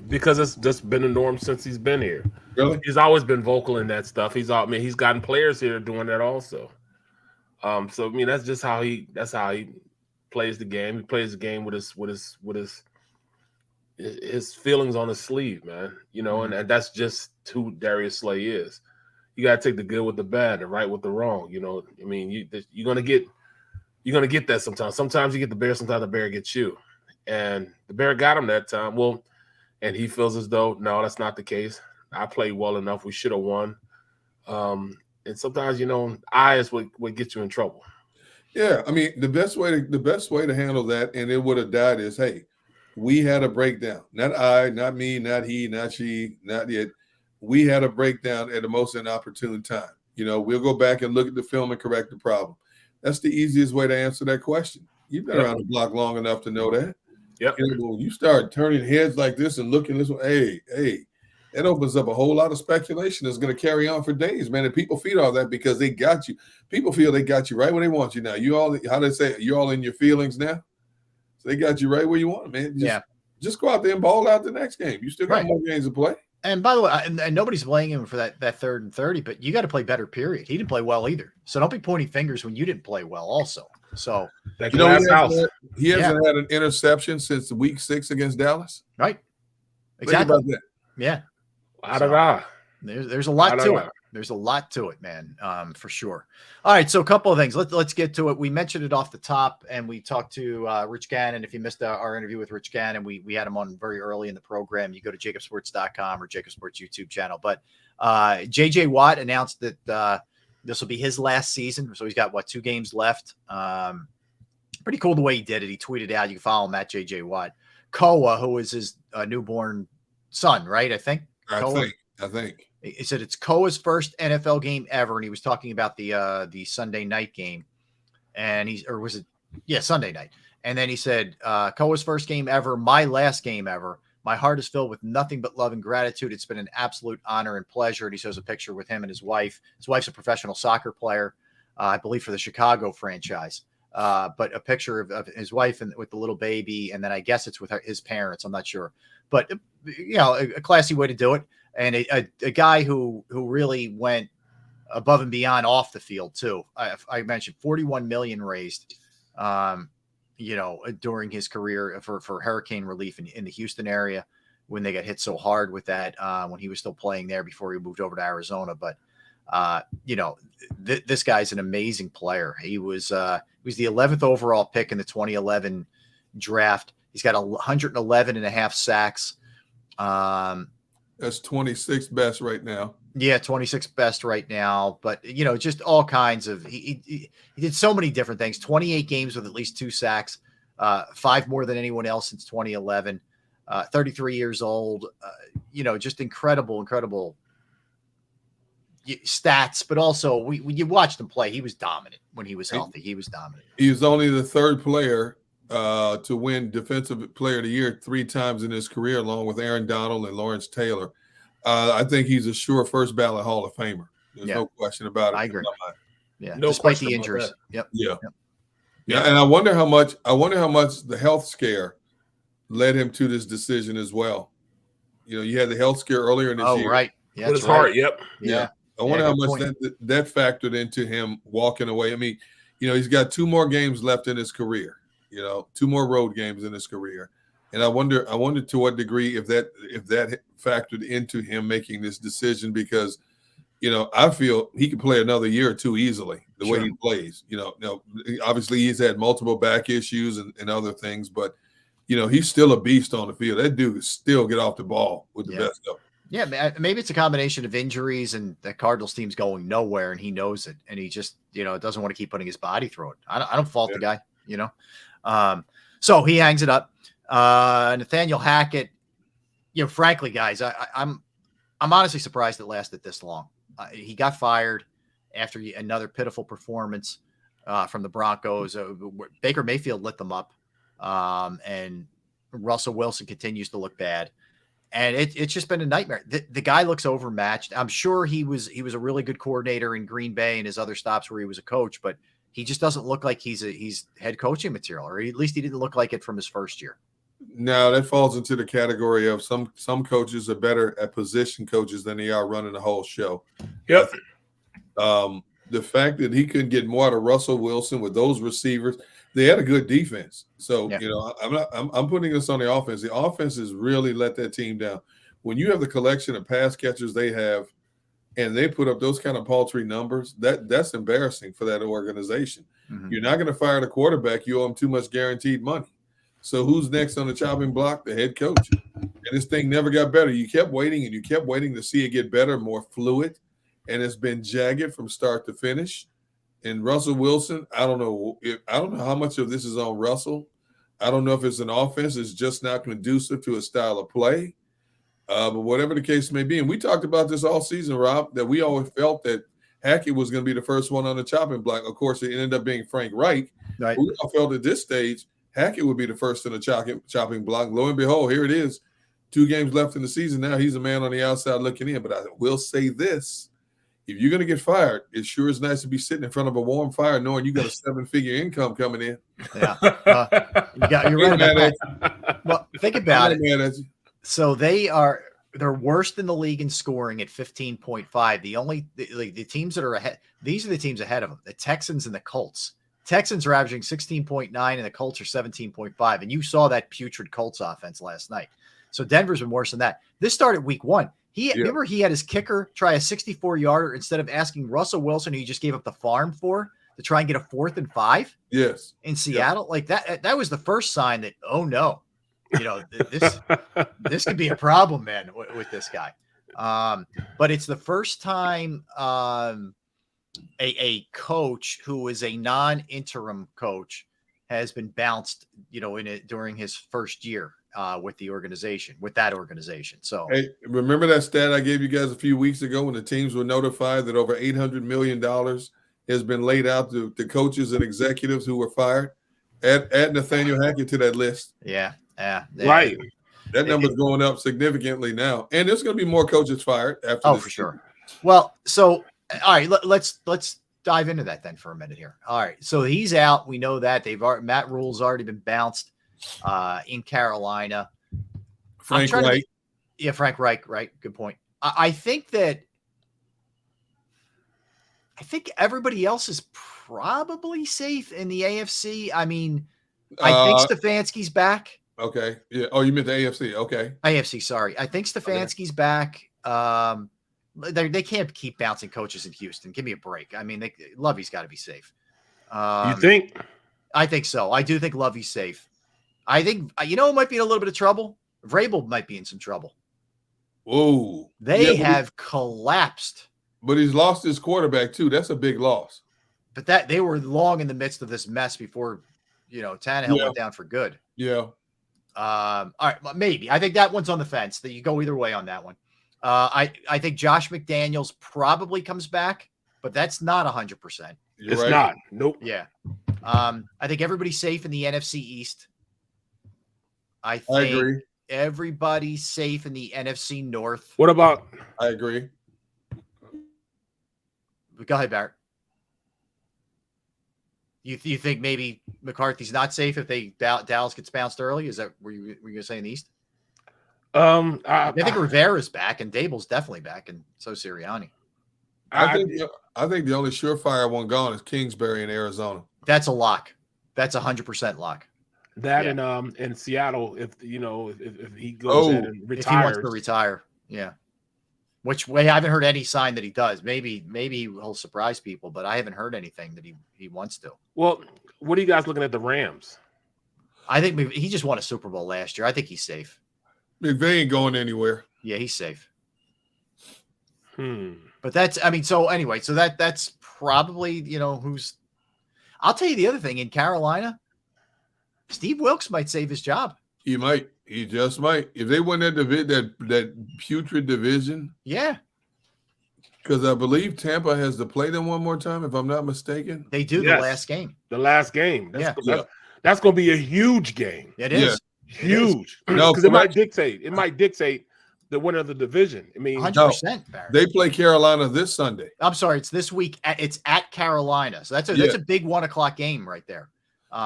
Because it's just been the norm since he's been here. Really? He's always been vocal in that stuff. He's gotten players here doing that also. So I mean, that's just how he plays the game. He plays the game with his feelings on his sleeve, man. You know, and that's just who Darius Slay is. You gotta take the good with the bad, the right with the wrong. You know, I mean, you're gonna get that sometimes. Sometimes you get the bear, sometimes the bear gets you. And the bear got him that time. Well, and he feels as though, no, that's not the case. I played well enough. We should have won. And sometimes, you know, eyes would get you in trouble. Yeah, I mean, the best way to handle that, and it would have died, is, hey, we had a breakdown. Not I, not me, not he, not she, not yet. We had a breakdown at the most inopportune time. You know, we'll go back and look at the film and correct the problem. That's the easiest way to answer that question. You've been around the block long enough to know that. Yep. You know, when you start turning heads like this and looking this way, hey, that opens up a whole lot of speculation that's going to carry on for days, man. And people feed all that because they got you. People feel they got you right where they want you now. You all, how they say, you're all in your feelings now. So they got you right where you want them, man. Just go out there and ball out the next game. You still got more games to play. And by the way, and nobody's blaming him for that 3rd and 30, but you got to play better, period. He didn't play well either. So don't be pointing fingers when you didn't play well also. So, you know, he hasn't had an interception since week 6 against Dallas. Right. Exactly. Think about that. Yeah. There's a lot to it. There's a lot to it, man, for sure. All right, so a couple of things. Let's get to it. We mentioned it off the top, and we talked to Rich Gannon. If you missed our interview with Rich Gannon, we had him on very early in the program. You go to JAKIBsports.com or JAKIB Sports YouTube channel. But J.J. Watt announced that this will be his last season. So he's got, 2 games left. Pretty cool the way he did it. He tweeted out, you can follow him at J.J. Watt. Koa, who is his newborn son, right? I think. I think. He said it's Koa's first NFL game ever, and he was talking about the Sunday night game, and Sunday night, and then he said Koa's first game ever, my last game ever. My heart is filled with nothing but love and gratitude. It's been an absolute honor and pleasure. And he shows a picture with him and his wife. His wife's a professional soccer player, I believe, for the Chicago franchise. But a picture of his wife and with the little baby, and then I guess it's with his parents. I'm not sure, but you know, a classy way to do it. And a guy who really went above and beyond off the field too. I mentioned 41 million raised. during his career for hurricane relief in the Houston area when they got hit so hard with that when he was still playing there before he moved over to Arizona. But, this guy's an amazing player. He was the 11th overall pick in the 2011 draft. He's got 111 and a half sacks. That's 26th best right now. Yeah, 26th best right now. But, just all kinds of – he did so many different things. 28 games with at least 2 sacks, 5 more than anyone else since 2011. 33 years old. Just incredible stats. But also, when you watched him play, he was dominant when he was healthy. He was dominant. He was only the 3rd player to win Defensive Player of the Year 3 times in his career, along with Aaron Donald and Lawrence Taylor. I think he's a sure first ballot Hall of Famer. There's no question about it. I agree. Yeah, no despite the injuries. Yep. Yeah. And I wonder how much the health scare led him to this decision as well. You had the health scare earlier in this year. Oh, right. Yeah, it's hard. Yep. Yeah. I wonder how much that factored into him walking away. I mean, he's got 2 more games left in his career. 2 more road games in his career. And I wonder to what degree if that factored into him making this decision, because, I feel he could play another year or 2 easily the way he plays. Obviously he's had multiple back issues and other things, but, he's still a beast on the field. That dude can still get off the ball with the best of them. Yeah, maybe it's a combination of injuries and the Cardinals team's going nowhere, and he knows it, and he just, doesn't want to keep putting his body through it. I don't fault the guy, So he hangs it up. Nathaniel Hackett, frankly, guys, I'm honestly surprised it lasted this long. He got fired after another pitiful performance from the Broncos. Baker Mayfield lit them up, and Russell Wilson continues to look bad. And it's just been a nightmare. The guy looks overmatched. I'm sure he was a really good coordinator in Green Bay and his other stops where he was a coach, but he just doesn't look like he's head coaching material, or at least he didn't look like it from his first year. No, that falls into the category of some coaches are better at position coaches than they are running the whole show. Yep. The fact that he couldn't get more out of Russell Wilson with those receivers, they had a good defense. So, I'm putting this on the offense. The offense has really let that team down. When you have the collection of pass catchers they have, and they put up those kind of paltry numbers, that's embarrassing for that organization. Mm-hmm. You're not going to fire the quarterback. You owe him too much guaranteed money. So who's next on the chopping block? The head coach. And this thing never got better. You kept waiting and you kept waiting to see it get better, more fluid. And it's been jagged from start to finish. And Russell Wilson, I don't know how much of this is on Russell. I don't know if it's an offense that's just not conducive to a style of play. But whatever the case may be, and we talked about this all season, Rob, that we always felt that Hackett was going to be the first one on the chopping block. Of course, it ended up being Frank Reich. Right. We all felt at this stage Hackett would be the first in the chopping block. Lo and behold, here it is. 2 games left in the season. Now he's a man on the outside looking in. But I will say this. If you're going to get fired, it sure is nice to be sitting in front of a warm fire knowing you got a 7-figure income coming in. Yeah. You're right about that. Well, think about it. So they're worst in the league in scoring at 15.5. The teams that are ahead, these are the teams ahead of them, the Texans and the Colts. Texans are averaging 16.9 and the Colts are 17.5. And you saw that putrid Colts offense last night. So Denver's been worse than that. This started week 1. Remember he had his kicker try a 64-yarder instead of asking Russell Wilson, who he just gave up the farm for, to try and get a 4th and 5. Yes. In Seattle. Like that was the first sign that, oh no, this could be a problem, man, with this guy. But it's the first time a coach who is a non-interim coach has been bounced, during his first year with that organization. So, hey, remember that stat I gave you guys a few weeks ago when the teams were notified that over $800 million has been laid out to coaches and executives who were fired? Add Nathaniel Hackett to that list. Yeah. Right. That number's going up significantly now. And there's going to be more coaches fired after this. For sure. Well, so, all right, let's dive into that then for a minute here. All right. So he's out. We know that Matt Rule's already been bounced in Carolina. Frank Reich. Frank Reich. Right. Good point. I think that I think everybody else is probably safe in the AFC. I mean, I think Stefanski's back. Okay. Yeah. Oh, you meant the AFC. Okay. AFC, sorry. I think Stefanski's back. They can't keep bouncing coaches in Houston. Give me a break. I mean, Lovey's got to be safe. You think? I think so. I do think Lovey's safe. I think, who might be in a little bit of trouble? Vrabel might be in some trouble. Whoa. They have collapsed. But he's lost his quarterback, too. That's a big loss. But they were long in the midst of this mess before, Tannehill went down for good. Yeah. All right, maybe. I think that one's on the fence. That you go either way on that one. I think Josh McDaniels probably comes back, but that's not 100%. It's not. Nope. Yeah. I think everybody's safe in the NFC East. I think everybody's safe in the NFC North. What about? I agree. Go ahead, Barrett. You think maybe McCarthy's not safe if Dallas gets bounced early? Is that were you going to say in the East? I think Rivera's back and Dable's definitely back, and so Sirianni. I think the only surefire one gone is Kingsbury in Arizona. That's a lock. That's 100% lock. That and in Seattle, if he goes in and retires, if he wants to retire, yeah. Which way I haven't heard any sign that he does. Maybe he'll surprise people, but I haven't heard anything that he wants to. Well, what are you guys looking at the Rams? I think he just won a Super Bowl last year. I think he's safe. McVay ain't going anywhere. Yeah, he's safe. But that's probably who's. I'll tell you the other thing in Carolina. Steve Wilkes might save his job. He might. He just might. If they win that putrid division. Yeah. Because I believe Tampa has to play them one more time, if I'm not mistaken. They do the last game. The last game. That's going to be a huge game. It is. Yeah. Huge. Because it might dictate the winner of the diviin. I mean, 100%. They play Carolina this Sunday. I'm sorry. It's this week. It's at Carolina. So that's a big 1:00 game right there.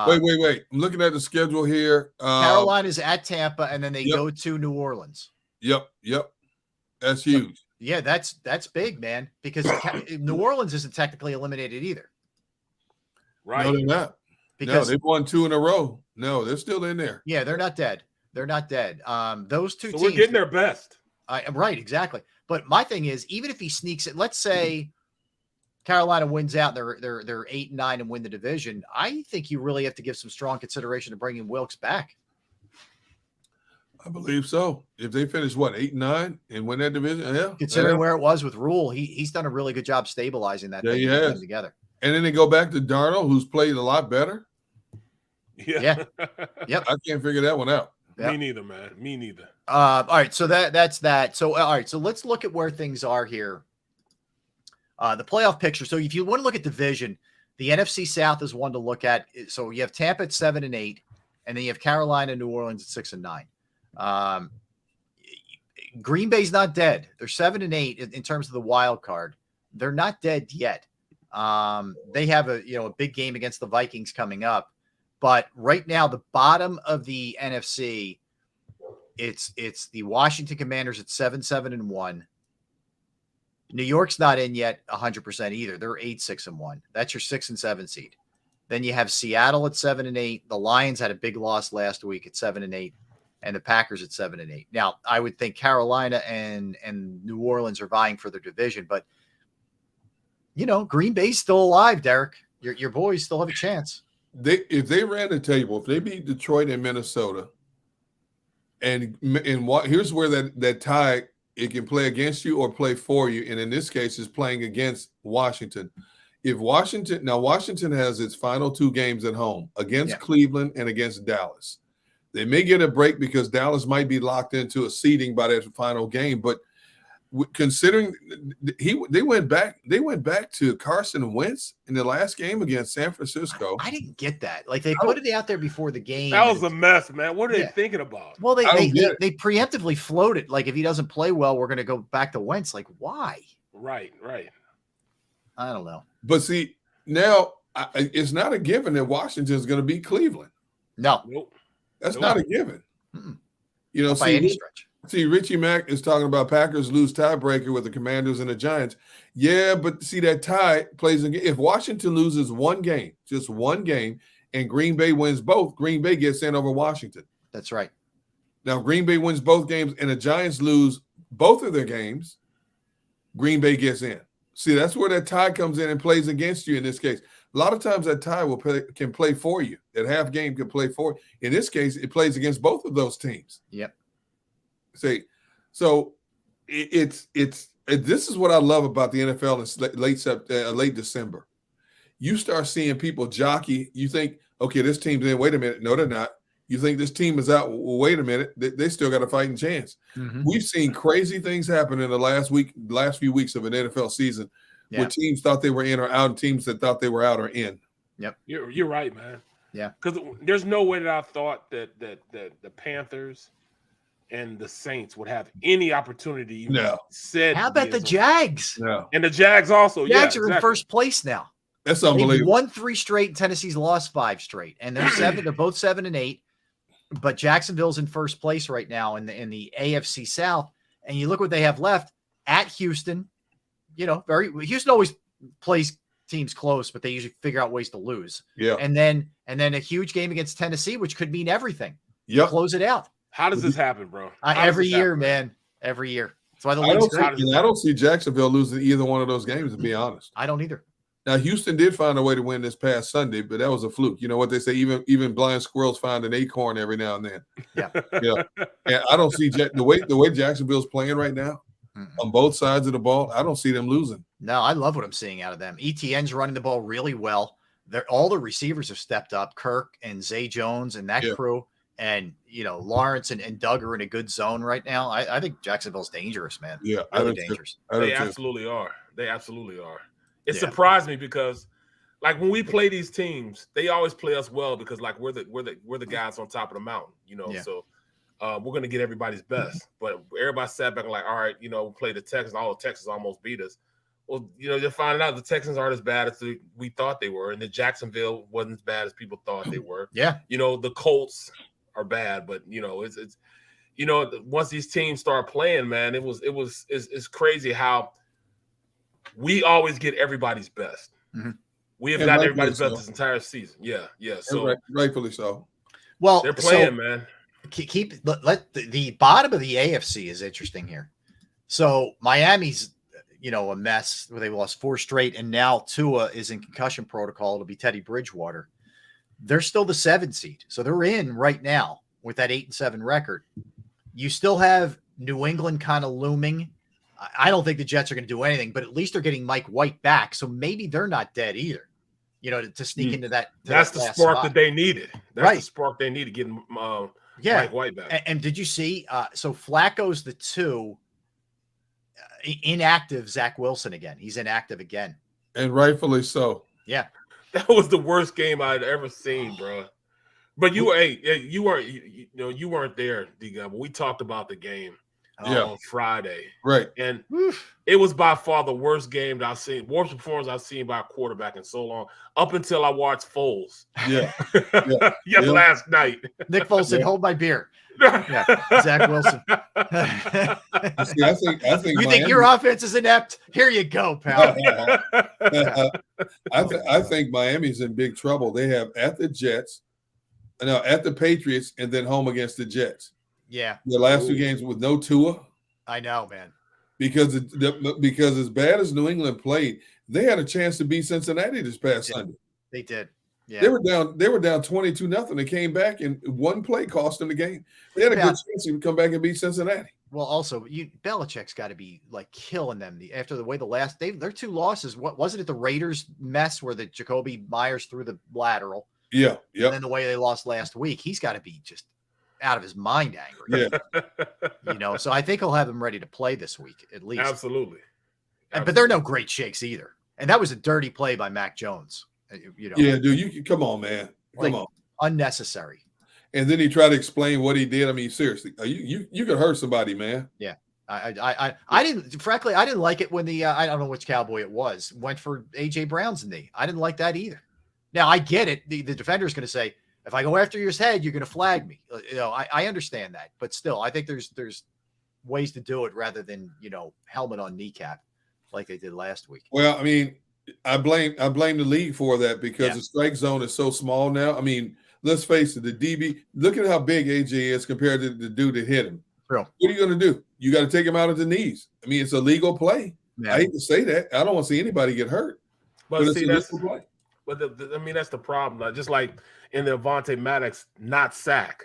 Wait. I'm looking at the schedule here. Carolina's at Tampa, and then they go to New Orleans. Yep. That's huge. Yeah, that's big, man, because New Orleans isn't technically eliminated either. Right. No, they're not. Because they've won 2 in a row. No, they're still in there. Yeah, they're not dead. Those two teams. We're getting their best. Right, exactly. But my thing is, even if he sneaks it, let's say Carolina wins out, they're 8-9 and win the division. I think you really have to give some strong consideration to bringing Wilkes back. I believe so. If they finish 8-9 and win that division, yeah. Considering where it was with Rule, he's done a really good job stabilizing that thing together. And then they go back to Darnold, who's played a lot better. Yeah. Yep. I can't figure that one out. Yep. Me neither, man. Me neither. All right. So that's that. So, all right. So let's look at where things are here. The playoff picture. So if you want to look at division, the NFC South is one to look at. So you have Tampa at 7-8, and then you have Carolina, New Orleans at 6-9. Green Bay's not dead. They're 7-8 in terms of the wild card. They're not dead yet. They have a big game against the Vikings coming up. But right now, the bottom of the NFC, it's the Washington Commanders at 7-1. New York's not in yet 100% either. They're 8-6-1. That's your 6 and 7 seed. Then you have Seattle at 7-8. The Lions had a big loss last week at 7-8, and the Packers at 7-8. Now, I would think Carolina and New Orleans are vying for their division, but Green Bay's still alive, Derek. Your boys still have a chance. If they ran the table, if they beat Detroit and Minnesota, and here's where that tie, it can play against you or play for you, and in this case, is playing against Washington. If Washington has its final 2 games at home against Cleveland and against Dallas. They may get a break because Dallas might be locked into a seeding by that final game, but considering they went back to Carson Wentz in the last game against San Francisco. I didn't get that. Like, they put it out there before the game. That was a mess, man. What are they thinking about? Well, they preemptively floated. Like, if he doesn't play well, we're going to go back to Wentz. Like, why? Right. I don't know. But see, now it's not a given that Washington is going to beat Cleveland. No. That's not a given. Not by any stretch. See, Richie Mack is talking about Packers lose tiebreaker with the Commanders and the Giants. Yeah, but see, that tie plays again. If Washington loses one game, just one game, and Green Bay wins both, Green Bay gets in over Washington. That's right. Now, Green Bay wins both games, and the Giants lose both of their games, Green Bay gets in. See, that's where that tie comes in and plays against you in this case. A lot of times that tie can play for you. That half game can play for you. In this case, it plays against both of those teams. Yep. See, so this is what I love about the NFL in late December. You start seeing people jockey. You think, okay, this team's in. Wait a minute. No, they're not. You think this team is out. Well, wait a minute. They still got a fighting chance. Mm-hmm. We've seen crazy things happen in the last few weeks of an NFL season where teams thought they were in or out and teams that thought they were out or in. Yep. You're right, man. Yeah. Because there's no way that I thought that the Panthers and the Saints would have any opportunity. No. How about the Jags? No. And the Jags also. Jags are in first place now. That's unbelievable. They've won 3 straight, and Tennessee's lost 5 straight. And they're both 7-8. But Jacksonville's in first place right now in the AFC South. And you look what they have left at Houston. Houston always plays teams close, but they usually figure out ways to lose. Yeah. And then a huge game against Tennessee, which could mean everything. Yep. Close it out. How does this happen, bro? Every year, man. Every year. That's why the I don't see Jacksonville losing either one of those games, to be honest. I don't either. Now, Houston did find a way to win this past Sunday, but that was a fluke. You know what they say? Even blind squirrels find an acorn every now and then. Yeah. Yeah. And I don't see the way Jacksonville's playing right now on both sides of the ball. I don't see them losing. No, I love what I'm seeing out of them. ETN's running the ball really well. All the receivers have stepped up. Kirk and Zay Jones and that crew. And, Lawrence and Doug are in a good zone right now. I think Jacksonville's dangerous, man. Yeah, really dangerous. They absolutely are. They absolutely are. It surprised me because, like, when we play these teams, they always play us well because, like, we're the guys on top of the mountain, So we're gonna get everybody's best. But everybody sat back and like, all right, we play the Texans. All the Texans almost beat us. Well, they're finding out the Texans aren't as bad as we thought they were, and the Jacksonville wasn't as bad as people thought they were. Yeah. The Colts are bad, but it's once these teams start playing, man, it's crazy how we always get everybody's best. Mm-hmm. We have got everybody's best this entire season. Yeah. So rightfully so. Well, they're playing, man. Let the bottom of the AFC is interesting here. So Miami's a mess where they lost 4 straight, and now Tua is in concussion protocol. It'll be Teddy Bridgewater. They're still the 7 seed. So they're in right now with that 8-7 record. You still have New England kind of looming. I don't think the Jets are going to do anything, but at least they're getting Mike White back. So maybe they're not dead either, to sneak into that. That's the spark that they needed. That's the spark they needed, getting Mike White back. And did you see? So Flacco's the 2. Inactive Zach Wilson again. He's inactive again. And rightfully so. Yeah. That was the worst game I'd ever seen, bro. But you weren't there, D-Gun, but we talked about the game on Friday. Right. And it was by far the worst game that I've seen, worst performance I've seen by a quarterback in so long, up until I watched Foles. Yeah. Last night. Nick Foles said, hold my beer. Yeah, Zach Wilson. I think you think your offense is inept? Here you go, pal. I think Miami's in big trouble. They have at the Patriots, and then home against the Jets. Yeah, the last 2 games with no Tua. I know, man. Because as bad as New England played, they had a chance to beat Cincinnati this past Sunday. They did. Yeah. They were down 22-0. They came back, and one play cost them the game. They had a good chance to come back and beat Cincinnati. Well, also, Belichick's got to be like killing them after the way their 2 losses. What wasn't it? The Raiders mess where the Jacoby Myers threw the lateral. Yeah. And then the way they lost last week, he's got to be just out of his mind angry. Yeah. So I think he'll have him ready to play this week at least. Absolutely. But they're no great shakes either. And that was a dirty play by Mac Jones. Yeah, dude, you come on, man. Come on. Unnecessary. And then he tried to explain what he did. I mean, seriously, you could hurt somebody, man. Yeah. I didn't like it when the I don't know which Cowboy it was, went for AJ Brown's knee. I didn't like that either. Now I get it. The defender's going to say, if I go after your head, you're going to flag me. I understand that, but still, I think there's ways to do it rather than, helmet on kneecap like they did last week. Well, I mean, I blame the league for that because the strike zone is so small now. I mean, let's face it, the DB, look at how big AJ is compared to the dude that hit him. True. What are you going to do? You got to take him out of the knees. I mean, it's a legal play. Yeah. I hate to say that. I don't want to see anybody get hurt. But it's see, a that's legal play. But that's the problem. Like, just like in the Avonte Maddox not sack.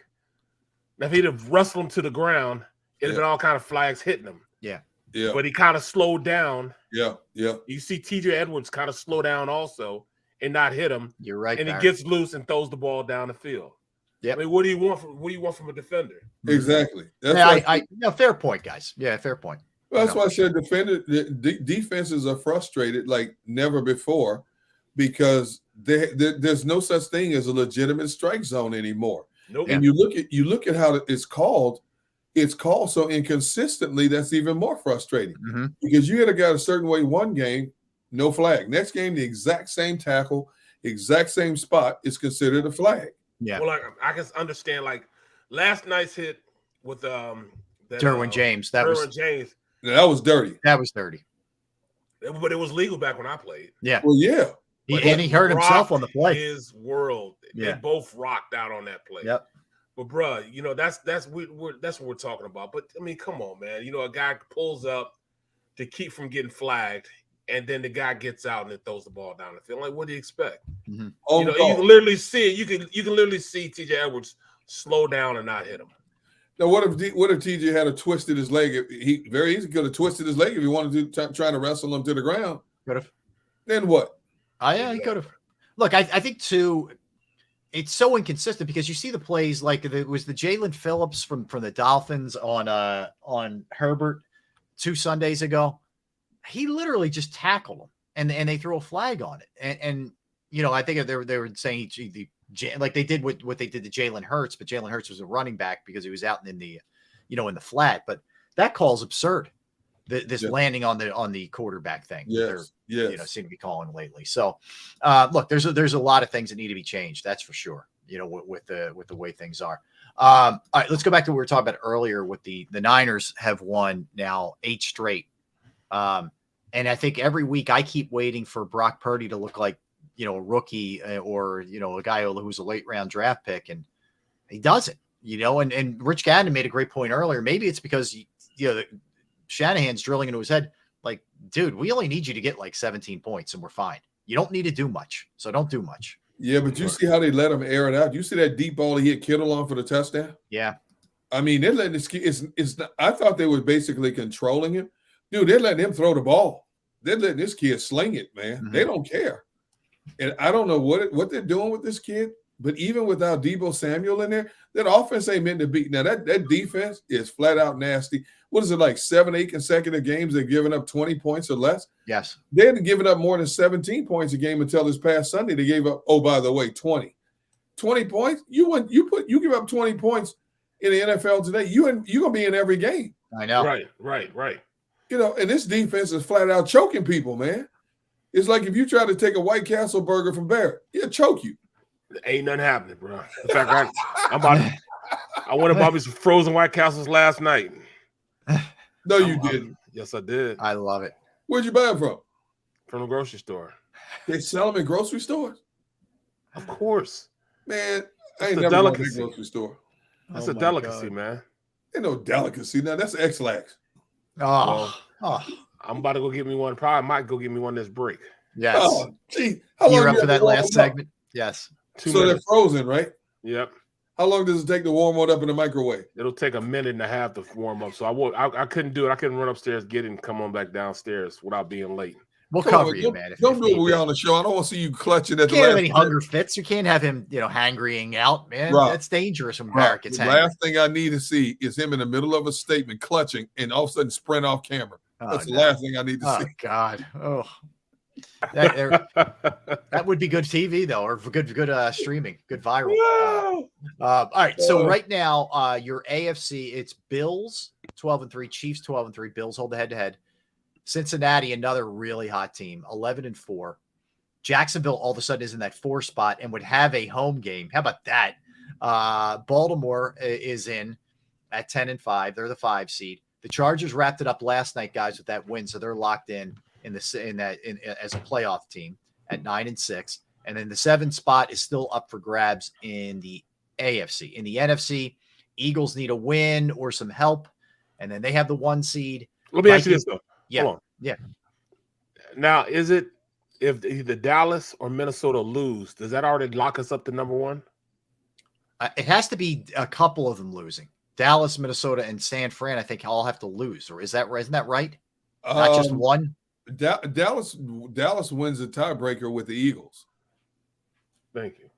Now, if he'd have wrestled him to the ground, it'd have been all kind of flags hitting him. Yeah. Yeah. But he kind of slowed down. Yeah. Yeah. You see TJ Edwards kind of slow down also and not hit him. You're right. And he gets loose and throws the ball down the field. Yeah. I mean, what do you want from a defender? Exactly. That's fair point, guys. Yeah, fair point. Well, that's why I said defenses are frustrated like never before because there's no such thing as a legitimate strike zone anymore. Nope. And you look at how it's called. It's called so inconsistently that's even more frustrating because you had a guy a certain way one game, no flag. Next game, the exact same tackle, exact same spot is considered a flag. Yeah. Well, I can understand like last night's hit with Derwin James. That was dirty. That was dirty. But it was legal back when I played. Yeah. Well, yeah. He hurt himself on the play. His world. Yeah. They both rocked out on that play. Yep. But bruh, that's what we're talking about. But I mean, come on, man. A guy pulls up to keep from getting flagged, and then the guy gets out and then throws the ball down the field. Like, what do you expect? Mm-hmm. You can literally see it. You can literally see TJ Edwards slow down and not hit him. Now, what if TJ had twisted his leg? He very easily could have twisted his leg if he wanted to trying to wrestle him to the ground. Could have. Then what? Yeah, he could have. Look, I think too. It's so inconsistent because you see the plays like it was the Jalen Phillips from the Dolphins on Herbert 2 Sundays ago. He literally just tackled him, and they threw a flag on it. And I think they were saying like they did what they did to Jalen Hurts, but Jalen Hurts was a running back because he was out in the in the flat. But that call's absurd. This landing on the quarterback thing. Yes. Seem to be calling lately. So, look, there's a lot of things that need to be changed. That's for sure. With the way things are. All right, let's go back to what we were talking about earlier. With the Niners have won now 8 straight. And I think every week I keep waiting for Brock Purdy to look like a rookie or a guy who's a late round draft pick, and he doesn't. And Rich Gannon made a great point earlier. Maybe it's because Shanahan's drilling into his head, like, dude, we only need you to get like 17 points and we're fine. You don't need to do much. So don't do much. Yeah, but you see how they let him air it out. You see that deep ball he hit Kittle on for the touchdown? Yeah. I mean, they're letting this kid, I thought they were basically controlling him. Dude, they're letting him throw the ball. They're letting this kid sling it, man. Mm-hmm. They don't care. And I don't know what they're doing with this kid, but even without Deebo Samuel in there, that offense ain't meant to beat. Now, that defense is flat out nasty. What is it, like 7-8 consecutive games they've given up 20 points or less? Yes. They hadn't given up more than 17 points a game until this past Sunday. They gave up, oh, by the way, 20. 20 points? You give up 20 points in the NFL today, you're going to be in every game. I know. Right. And this defense is flat out choking people, man. It's like if you try to take a White Castle burger from Barrett, he'll choke you. Ain't nothing happening, bro. In fact, I went and bought me some frozen White Castles last night. No, you didn't. Yes, I did. I love it. Where'd you buy them from? From the grocery store. They sell them in grocery stores? Of course. Man, I That's ain't a never gone to delicacy. the grocery store. That's a delicacy, man. Ain't no delicacy. Now, that's X-Lax. Oh. I'm about to go get me one. Probably might go get me one this break. Yes. Oh, gee. How long You're up you for have that to warm last them up? segment? Yes. 2 So minutes. they're frozen, right? Yep. How long does it take to warm one up in the microwave? It'll take a minute and a half to warm up. So I couldn't do it. I couldn't run upstairs, get it, and come on back downstairs without being late. We'll Come cover on, you, man. Don't do it when we're on the show. I don't want to see you clutching at You the can't have last any hunger fits. You can't have him, hangrying out, man. Right. That's dangerous when Right. Barrett gets The hangry. last thing I need to see is him in the middle of a statement clutching and all of a sudden sprint off camera. That's the last thing I need to Oh, see. God. Oh. That would be good TV, though, or good streaming, good viral. All right, so right now, your AFC, it's Bills 12-3, Chiefs 12-3. Bills hold the head-to-head. Cincinnati, another really hot team, 11-4. Jacksonville all of a sudden is in that 4 spot and would have a home game. How about that? Baltimore is in at 10-5. They're the 5 seed. The Chargers wrapped it up last night, guys, with that win, so they're locked in as a playoff team at 9-6, and then the 7th spot is still up for grabs in the AFC. In the NFC, Eagles need a win or some help, and then they have the 1 seed. Let me ask you this though. Yeah, Hold on. yeah. Now, is it if either Dallas or Minnesota lose, does that already lock us up to number 1? It has to be a couple of them losing. Dallas, Minnesota, and San Fran, I think, all have to lose. Or is that right? Isn't that right? Not just one? Dallas wins the tiebreaker with the Eagles. Thank you.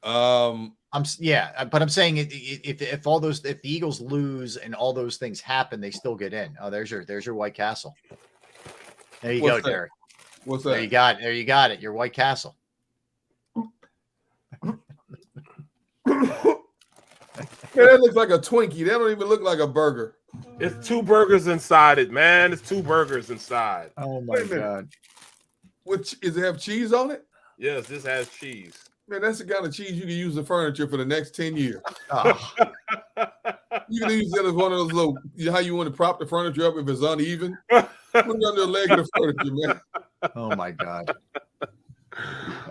But I'm saying if the Eagles lose and all those things happen, they still get in. Oh, there's your White Castle. There you go, Derek. What's that? There you got it. Your White Castle. Man, that looks like a Twinkie. That don't even look like a burger. It's 2 burgers inside it, man. It's 2 burgers inside. Oh my God. Does it have cheese on it? Yes, this has cheese. Man, that's the kind of cheese you can use in furniture for the next 10 years. Oh. You can use it as one of those little, you know how you want to prop the furniture up if it's uneven? Put it under the leg of the furniture, man. Oh my God.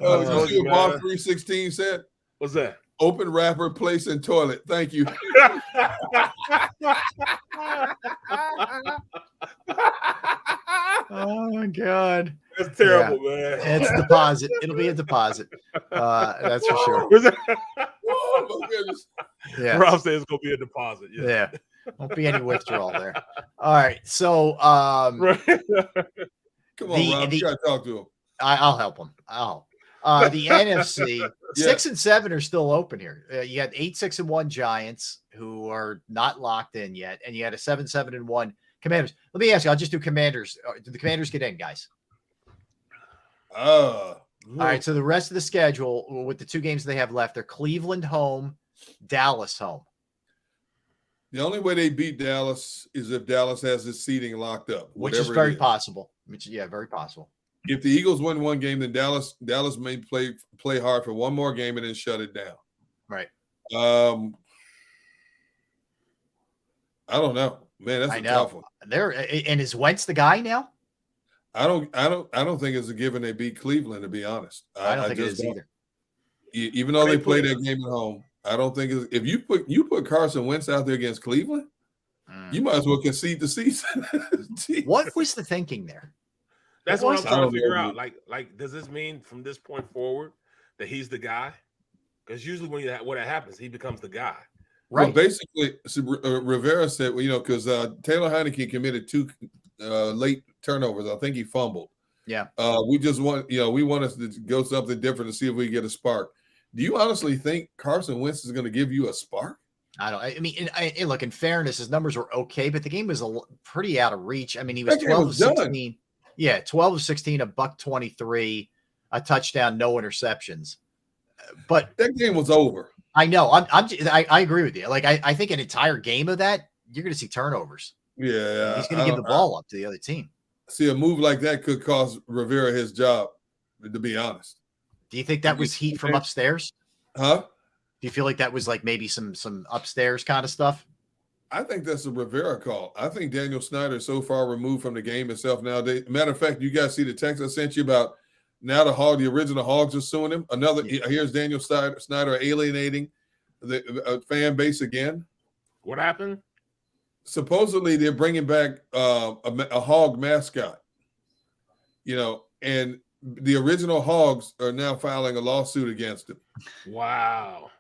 You see what Bar 316 said? What's that? Open wrapper, place in toilet. Thank you. Oh my God. That's terrible, man. It's deposit. It'll be a deposit. That's for sure. Oh my goodness. Yeah. Rob says it's gonna be a deposit. Yeah. Won't be any withdrawal there. All right. So come on, Rob. You gotta talk to him. I'll help him. The NFC 6 and 7 are still open here. You had 8-6-1 Giants who are not locked in yet, and you had a 7-7-1 Commanders. Let me ask you. I'll just do Commanders. Do the Commanders get in, guys? All right. So the rest of the schedule with the 2 games they have left, they're Cleveland home, Dallas home. The only way they beat Dallas is if Dallas has its seating locked up, which is very possible. Very possible. If the Eagles win one game, then Dallas may play hard for one more game and then shut it down. Right. I don't know, man. That's a tough one. And is Wentz the guy now? I don't think it's a given they beat Cleveland. To be honest, I don't think it is either. Even though they play that game at home, I don't think it's, if you put Carson Wentz out there against Cleveland, you might as well concede the season. What was the thinking there? That's what I'm trying to figure out. Like, does this mean from this point forward that he's the guy? Because usually when that happens, he becomes the guy. Right. Well, basically, Rivera said, because Taylor Heineke committed 2 late turnovers. I think he fumbled. Yeah. We just want, we want us to go something different to see if we get a spark. Do you honestly think Carson Wentz is going to give you a spark? I don't. I mean, look, in fairness, his numbers were okay, but the game was pretty out of reach. I mean, he was 12 of 16. Yeah, 12 of 16, $123, a touchdown, no interceptions. But that game was over. I know. I agree with you. Like, I think an entire game of that, you're going to see turnovers. Yeah, he's going to give the ball up to the other team. See, a move like that could cost Rivera his job. To be honest, do you think that was heat from upstairs? Huh? Do you feel like that was like maybe some upstairs kind of stuff? I think that's a Rivera call. I think Daniel Snyder is so far removed from the game itself nowadays. Matter of fact, you guys see the text I sent you about now the original Hogs are suing him. Here's Daniel Snyder alienating the fan base again. What happened? Supposedly they're bringing back a Hog mascot, and the original Hogs are now filing a lawsuit against him. Wow.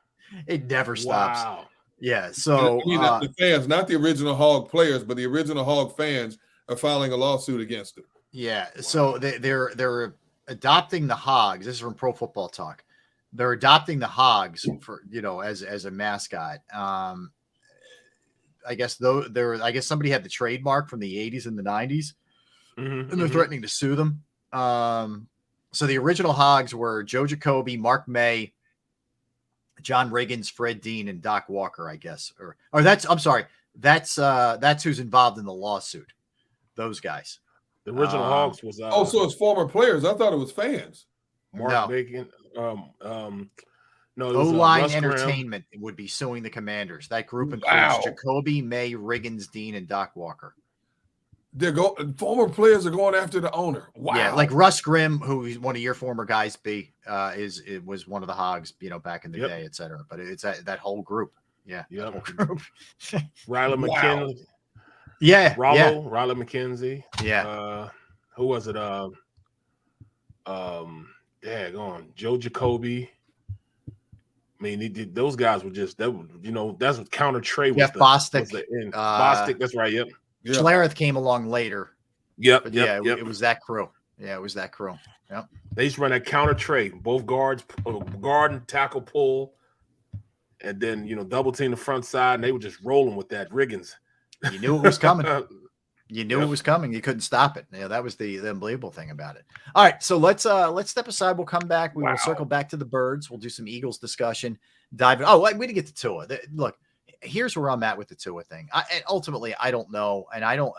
It never stops. Wow. Yeah, so the fans, not the original Hog players, but the original Hog fans are filing a lawsuit against him. Yeah, so they're adopting the Hogs. This is from Pro Football Talk. They're adopting the Hogs for as a mascot. I guess somebody had the trademark from the 80s and the 90s, and they're threatening to sue them. So the original Hogs were Joe Jacoby, Mark May, John Riggins, Fred Dean, and Doc Walker, I guess. Or that's who's involved in the lawsuit. Those guys. The original Hogs was so it's former players. I thought it was fans. Mark Bacon. No, it was, O-Line Russ Grimm. Entertainment would be suing the Commanders. That group includes Jacoby, May, Riggins, Dean, and Doc Walker. Former players are going after the owner. Wow. Yeah, like Russ Grimm, who is one of your former guys, was one of the Hogs, back in the day, et cetera. But it's that whole group. Yeah. Yep. Whole group. Riley McKinley. Yeah. Riley McKenzie. Yeah. Who was it? Joe Jacoby. I mean, those guys were just that's what counter trade was. Bostic. Bostic, that's right. Yep. Schlereth came along later. Yep. It was that crew. Yeah, it was that crew. Yep. They used to run that counter trade, both guards, guard and tackle pull, and then double team the front side, and they were just rolling with that. Riggins. You knew it was coming. You knew it was coming. You couldn't stop it. That was the unbelievable thing about it. All right, so let's step aside. We'll come back. We will circle back to the Birds. We'll do some Eagles discussion. Dive in. Oh, we didn't get to Tua. Look, here's where I'm at with the Tua thing. Ultimately, I don't know, and I don't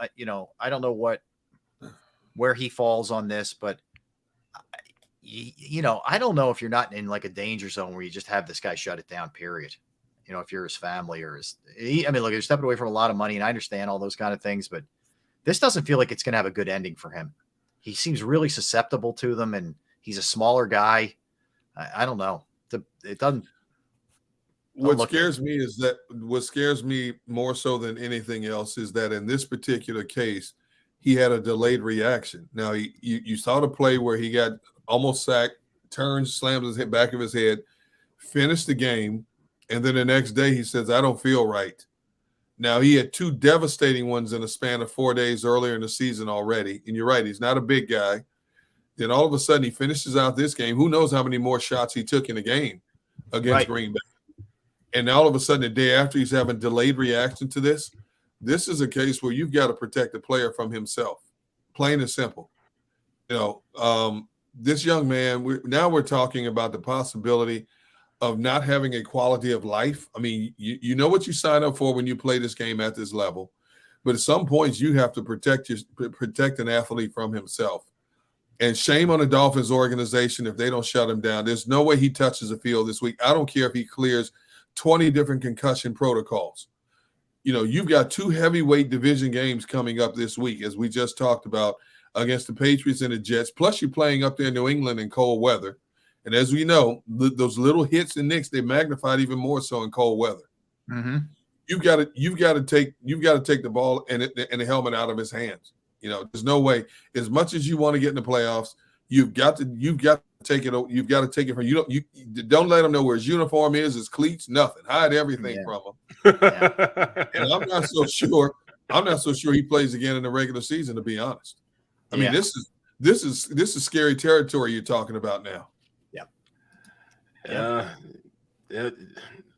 know where he falls on this, but I don't know if you're not in like a danger zone where you just have this guy shut it down. Period. If you're his family or look, you're stepping away from a lot of money, and I understand all those kind of things, but this doesn't feel like it's going to have a good ending for him. He seems really susceptible to them, and he's a smaller guy. I don't know. It doesn't. What scares me more so than anything else is that in this particular case, he had a delayed reaction. Now, you saw the play where he got almost sacked, turns, slams his back of his head, finished the game, and then the next day he says, "I don't feel right." Now, he had 2 devastating ones in a span of 4 days earlier in the season already. And you're right, he's not a big guy. Then all of a sudden he finishes out this game. Who knows how many more shots he took in the game against Green Bay. And all of a sudden the day after he's having delayed reaction to this. This is a case where you've got to protect the player from himself, plain and simple. This young man, we're talking about the possibility of not having a quality of life. I mean, you know what you sign up for when you play this game at this level, but at some points you have to protect an athlete from himself. And shame on the Dolphins organization if they don't shut him down. There's no way he touches the field this week. I don't care if he clears 20 different concussion protocols. You've got 2 heavyweight division games coming up this week, as we just talked about, against the Patriots and the Jets. Plus, you're playing up there in New England in cold weather. And as we know, those little hits and nicks, they magnified even more so in cold weather. Mm-hmm. You've got to take the ball and the helmet out of his hands. There's no way. As much as you want to get in the playoffs, you've got to take it. You've got to take it from you. Don't let him know where his uniform is, his cleats, nothing. Hide everything from him. And I'm not so sure he plays again in the regular season, to be honest. I mean, this is scary territory you're talking about now.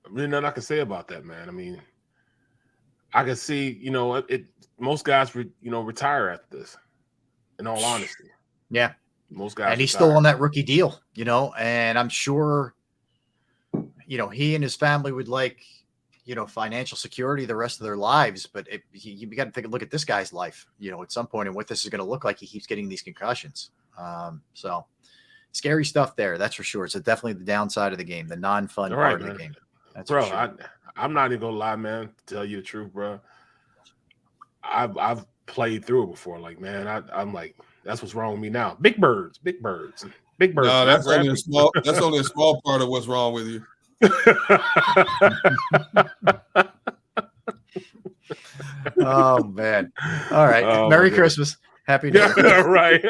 Really nothing I can say about that, man. I mean, I can see, most guys, retire after this, in all honesty. Yeah. Most guys. And he's still on that rookie deal, and I'm sure, he and his family would like, financial security the rest of their lives. But you got to take a look at this guy's life, at some point, and what this is going to look like. He keeps getting these concussions. So scary stuff there. That's for sure. It's definitely the downside of the game, the non-fun part of the game. That's bro, for sure. I'm not even going to lie, man, to tell you the truth, bro. I've played through it before. Like, man, I'm like, that's what's wrong with me now. Big birds. No, that's only a small part of what's wrong with you. Oh man! All right. Merry Christmas. Happy New Year. Yeah, right.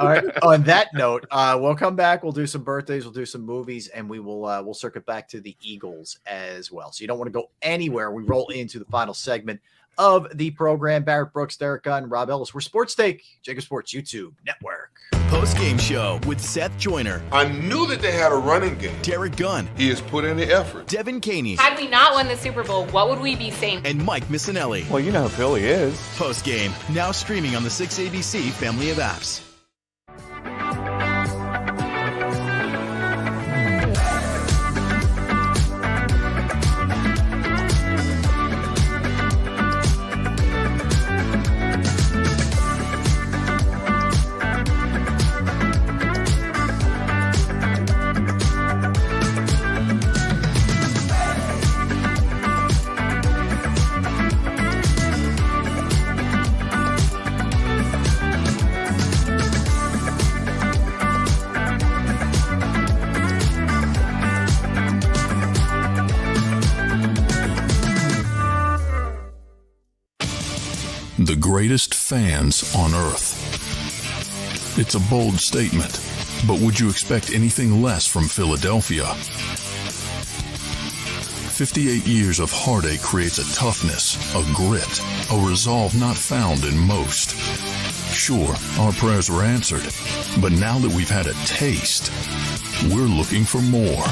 All right. On that note, we'll come back. We'll do some birthdays. We'll do some movies, and we'll circuit back to the Eagles as well. So you don't want to go anywhere. We roll into the final segment of the program. Barrett Brooks, Derek Gunn, Rob Ellis. We're Sports Take, JAKIB Sports YouTube Network. Post-game show with Seth Joyner. I knew that they had a running game. Derek Gunn. He has put in the effort. Devin Caney. Had we not won the Super Bowl, what would we be saying? And Mike Missinelli. Well, you know who Philly is. Post-game, now streaming on the 6ABC family of apps. fans on earth. It's a bold statement, but would you expect anything less from Philadelphia? 58 years of heartache creates a toughness, a grit, a resolve not found in most. Sure, our prayers were answered, but now that we've had a taste, we're looking for more.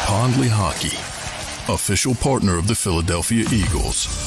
Pondley Hockey, official partner of the Philadelphia Eagles.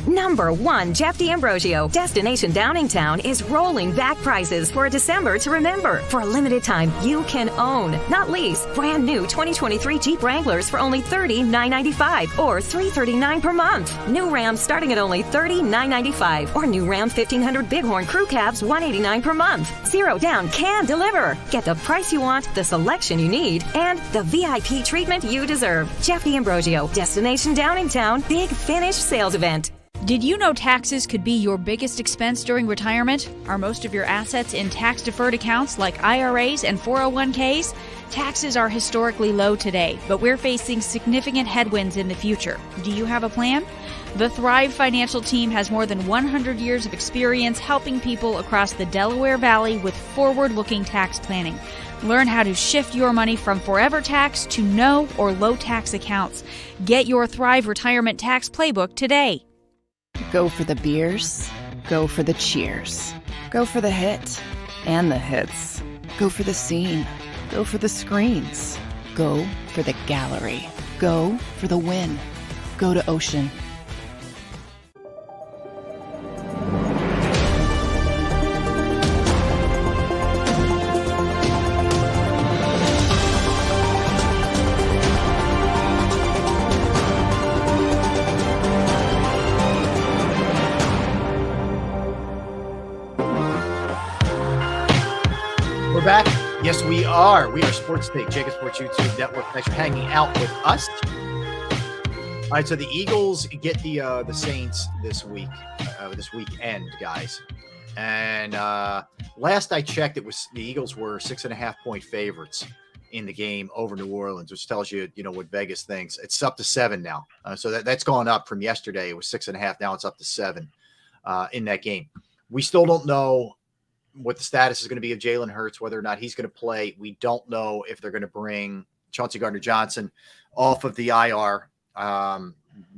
Number 1, Jeff D'Ambrosio. Destination Downingtown is rolling back prices for a December to remember. For a limited time, you can own, not lease, brand new 2023 Jeep Wranglers for only $30,995 or $339 per month. New Ram starting at only $30,995 or new Ram 1500 Bighorn Crew Cabs $189 per month. Zero down can deliver. Get the price you want, the selection you need, and the VIP treatment you deserve. Jeff D'Ambrosio, Destination Downingtown, Big Finish Sales Event. Did you know taxes could be your biggest expense during retirement? Are most of your assets in tax-deferred accounts like IRAs and 401ks? Taxes are historically low today, but we're facing significant headwinds in the future. Do you have a plan? The Thrive Financial team has more than 100 years of experience helping people across the Delaware Valley with forward-looking tax planning. Learn how to shift your money from forever tax to no or low tax accounts. Get your Thrive Retirement Tax Playbook today. Go for the beers, go for the cheers, go for the hit and the hits, go for the scene, go for the screens, go for the gallery, go for the win, go to Ocean. Back. Yes, we are. We are Sports Take, JAKIB Sports YouTube Network. Thanks for hanging out with us. All right, so the Eagles get the Saints this weekend, guys. And last I checked, the Eagles were 6.5-point favorites in the game over New Orleans, which tells you, what Vegas thinks. It's up to 7 now. So that's gone up from yesterday. It was 6.5. Now it's up to 7 in that game. We still don't know what the status is going to be of Jalen Hurts, whether or not he's going to play. We don't know if they're going to bring Chauncey Gardner-Johnson off of the IR.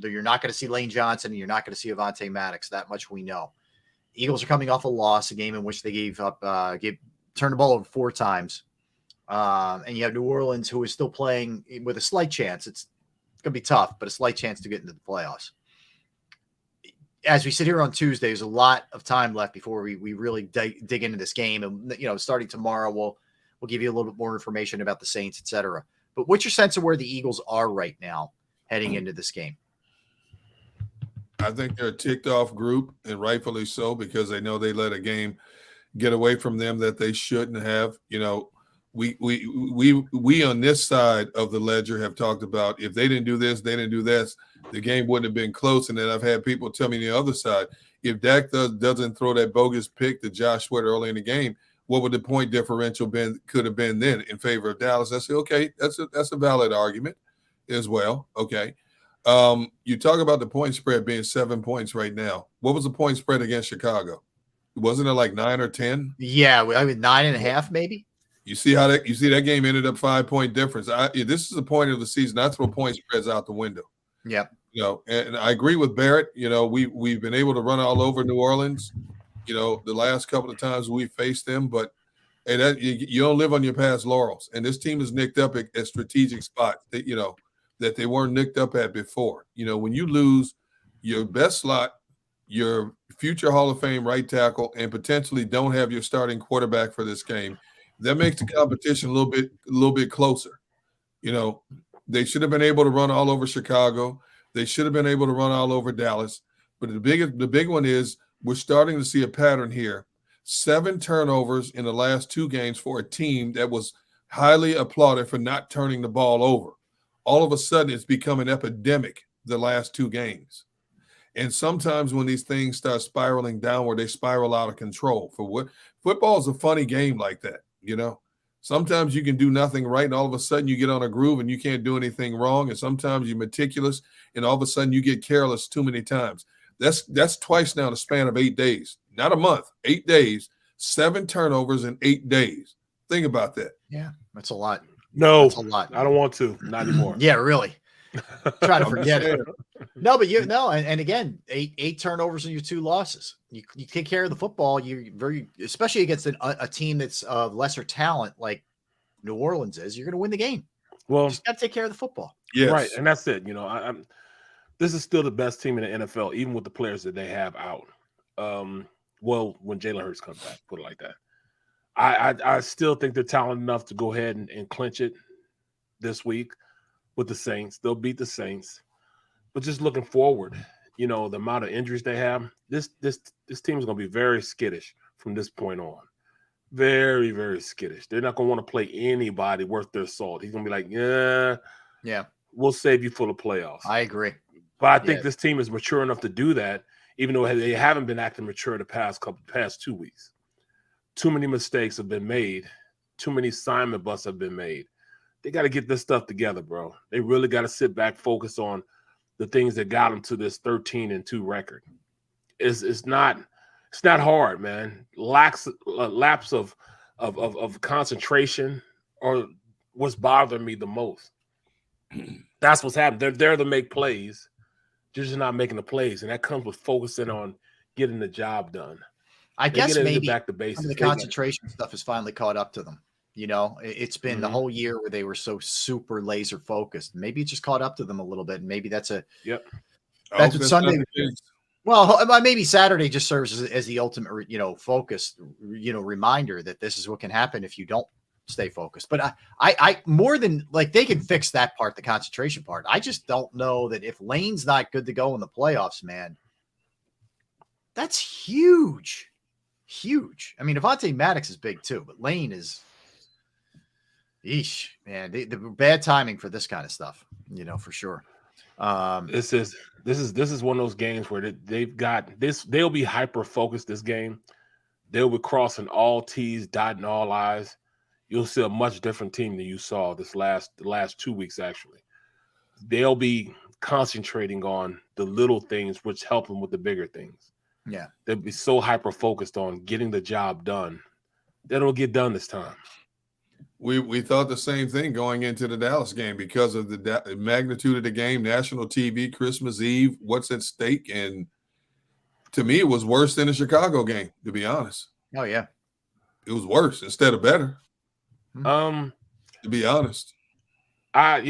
You're not going to see Lane Johnson, and you're not going to see Avonte Maddox. That much we know. Eagles are coming off a loss, a game in which they turned the ball over 4 times. And you have New Orleans, who is still playing with a slight chance. It's going to be tough, but a slight chance to get into the playoffs. As we sit here on Tuesday, there's a lot of time left before we really dig into this game. And, starting tomorrow, we'll give you a little bit more information about the Saints, et cetera. But what's your sense of where the Eagles are right now heading into this game? I think they're a ticked off group, and rightfully so, because they know they let a game get away from them that they shouldn't have. We on this side of the ledger have talked about if they didn't do this, they didn't do this, the game wouldn't have been close. And then I've had people tell me the other side, if Dak doesn't throw that bogus pick to Josh Sweat early in the game, what would the point differential could have been then in favor of Dallas? I say, okay, that's a valid argument as well. Okay. You talk about the point spread being 7 points right now. What was the point spread against Chicago? Wasn't it like 9 or 10? Yeah, 9.5 maybe. You see that game ended up 5-point difference. This is the point of the season. I throw point spreads out the window. Yeah. And I agree with Barrett. We've been able to run all over New Orleans, the last couple of times we faced them, but you don't live on your past laurels. And this team is nicked up at strategic spots that they weren't nicked up at before. When you lose your best slot, your future Hall of Fame right tackle, and potentially don't have your starting quarterback for this game, that makes the competition a little bit closer. They should have been able to run all over Chicago. They should have been able to run all over Dallas. But the big one is we're starting to see a pattern here. 7 turnovers in the last 2 games for a team that was highly applauded for not turning the ball over. All of a sudden, it's become an epidemic the last 2 games. And sometimes when these things start spiraling downward, they spiral out of control. Football is a funny game like that, Sometimes you can do nothing right, and all of a sudden you get on a groove and you can't do anything wrong. And sometimes you're meticulous, and all of a sudden you get careless too many times. That's twice now in the span of 8 days, not a month, 8 days, 7 turnovers in 8 days. Think about that. Yeah, that's a lot. No, that's a lot. I don't want to. Not anymore. Yeah, really. Try to I'm forget just it. No, but and again, eight turnovers in your 2 losses. You take care of the football. You're especially against a team that's lesser talent like New Orleans is. You're going to win the game. Well, you just got to take care of the football. Yes. Right, and that's it. This is still the best team in the NFL, even with the players that they have out. Well, when Jalen Hurts comes back, put it like that. I still think they're talented enough to go ahead and clinch it this week with the Saints. They'll beat the Saints. But just looking forward, the amount of injuries they have, this team is going to be very skittish from this point on. Very, very skittish. They're not going to want to play anybody worth their salt. He's going to be like, yeah, we'll save you for the playoffs. I agree. But I think this team is mature enough to do that, even though they haven't been acting mature the past 2 weeks. Too many mistakes have been made. Too many assignment busts have been made. They got to get this stuff together, bro. They really got to sit back, focus on the things that got them to this 13-2 record. It's not hard, man. Lapse of concentration or what's bothering me the most. That's what's happening. They're there to make plays. They're just not making the plays, and that comes with focusing on getting the job done. I guess maybe back to basics. the concentration stuff has finally caught up to them. It's been the whole year where they were so super laser focused. Maybe it just caught up to them a little bit, and maybe that's Yep. That's what Sunday. Well, maybe Saturday just serves as the ultimate, focus, reminder that this is what can happen if you don't stay focused. But I more than like they can fix that part, the concentration part. I just don't know that if Lane's not good to go in the playoffs, man, that's huge. Huge. I mean, Avonte Maddox is big too, but Lane is, man, the bad timing for this kind of stuff, for sure. This is one of those games where they've got this. They'll be hyper focused this game. They'll be crossing all T's, dotting all I's. You'll see a much different team than you saw the last 2 weeks. Actually, they'll be concentrating on the little things, which help them with the bigger things. Yeah, they'll be so hyper focused on getting the job done. That'll get done this time. We thought the same thing going into the Dallas game because of the magnitude of the game, national TV, Christmas Eve, what's at stake. And to me, it was worse than the Chicago game, to be honest. Oh, yeah. It was worse instead of better. To be honest. I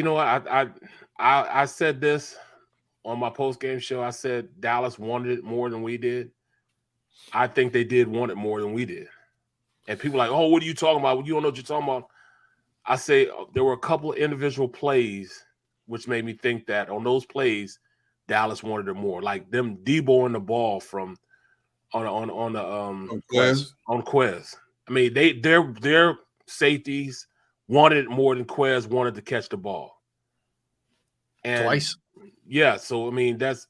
said this on my post-game show. I said Dallas wanted it more than we did. I think they did want it more than we did. And people are like, oh, what are you talking about? You don't know what you're talking about. I say there were a couple of individual plays which made me think that on those plays, Dallas wanted it more. Like them Deboing the ball from on Quez. I mean, their safeties wanted it more than Quez wanted to catch the ball. And twice. Yeah, so I mean that's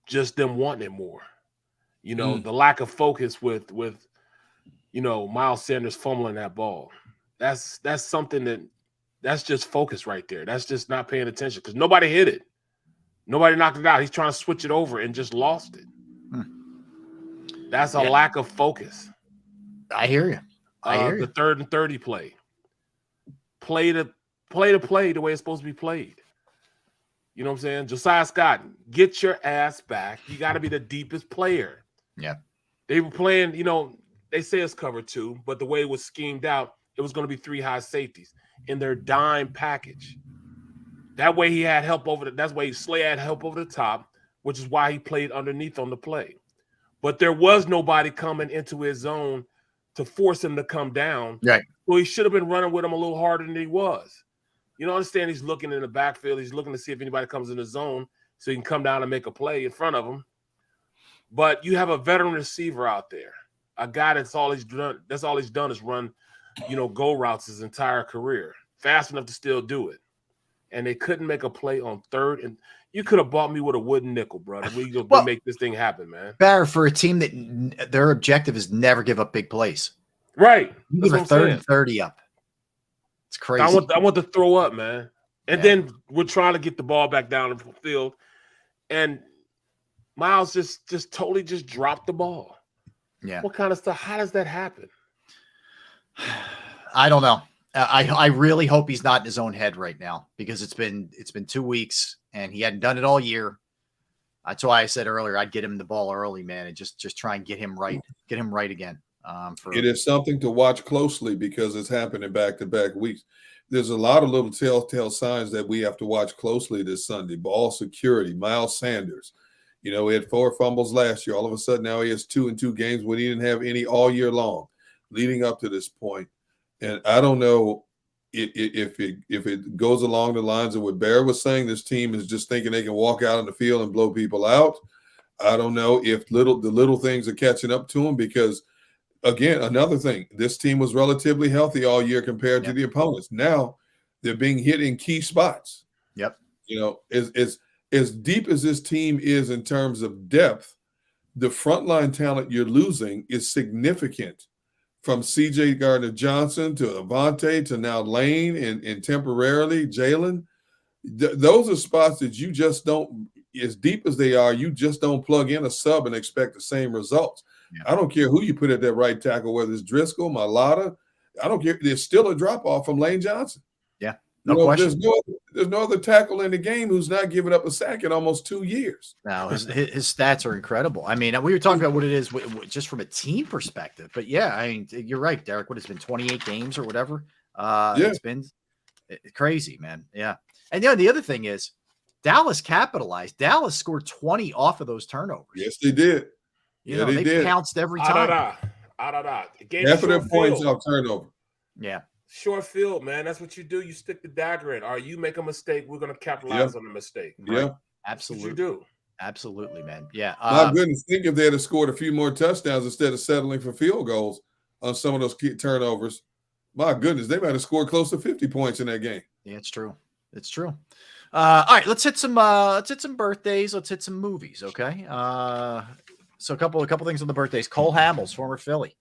just them wanting it more. The lack of focus with Miles Sanders fumbling that ball. That's something that's just focus right there. That's just not paying attention because nobody hit it. Nobody knocked it out. He's trying to switch it over and just lost it. That's a lack of focus. I hear you. The 3rd and 30 play. Play the play the way it's supposed to be played. You know what I'm saying? Josiah Scott, get your ass back. You got to be the deepest player. Yeah. They were playing, they say it's cover 2, but the way it was schemed out, it was going to be 3 high safeties in their dime package. That way he had help that's why Slay had help over the top, which is why he played underneath on the play. But there was nobody coming into his zone to force him to come down. Right. So he should have been running with him a little harder than he was. Understand he's looking in the backfield. He's looking to see if anybody comes in the zone so he can come down and make a play in front of him. But you have a veteran receiver out there, a guy that's all he's done is run, go routes his entire career, fast enough to still do it. And they couldn't make a play on 3rd. And you could have bought me with a wooden nickel, brother. We could make this thing happen, man. Barry, for a team that their objective is never give up big plays. Right. You give a 3rd and 30 up. It's crazy. I want to throw up, man. And then we're trying to get the ball back down the field. and Miles just totally just dropped the ball. Yeah. What kind of stuff? How does that happen? I don't know. I really hope he's not in his own head right now, because it's been 2 weeks and he hadn't done it all year. That's why I said earlier I'd get him the ball early, man, and just try and get him right again. It is something to watch closely because it's happening back-to-back weeks. There's a lot of little telltale signs that we have to watch closely this Sunday. Ball security, Miles Sanders. You know, he had 4 fumbles last year. All of a sudden now he has 2 in 2 games when he didn't have any all year long leading up to this point. And I don't know if it goes along the lines of what Bear was saying, this team is just thinking they can walk out on the field and blow people out. I don't know if the little things are catching up to them, because again, another thing, this team was relatively healthy all year compared to the opponents. Now they're being hit in key spots. Yep. You know, as deep as this team is in terms of depth, the frontline talent you're losing is significant. From C.J. Gardner-Johnson to Avante to now Lane and temporarily Jalen. Those are spots that you just don't, as deep as they are, you just don't plug in a sub and expect the same results. Yeah. I don't care who you put at that right tackle, whether it's Driscoll, Mailata. I don't care. There's still a drop-off from Lane Johnson. Yeah, no question. There's no other tackle in the game who's not giving up a sack in almost 2 years. Now his stats are incredible. I mean, we were talking about what it is just from a team perspective, but yeah, I mean, you're right, Derek. What has been 28 games or whatever? It's been crazy, man. Yeah, and the other thing is Dallas capitalized. Dallas scored 20 off of those turnovers. Yes, they did. They did. Pounced every time. Half of their points off turnover. Yeah. Short field, man. That's what you do. You stick the dagger in. Or you make a mistake, we're going to capitalize on the mistake. Yeah, right? Absolutely. What you do. Absolutely, man. Yeah. My goodness, think if they had scored a few more touchdowns instead of settling for field goals on some of those key turnovers. My goodness, they might have scored close to 50 points in that game. Yeah, it's true. It's true. All right, let's hit some birthdays. Let's hit some movies. Okay. So a couple things on the birthdays. Cole Hamels, former Philly,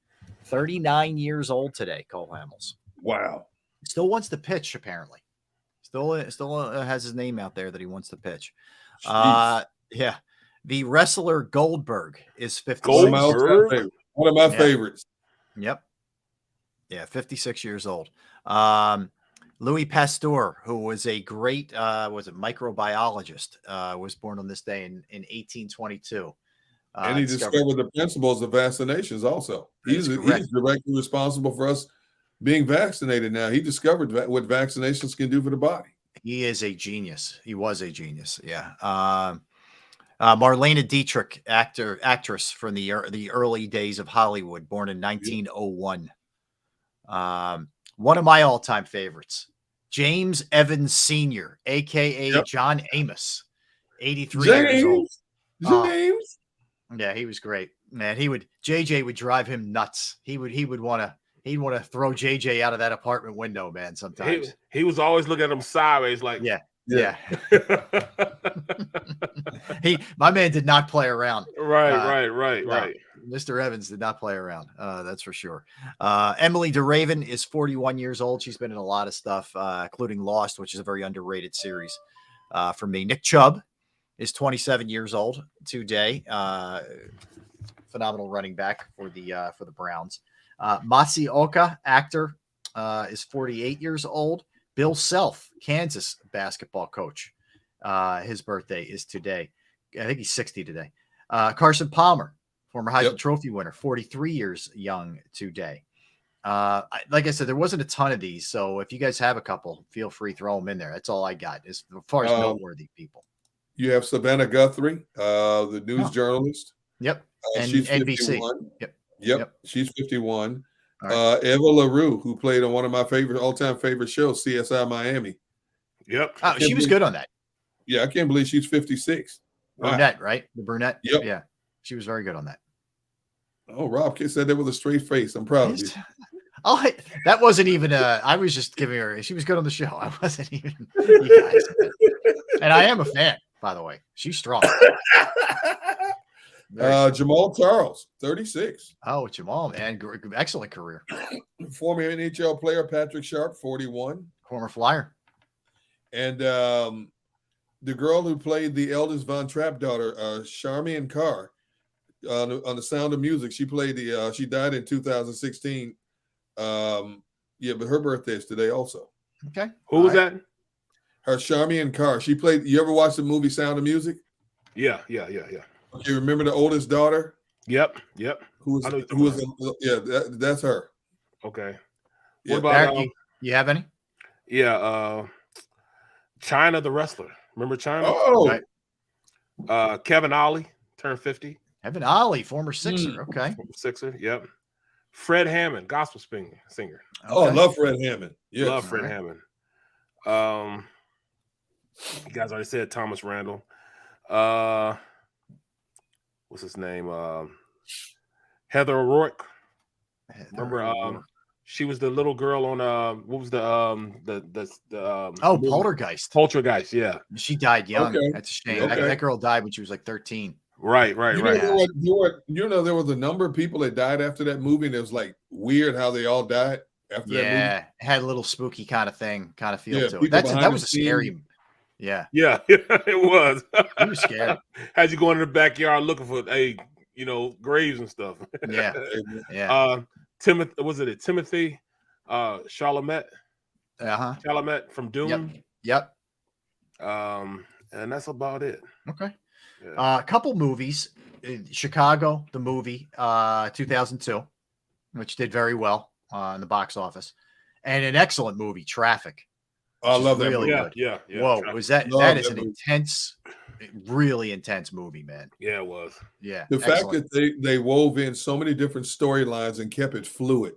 39 years old today. Cole Hamels. Wow. Still wants to pitch, apparently. Still has his name out there that he wants to pitch. Yeah. The wrestler Goldberg is 56. One of my favorites. Yep. Yeah, 56 years old. Louis Pasteur, who was a great microbiologist, was born on this day in 1822. And he discovered the principles of vaccinations also. He's directly responsible for us being vaccinated now. He discovered what vaccinations can do for the body. He is a genius. He was a genius. Yeah. Marlene Dietrich, actress from the early days of Hollywood, born in 1901. One of my all-time favorites, James Evans Sr., a.k.a. John Amos, 83 years old. James. Yeah, he was great, man. JJ would drive him nuts. He'd want to throw JJ out of that apartment window, man. Sometimes he was always looking at him sideways, like yeah. My man did not play around. Right. Mr. Evans did not play around. That's for sure. Emily DeRaven is 41 years old. She's been in a lot of stuff, including Lost, which is a very underrated series for me. Nick Chubb is 27 years old today. Phenomenal running back for the Browns. Matsuoka, actor, is 48 years old. Bill Self, Kansas basketball coach. His birthday is today. I think he's 60 today. Carson Palmer, former Heisman Trophy winner, 43 years young today. Like I said, there wasn't a ton of these, so if you guys have a couple, feel free to throw them in there. That's all I got as far as noteworthy people. You have Savannah Guthrie, the news journalist. Yep. And she's NBC. 51. Yep. She's 51. Right. Eva LaRue, who played on one of my all-time favorite shows, CSI Miami. Yep. Oh, she was good on that. Yeah, I can't believe she's 56. Brunette, right? The brunette. Yep. Yeah. She was very good on that. Oh, Rob said that with a straight face. I'm proud of you. That wasn't even I was just giving her. She was good on the show. I wasn't even you guys. And I am a fan, by the way. She's strong. Jamal Charles, 36. Oh, Jamal, man. Excellent career. Former NHL player Patrick Sharp, 41. Former Flyer. And the girl who played the eldest Von Trapp daughter, Charmian Carr, on the Sound of Music. She played she died in 2016. Yeah, but her birthday is today also. Okay. Who was that? Her Charmian Carr. She played. You ever watch the movie Sound of Music? Yeah. Okay, remember the oldest daughter? Yep. Who was that's her. Okay. Yeah. What about you have any? Yeah, China the wrestler. Remember China? Oh, Right. Kevin Ollie turned 50. Kevin Ollie, former Sixer. Okay. Former Sixer, yep. Fred Hammond, gospel singer. Oh, I love Fred Hammond. Yes. Love Fred Hammond. You guys already said Thomas Randall. What's his name? Heather O'Rourke. Remember, she was the little girl on what was the Poltergeist. Poltergeist, yeah. She died young. Okay. That's a shame. Okay. That girl died when she was like 13. Right. You know, there was a number of people that died after that movie, and it was like weird how they all died after that movie. Yeah, it had a little spooky kind of feel to it. people That behind was the a scary. scenes. Yeah, it was. It was scary. Had you going in the backyard looking for graves and stuff. Yeah. Timothy Chalamet. Chalamet from Doom. Yep. And that's about it. Okay. Yeah. A couple movies. Chicago, the movie, 2002, which did very well in the box office, and an excellent movie, Traffic. I love that really movie. Good. Yeah. Whoa, Traffic. was that? That is an intense, really intense movie, man. Yeah, it was. Yeah. The fact that they wove in so many different storylines and kept it fluid.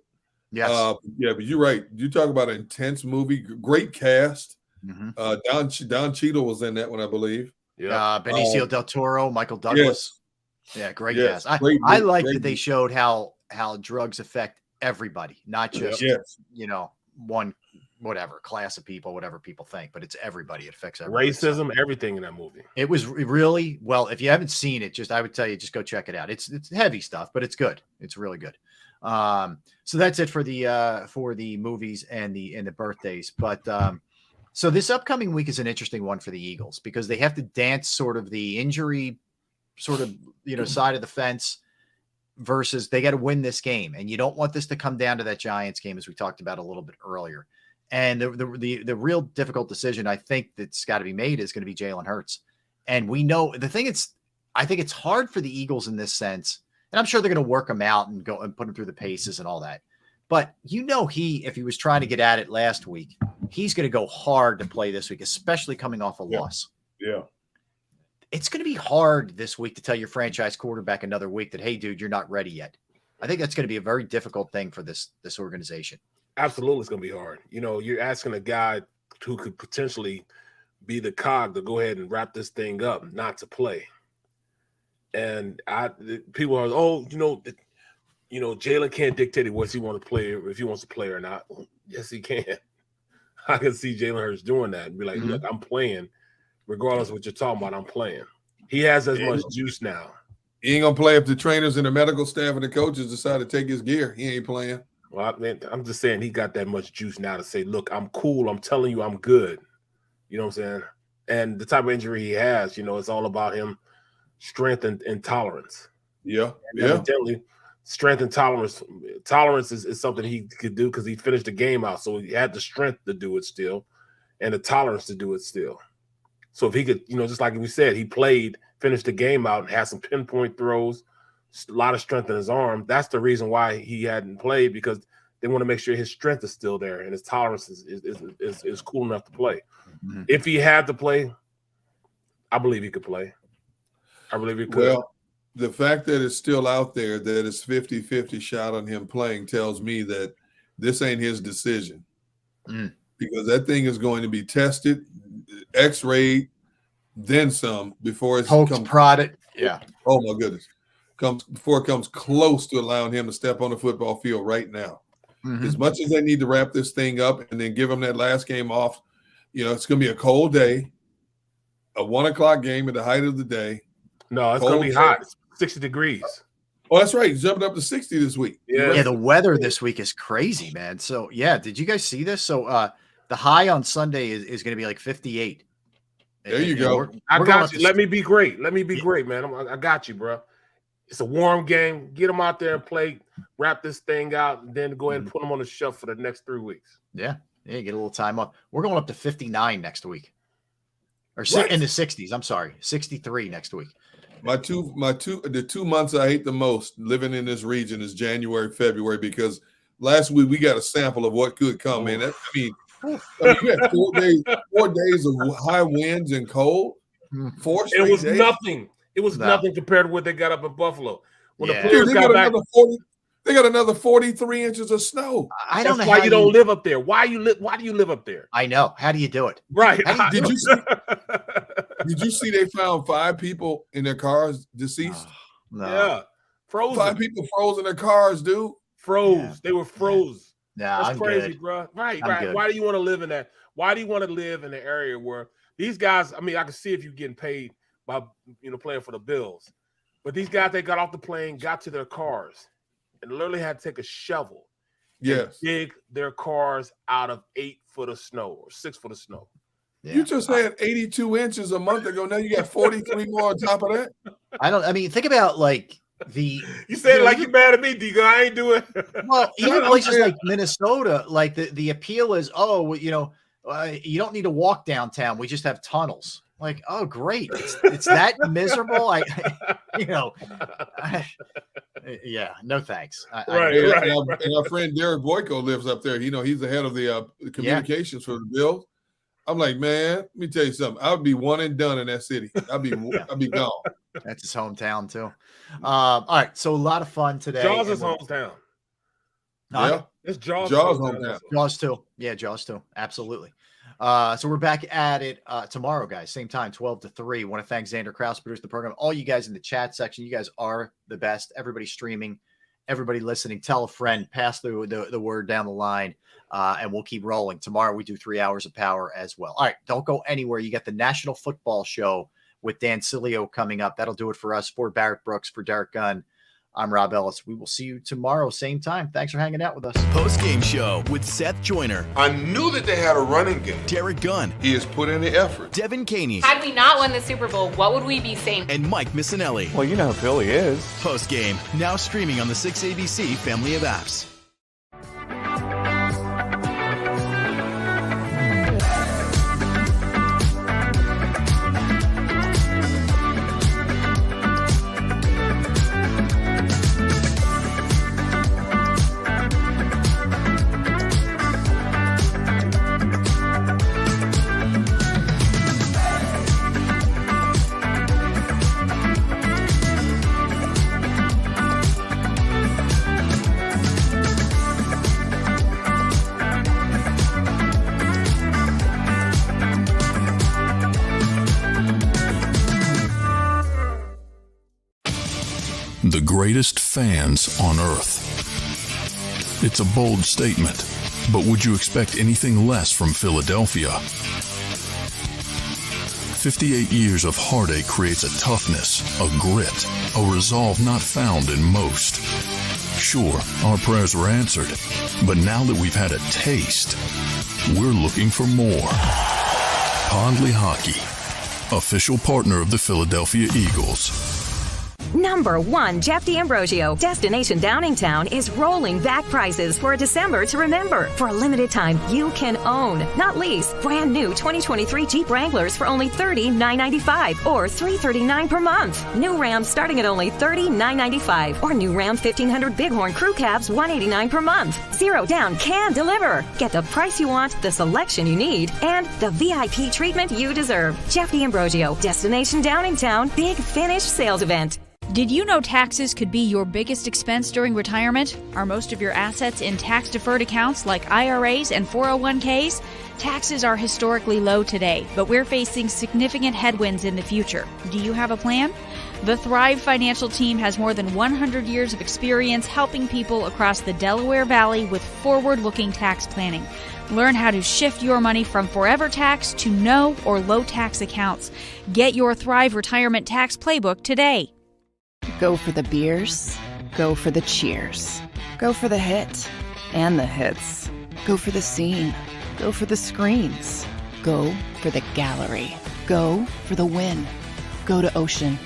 Yes. But you're right. You talk about an intense movie, great cast. Mm-hmm. Don Cheadle was in that one, I believe. Yeah. Benicio del Toro, Michael Douglas. Yes. Yeah, great Yes. cast. I like that they showed how drugs affect everybody, not just one whatever class of people, whatever people think, but it's everybody. It affects everybody. Racism, everything in that movie. It was really well. If you haven't seen it, I would tell you, just go check it out. It's heavy stuff, but it's good. It's really good. So that's it for the movies and the birthdays. But so this upcoming week is an interesting one for the Eagles because they have to dance sort of the injury sort of side of the fence versus they got to win this game, and you don't want this to come down to that Giants game as we talked about a little bit earlier. And the real difficult decision I think that's got to be made is going to be Jalen Hurts. And we know I think it's hard for the Eagles in this sense. And I'm sure they're going to work him out and go and put him through the paces and all that. But if he was trying to get at it last week, he's going to go hard to play this week, especially coming off a loss. Yeah. It's going to be hard this week to tell your franchise quarterback another week that, hey, dude, you're not ready yet. I think that's going to be a very difficult thing for this organization. Absolutely, it's going to be hard. You're asking a guy who could potentially be the cog to go ahead and wrap this thing up, not to play. And people are, Jalen can't dictate what he wants to play, if he wants to play or not. Yes, he can. I can see Jalen Hurts doing that and be like, look, I'm playing. Regardless of what you're talking about, I'm playing. He has as much juice now. He ain't going to play if the trainers and the medical staff and the coaches decide to take his gear. He ain't playing. Well, I'm just saying he got that much juice now to say, look, I'm cool. I'm telling you I'm good. You know what I'm saying? And the type of injury he has, it's all about him strength and tolerance. Yeah. And evidently, strength and tolerance is something he could do because he finished the game out. So he had the strength to do it still and the tolerance to do it still. So if he could, just like we said, he played, finished the game out and had some pinpoint throws, a lot of strength in his arm. That's the reason why he hadn't played, because they want to make sure his strength is still there and his tolerance is cool enough to play. Mm-hmm. If he had to play, I believe he could play. I believe he could. Well, the fact that it's still out there that it's 50-50 shot on him playing tells me that this ain't his decision. Because that thing is going to be tested, x-rayed, then some before it's prodded. Yeah. Oh my goodness. Before it comes close to allowing him to step on the football field right now. Mm-hmm. As much as they need to wrap this thing up and then give him that last game off, it's going to be a cold day, a 1:00 game at the height of the day. No, it's going to be hot. It's 60 degrees. Oh, that's right. He's jumping up to 60 this week. Yeah, the weather this week is crazy, man. So, did you guys see this? So, the high on Sunday is going to be like 58. There you go. I got you. Let me be great. Let me be great, man. I got you, bro. It's a warm game. Get them out there and play, wrap this thing out, and then go ahead and put them on the shelf for the next 3 weeks. Yeah, get a little time off. We're going up to 59 next week, or in the 60s. I'm sorry, 63 next week. The 2 months I hate the most living in this region is January, February, because last week we got a sample of what could come in. You had 4 days of high winds and cold. 4 straight It was days. nothing. It was nothing compared to what they got up in Buffalo. When the Dude, players got back, they got another 43 inches of snow. I don't know why how you don't live up there. Why do you live up there? I know. How do you do it? Right. Did you see they found 5 people in their cars deceased? No. Yeah. Frozen. 5 people froze in their cars, dude. Froze. Yeah. They were froze. Yeah, That's I'm crazy, good. bro. Right. Good. Why do you want to live in that? Why do you want to live in an area where these guys? I mean, I can see if you're getting paid by playing for the Bills, but these guys, they got off the plane, got to their cars, and literally had to take a shovel and dig their cars out of 8 foot of snow or 6 foot of snow. Yeah. You just had 82 inches a month ago. Now you got 43 more on top of that. Think about you said like you mad at me, Digo. I ain't doing. Well, even places like Minnesota, like the appeal is, you don't need to walk downtown. We just have tunnels. Like, oh, great. It's that miserable. Yeah, no thanks. And our friend Derek Boyko lives up there. He's the head of the communications for the Bills. I'm like, man, let me tell you something. I would be one and done in that city. I'd be gone. That's his hometown too. All right, so a lot of fun today. Jaws is hometown. Yeah, it's Jaws hometown. Jaws too. Yeah, Jaws too. Absolutely. So we're back at it tomorrow, guys. Same time, 12 to 3. Want to thank Xander Krause, produced the program. All you guys in the chat section, you guys are the best. Everybody streaming, everybody listening. Tell a friend, pass the word down the line, and we'll keep rolling. Tomorrow we do 3 hours of power as well. All right, don't go anywhere. You got the National Football Show with Dan Cilio coming up. That'll do it for us. For Barrett Brooks, for Derek Gunn, I'm Rob Ellis. We will see you tomorrow, same time. Thanks for hanging out with us. Post-game show with Seth Joyner. I knew that they had a running game. Derek Gunn. He has put in the effort. Devin Caney. Had we not won the Super Bowl, what would we be saying? And Mike Missinelli. Well, you know who Philly is. Post-game, now streaming on the 6ABC family of apps. The greatest fans on earth. It's a bold statement, but would you expect anything less from Philadelphia? 58 years of heartache creates a toughness, a grit, a resolve not found in most. Sure, our prayers were answered, but now that we've had a taste, we're looking for more. Pondley Hockey, official partner of the Philadelphia Eagles. Number 1, Jeff D'Ambrosio. Destination Downingtown is rolling back prices for December to remember. For a limited time, you can own, not lease, brand new 2023 Jeep Wranglers for only $30,995 or $339 per month. New Rams starting at only $30,995 or new Ram 1500 Bighorn Crew Cabs $189 per month. Zero down can deliver. Get the price you want, the selection you need, and the VIP treatment you deserve. Jeff D'Ambrosio, Destination Downingtown, Big Finish Sales Event. Did you know taxes could be your biggest expense during retirement? Are most of your assets in tax-deferred accounts like IRAs and 401ks? Taxes are historically low today, but we're facing significant headwinds in the future. Do you have a plan? The Thrive Financial team has more than 100 years of experience helping people across the Delaware Valley with forward-looking tax planning. Learn how to shift your money from forever tax to no or low tax accounts. Get your Thrive Retirement Tax Playbook today. Go for the beers, go for the cheers, go for the hit and the hits, go for the scene, go for the screens, go for the gallery, Go for the win. Go to Ocean.